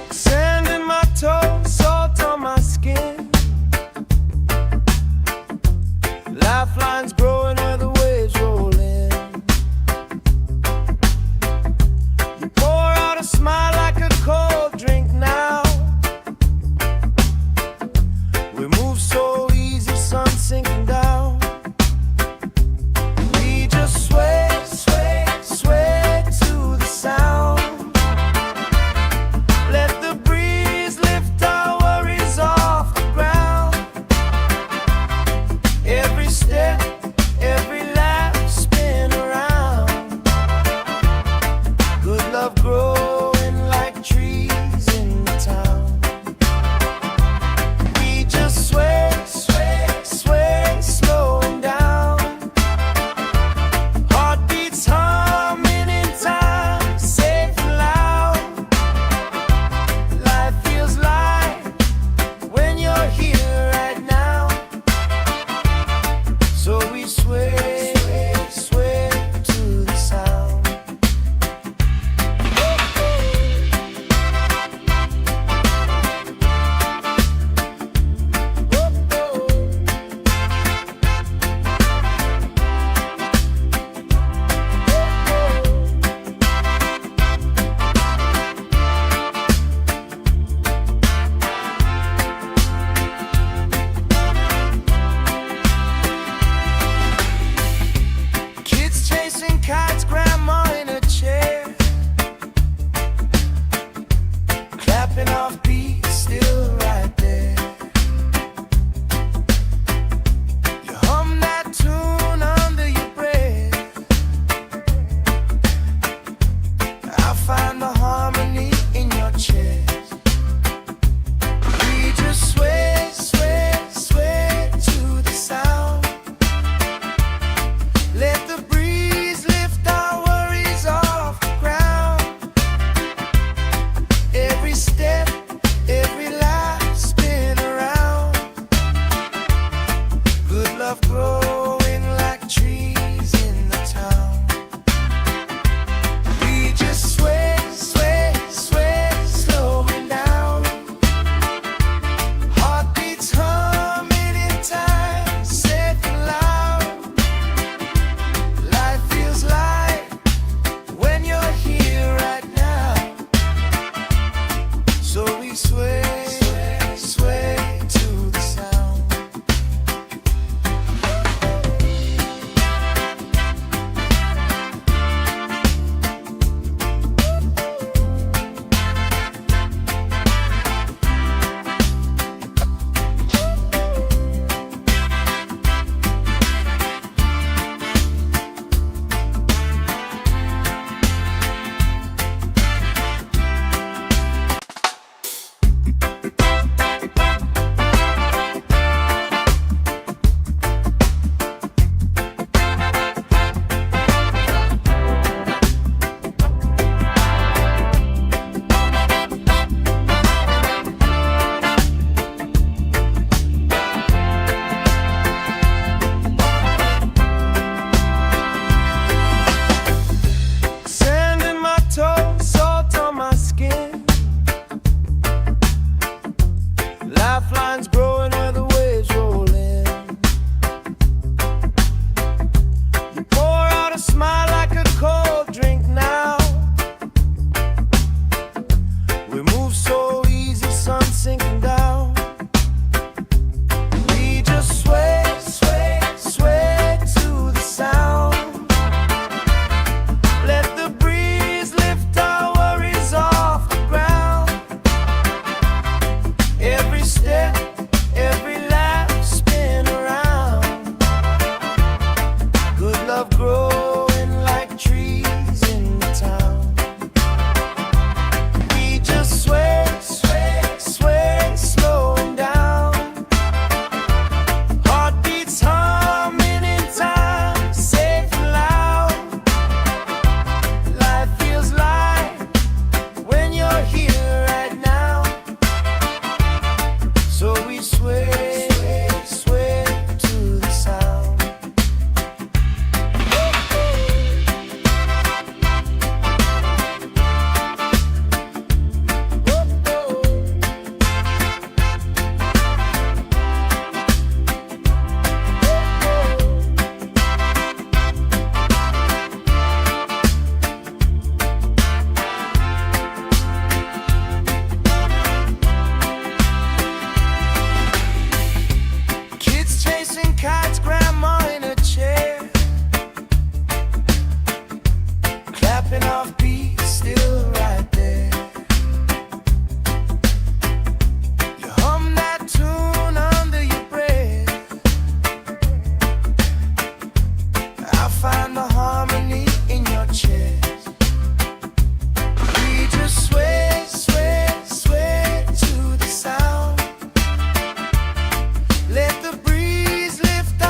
Sand in my toes, salt on my skin. Lifelines growing where the waves roll in. You pour out a smile like a cold drink now. We move so easy, sun sinking down. We just sway, sway, sway to the sound. Let the breeze lift our worries off the ground. Every step, every laugh spin around. Good love growing like trees in the town. We just sway, sway, sway, slowing down. Heartbeats humming in time, safe and loud. Life feels light when you're here right now. So we sway, sway to the sound. Kids chasing kites, grandma in a chair. Clapping off beat, still right there. You hum that tune under your breath. I find the harmony in your chest. We just sway, sway, sway to the sound. Let the breeze lift our worries off the ground. Every step, every life spin around. Good love growing like trees in the town. We just sway, sway, sway, slowing down. Heartbeats humming in time, safe and loud. Life feels light when you're here right now. So we sway, sway, sway to the sound. Dancing kites, grandma in a chair, clapping off beats, still right there. You hum that tune under your breath. I find the harmony in your chest. We just sway, sway, sway to the sound. Let the breeze lift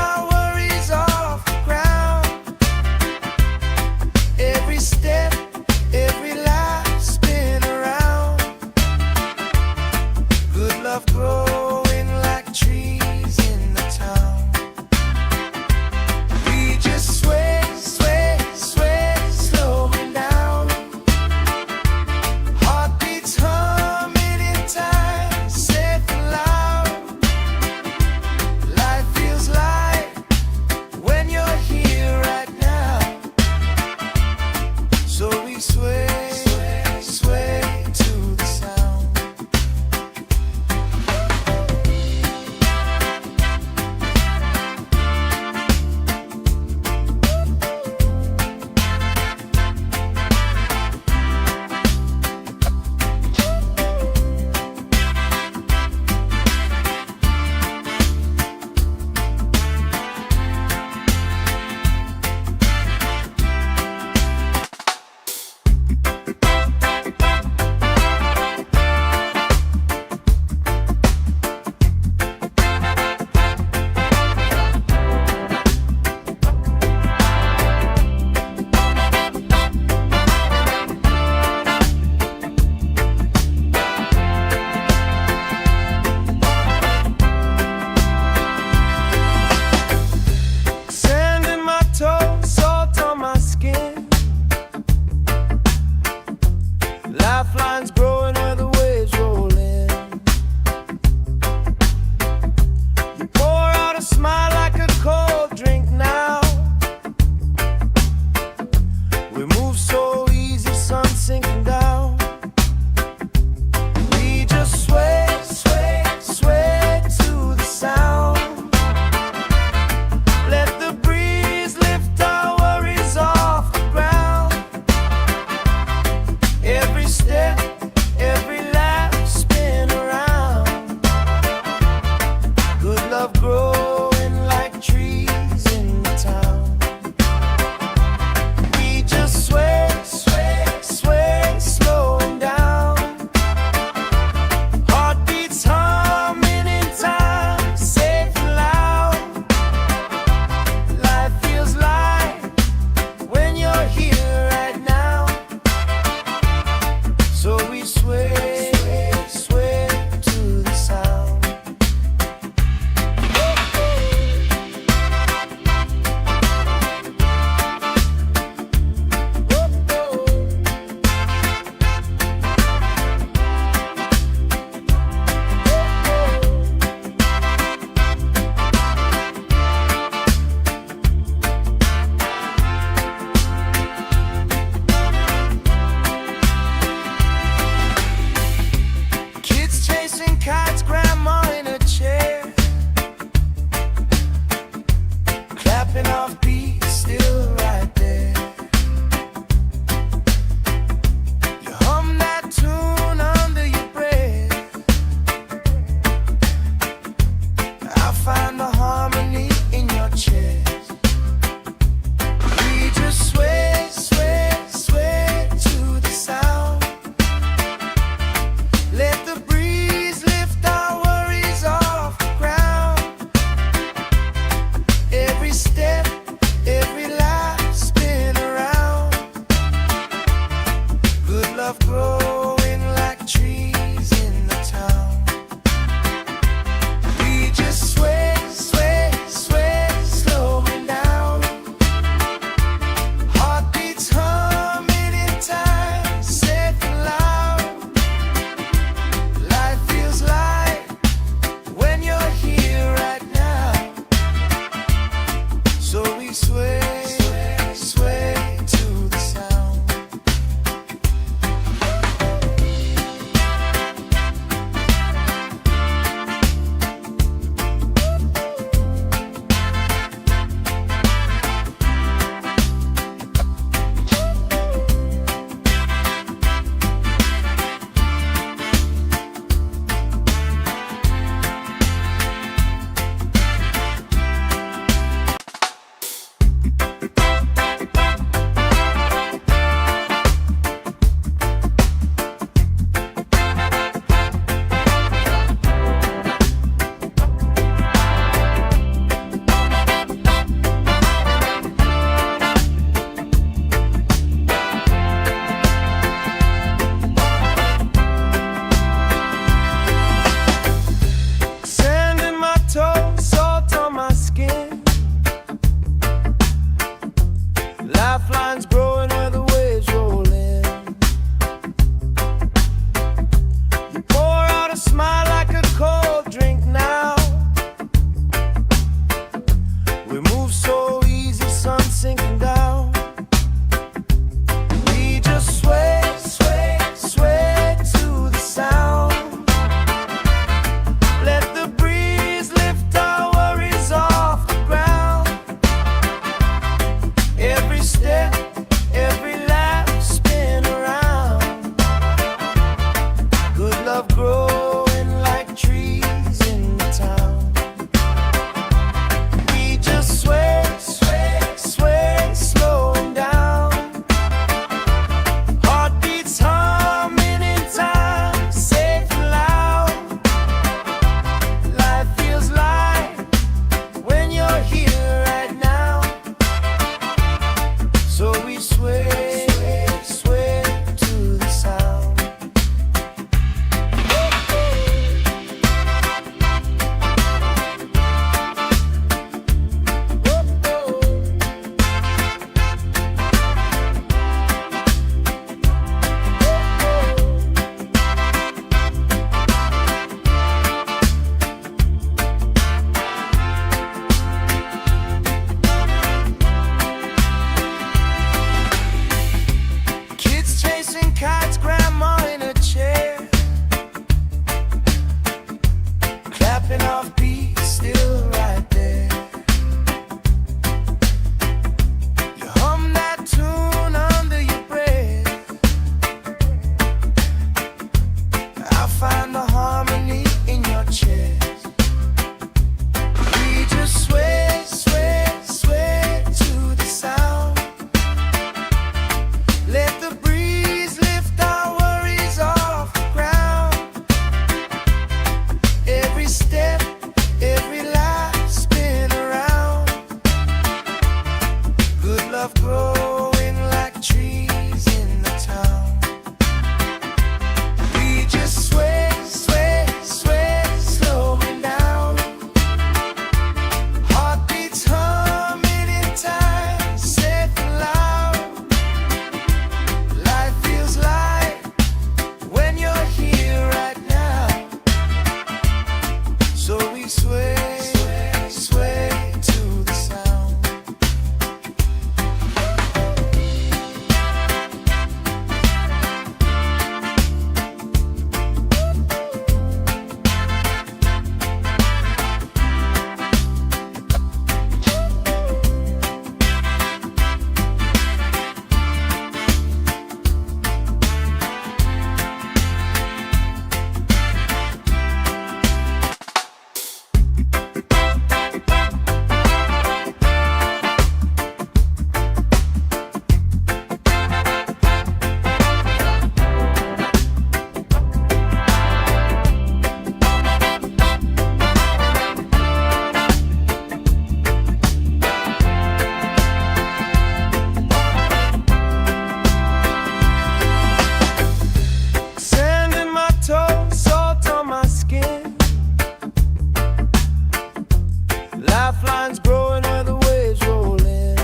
lifelines growing where the waves roll in.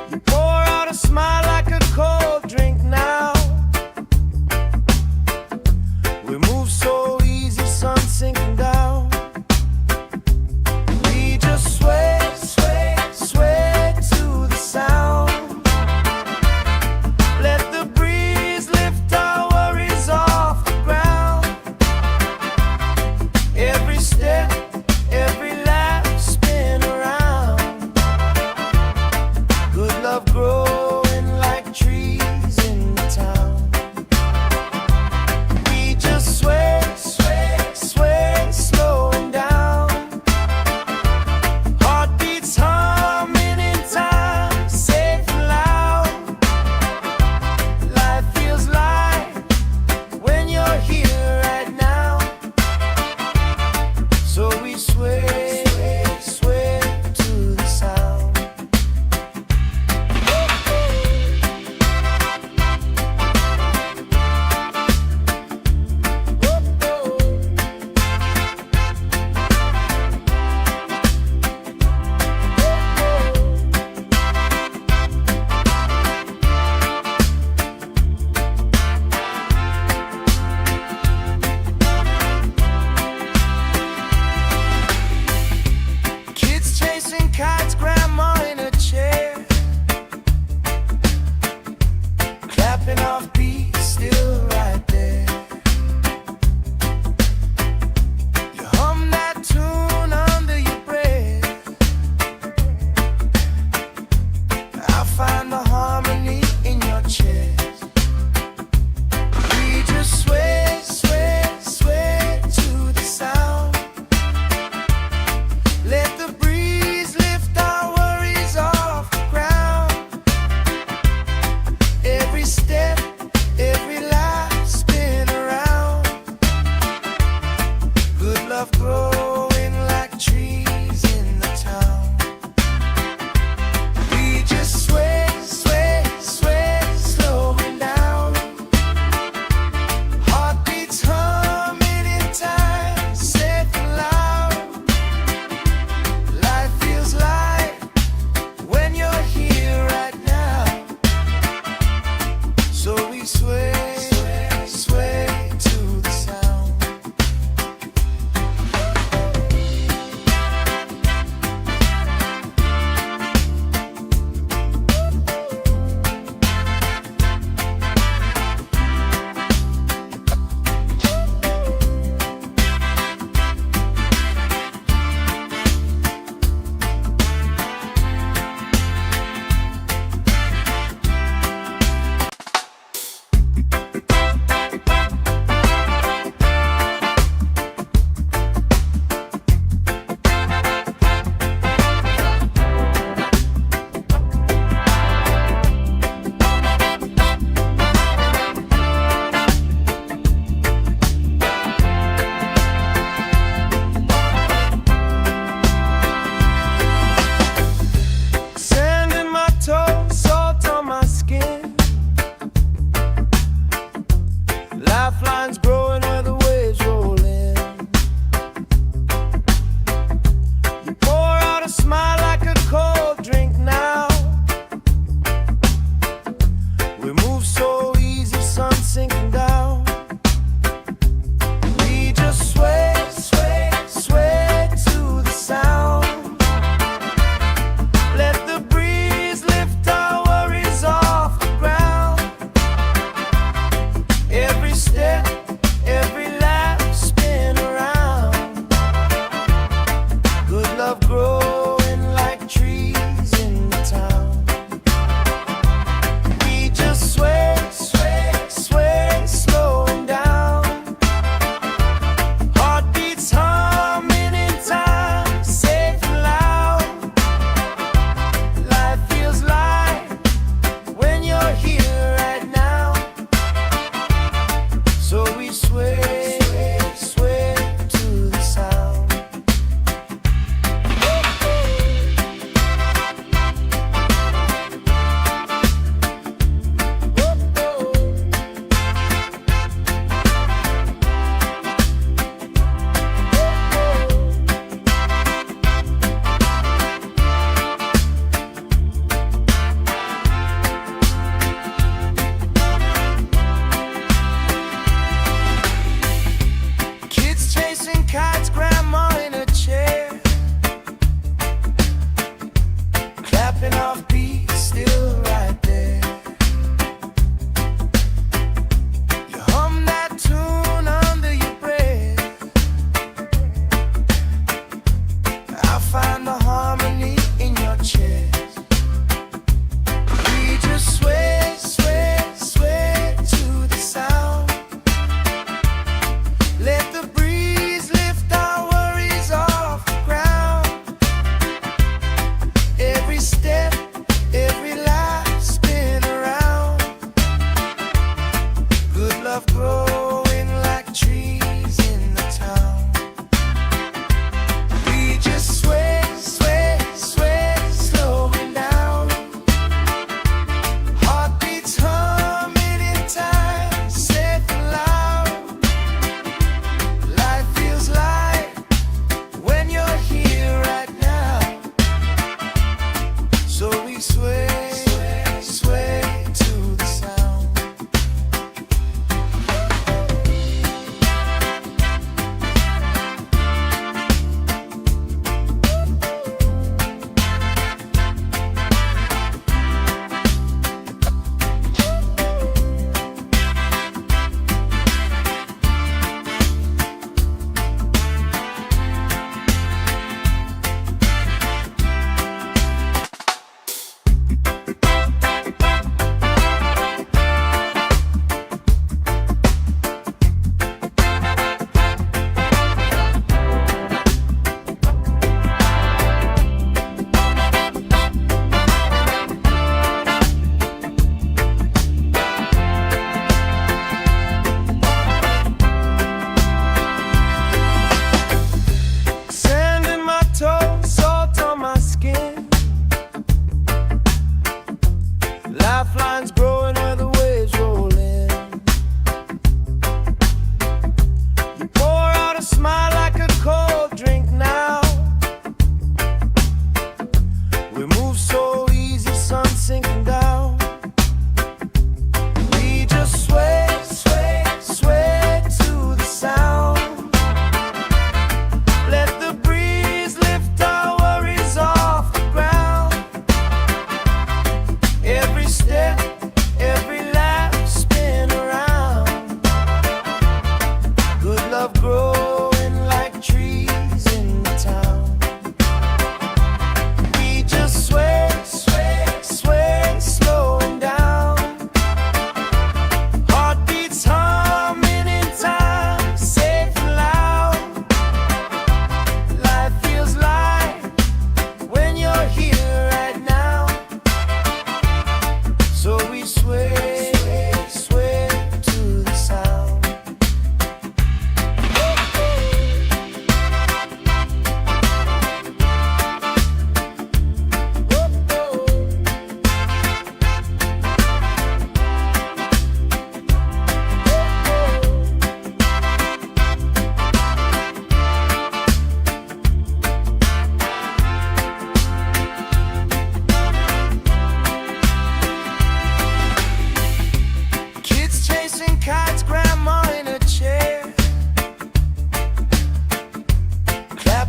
You pour out a smile like a cold drink now. We move so easy, sun sinking down. We just sway, sway, sway to the sound. Let the breeze lift our worries off the ground. Every step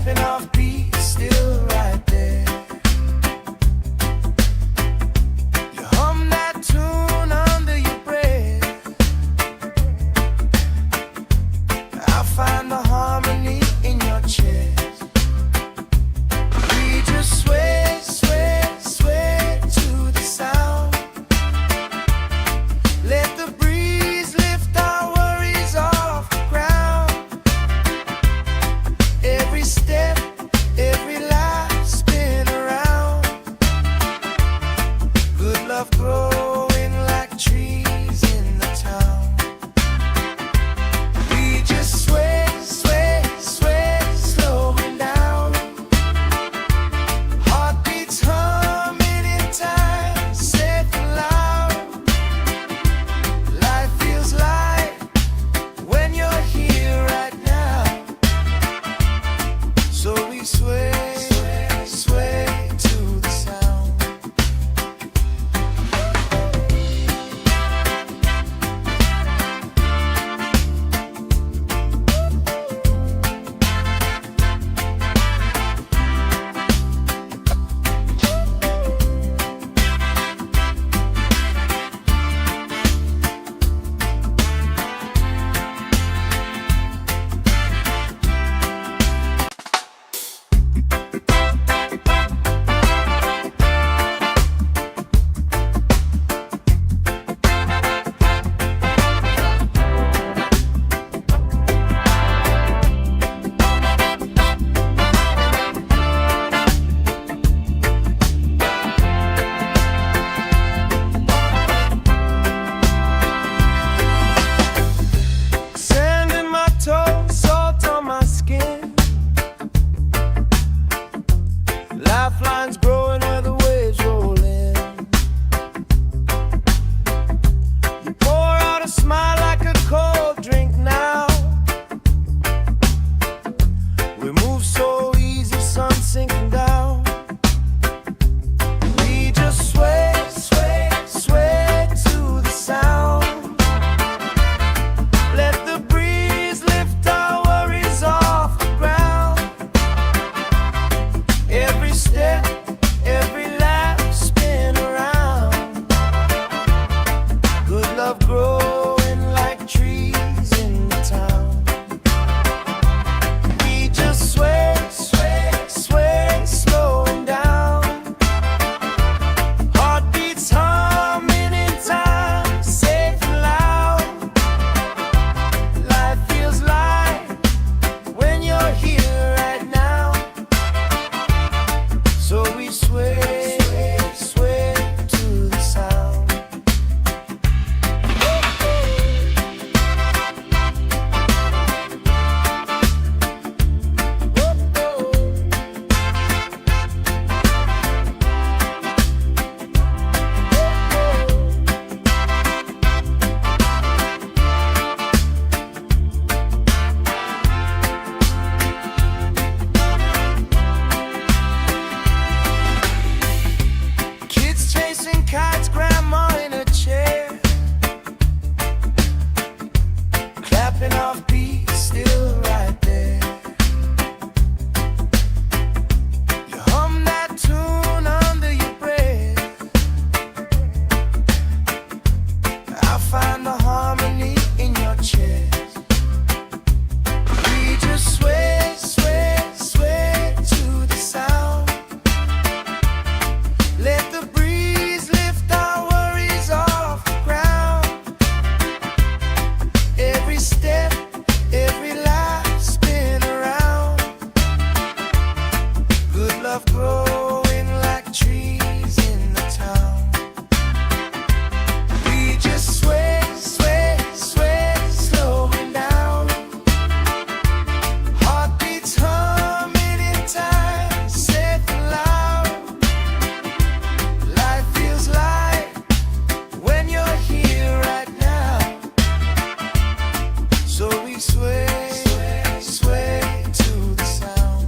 clapping off beat, still right there. You hum that tune under your breath. I'll find the harmony in your chest. We just sway, sway, sway to the sound. Let the breeze lift our worries off the ground. Every step, every life spin around. Good love growing like trees in the town. We just sway, sway, sway, slowing down. Heartbeats humming in time, safe and loud. Life feels light when you're here right now. So we sway, sway, sway to the sound. Sand in my toes, salt on my skin. Lifelines growing where the waves roll in. You pour out a smile like a cold drink now. We move so easy, sun sinking down. We just sway, sway, sway to the sound. Let the breeze lift our worries off the ground. Every step, every lap spin around. Good love growing like trees in the town. We just sway, sway, sway, slowing down. Heartbeats humming in time, safe and loud. Life feels light when you're here right now. So we sway, sway to the sound. Kids chasing kites, grandma in a chair. Clapping off beat, still right there. You hum that tune under your breath. I'll find the harmony in your chest. We just sway, sway, sway to the sound. Let the breeze lift our worries off the ground. Every step, every life spin around. Good love growing like trees in the town. We just sway, sway, sway, slowing down. Heartbeats humming in time, safe and loud. Life feels light when you're here right now. So we sway, sway to the sound.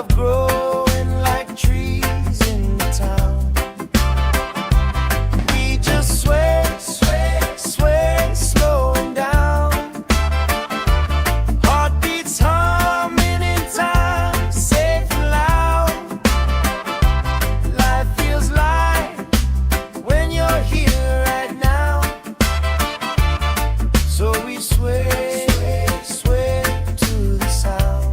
love growing like trees in the town. We just sway, sway, sway, slowing down. Heartbeats humming in time, safe and loud. Life feels light when you're here right now. So we sway, sway, sway to the sound.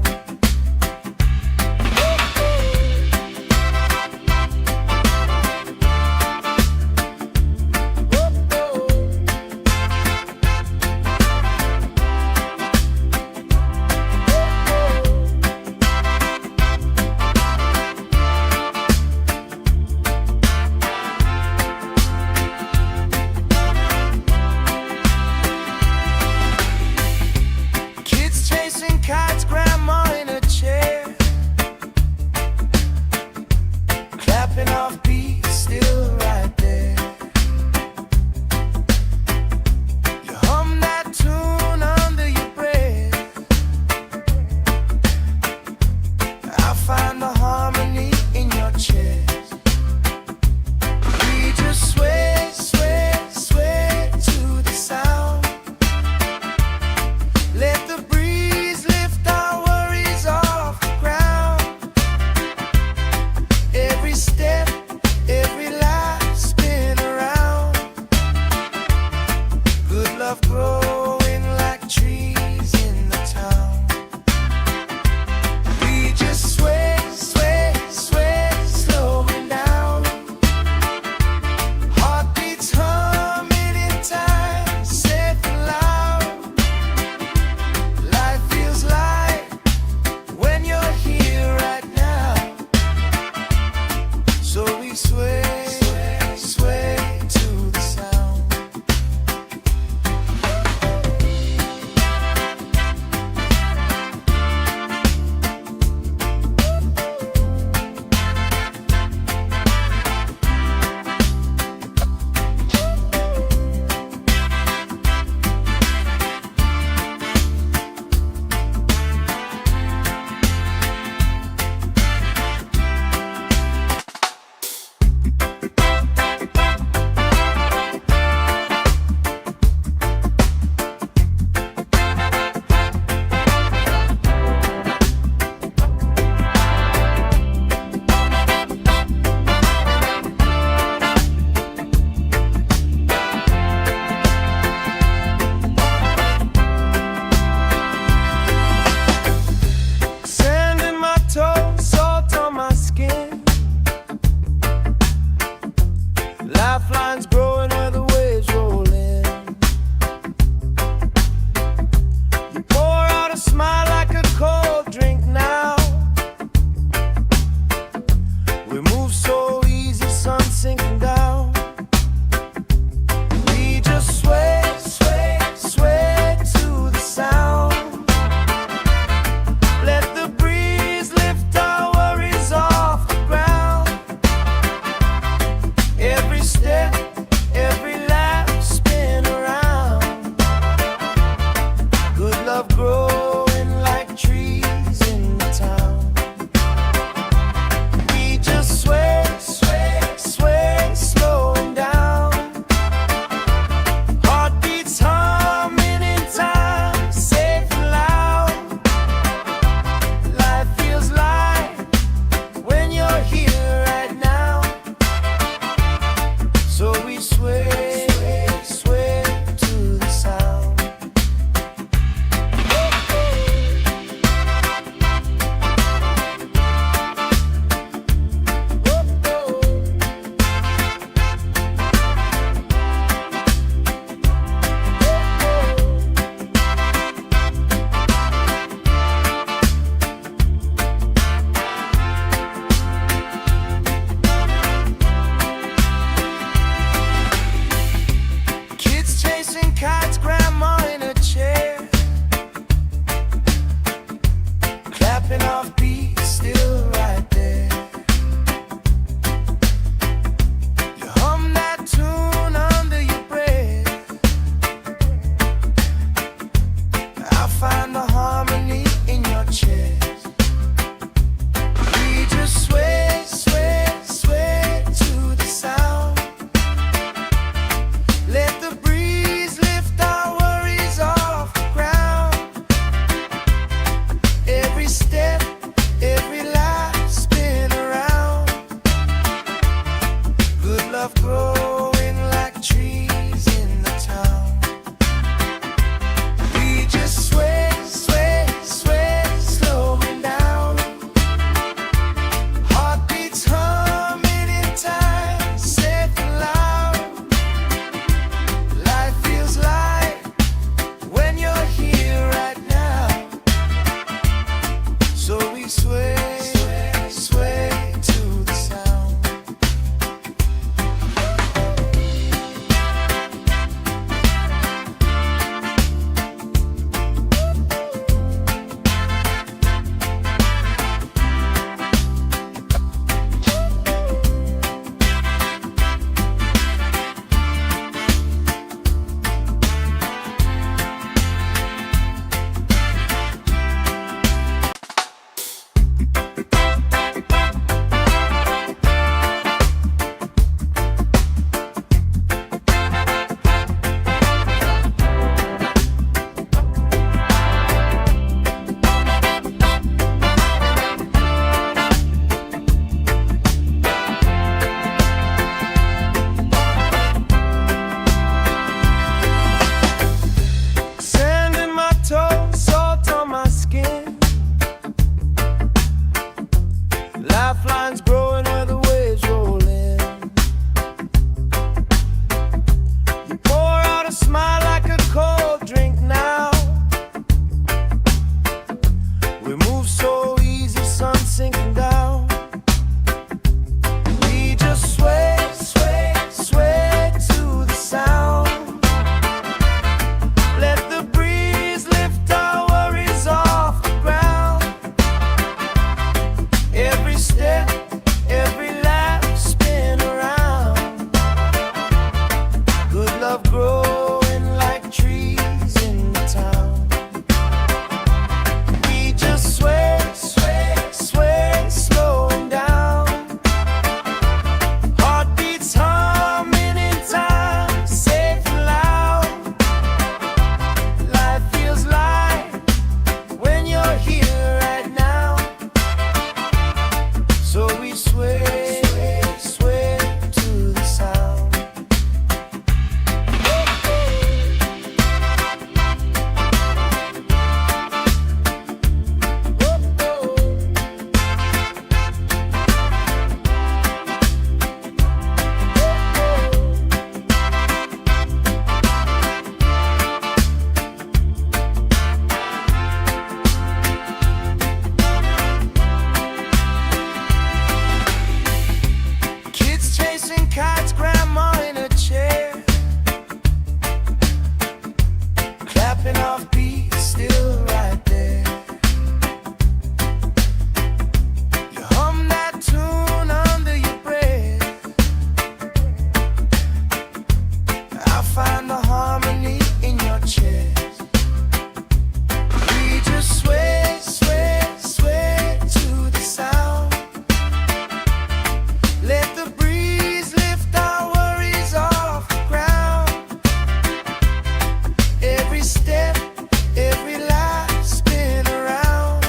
sway to the sound. Lifelines growing where the waves roll in. You pour out a smile like a cold drink now. We move so easy, sun sinking down. We just sway, sway, sway to the sound. Let the breeze lift our worries off the ground. Every step, every lap, spin around. Good love growing like trees in the town. We just sway, sway, sway, slowing down. Heartbeats humming in time, safe and loud. Life feels light when you're here right now. So we sway, sway to the sound. Kids chasing kites, grandma in a chair, clapping off beats, still right there. You hum that tune under your breath. I find the harmony in your chest. We just sway, sway, sway to the sound. Let the breeze lift our worries off the ground. Every step, every lap, spin around.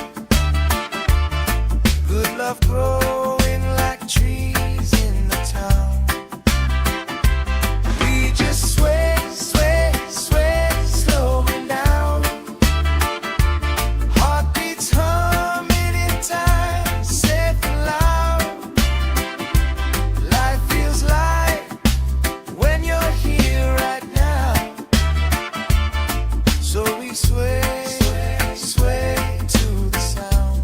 Good love growing like trees in the town. We just sway, sway, sway, slowing down. Heartbeats humming in time, safe and loud. Life feels light when you're here right now. So we sway, sway to the sound.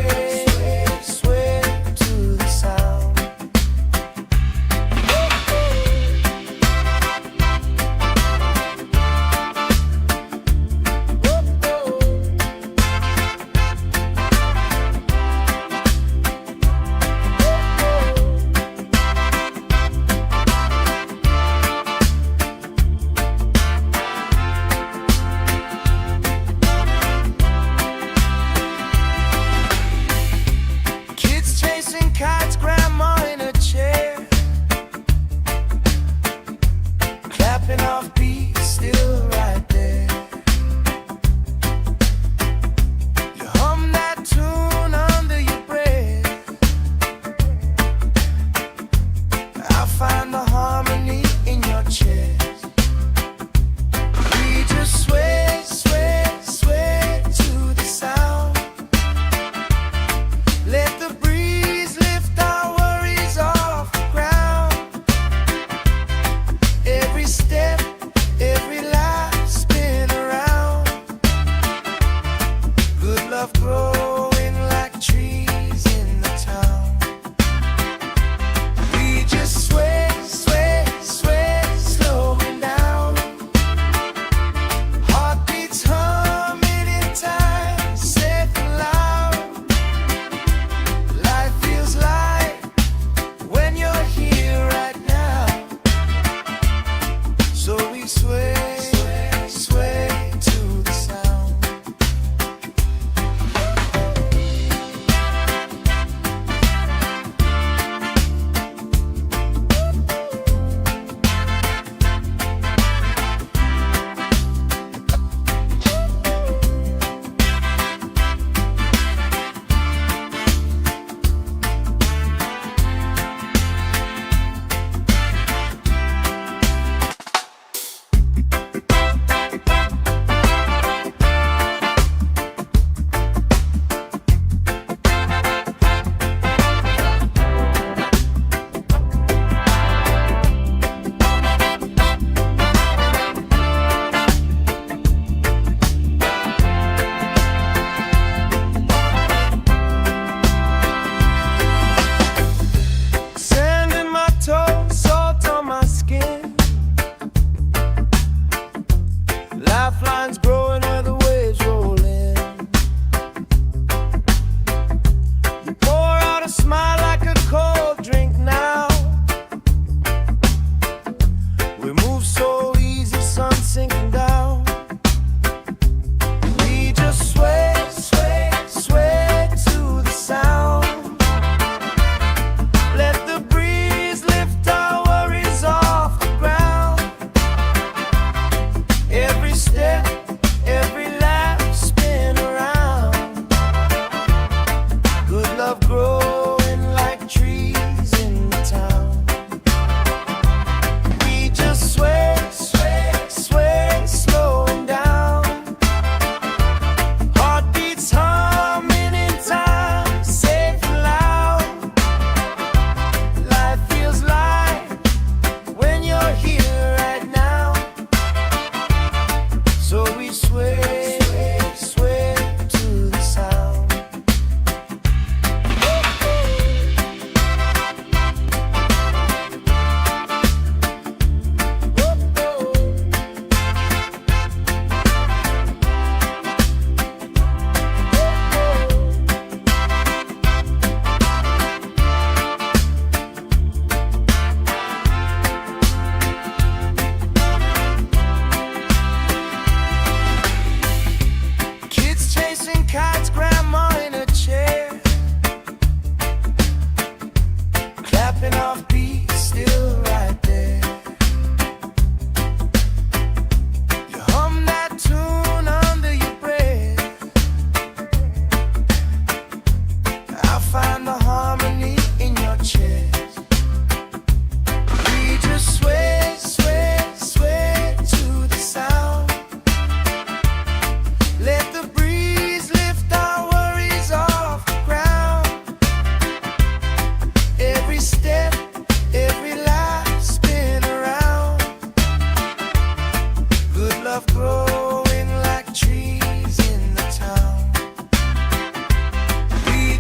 sway, sway to the sound. Kids chasing kites, grandma in a chair, clapping off beats, still right there. You hum that tune under your breath. I find the harmony in your chest. We just sway, sway, sway to the sound. Let the breeze lift our worries off the ground. Every step, every life spin around. Good love growing like trees in the town. We just sway, sway, sway, slowing down. Heartbeats humming in time, safe and loud. Life feels light when you're here right now. So we sway, sway, sway to the sound. Sand in my toes, salt on my skin. Lifelines growing where the waves roll in. You pour out a smile like a cold drink now. We move so easy, sun sinking down. We just sway, sway, sway to the sound. Let the breeze lift our worries off the ground. Every step, every laugh spin around. Good love growing like trees in the town. We just sway, sway, sway, slowing down. Heartbeats humming in time, safe and loud. Life feels light when you're here right now. So we sway, sway, sway to the sound. Kids chasing kites, grandma in a chair, clapping off beats, still right there. You hum that tune under your breath. I find the harmony in your chest. We just sway, sway, sway to the sound. Let the breeze lift our worries off the ground. Every step, every life spin around. Good love growing like trees in the town. We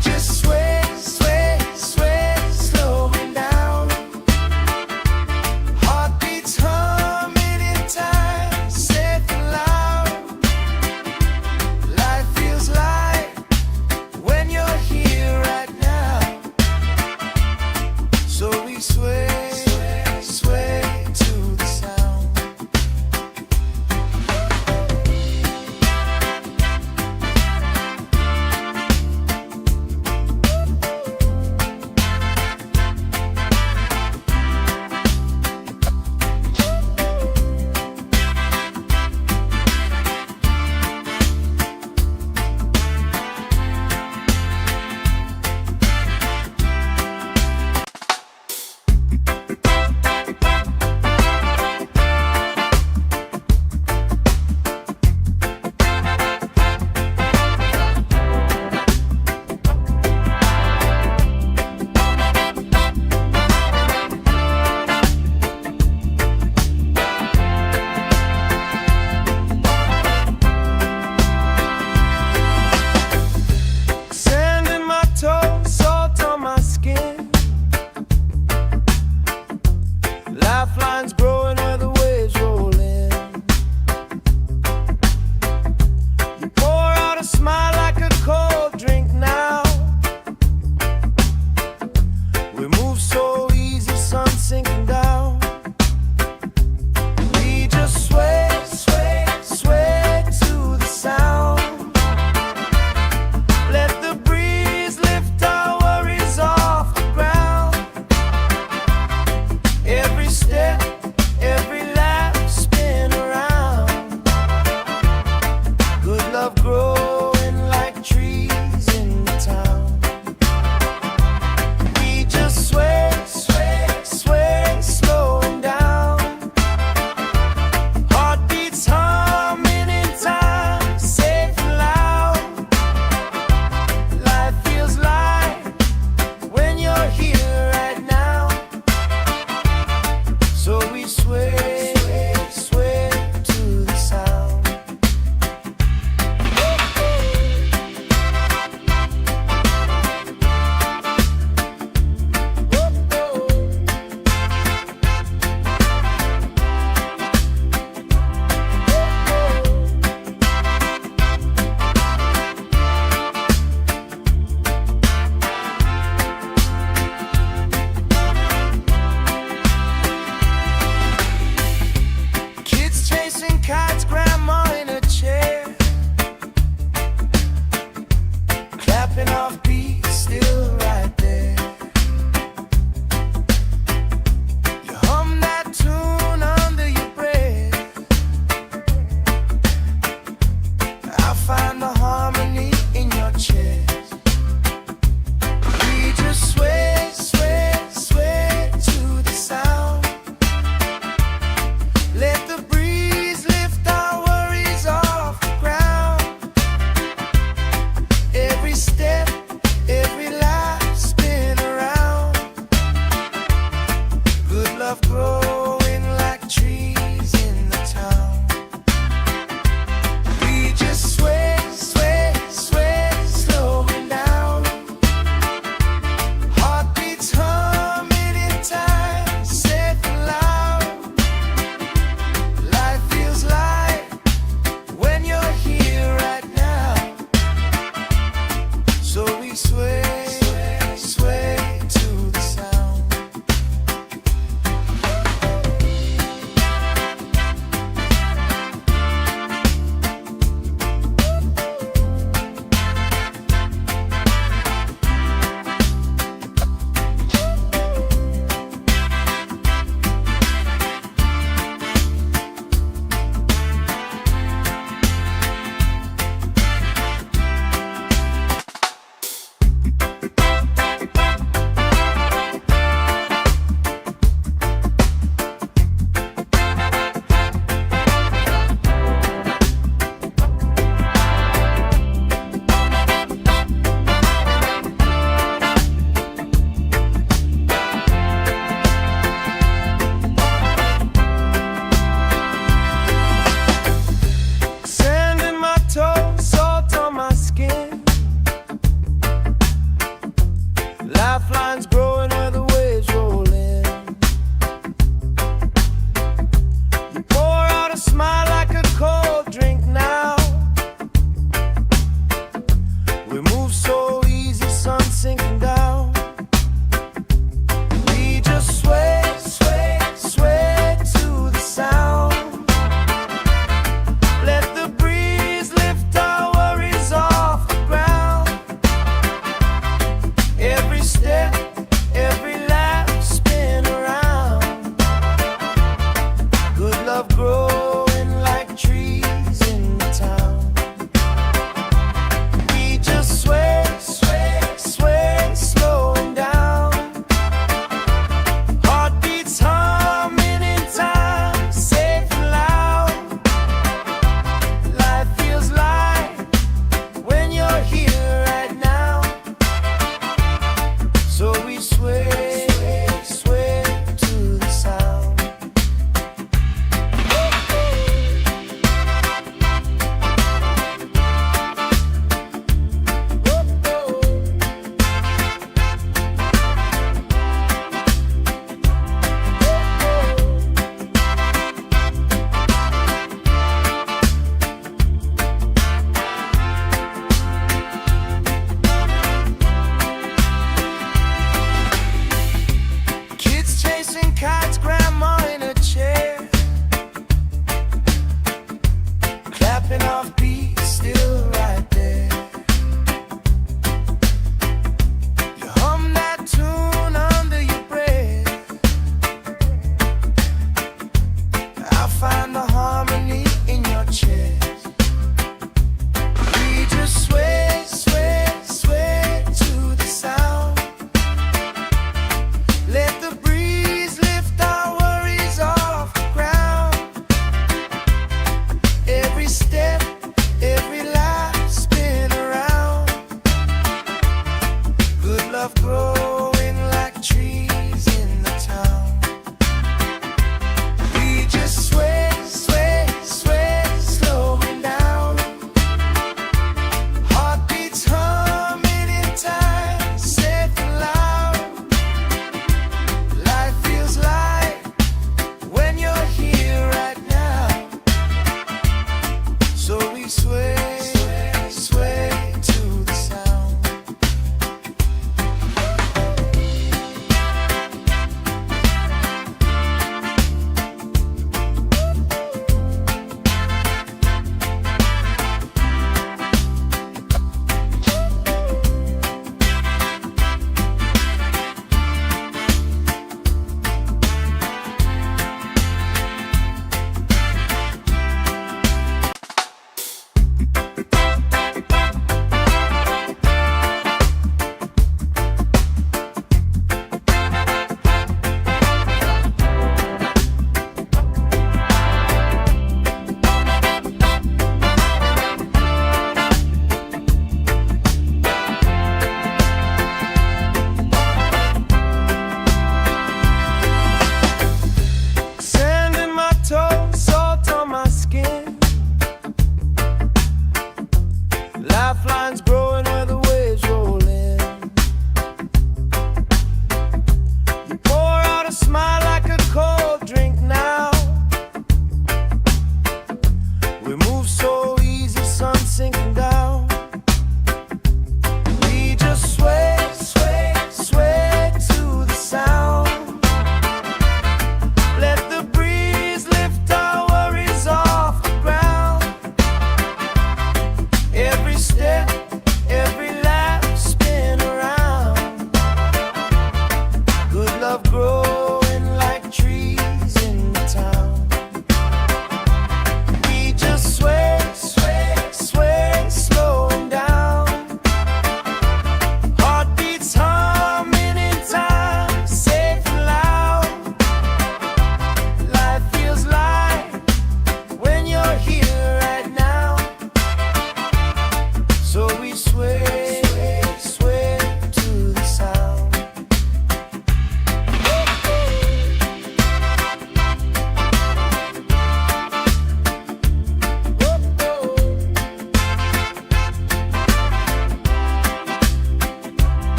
love grows.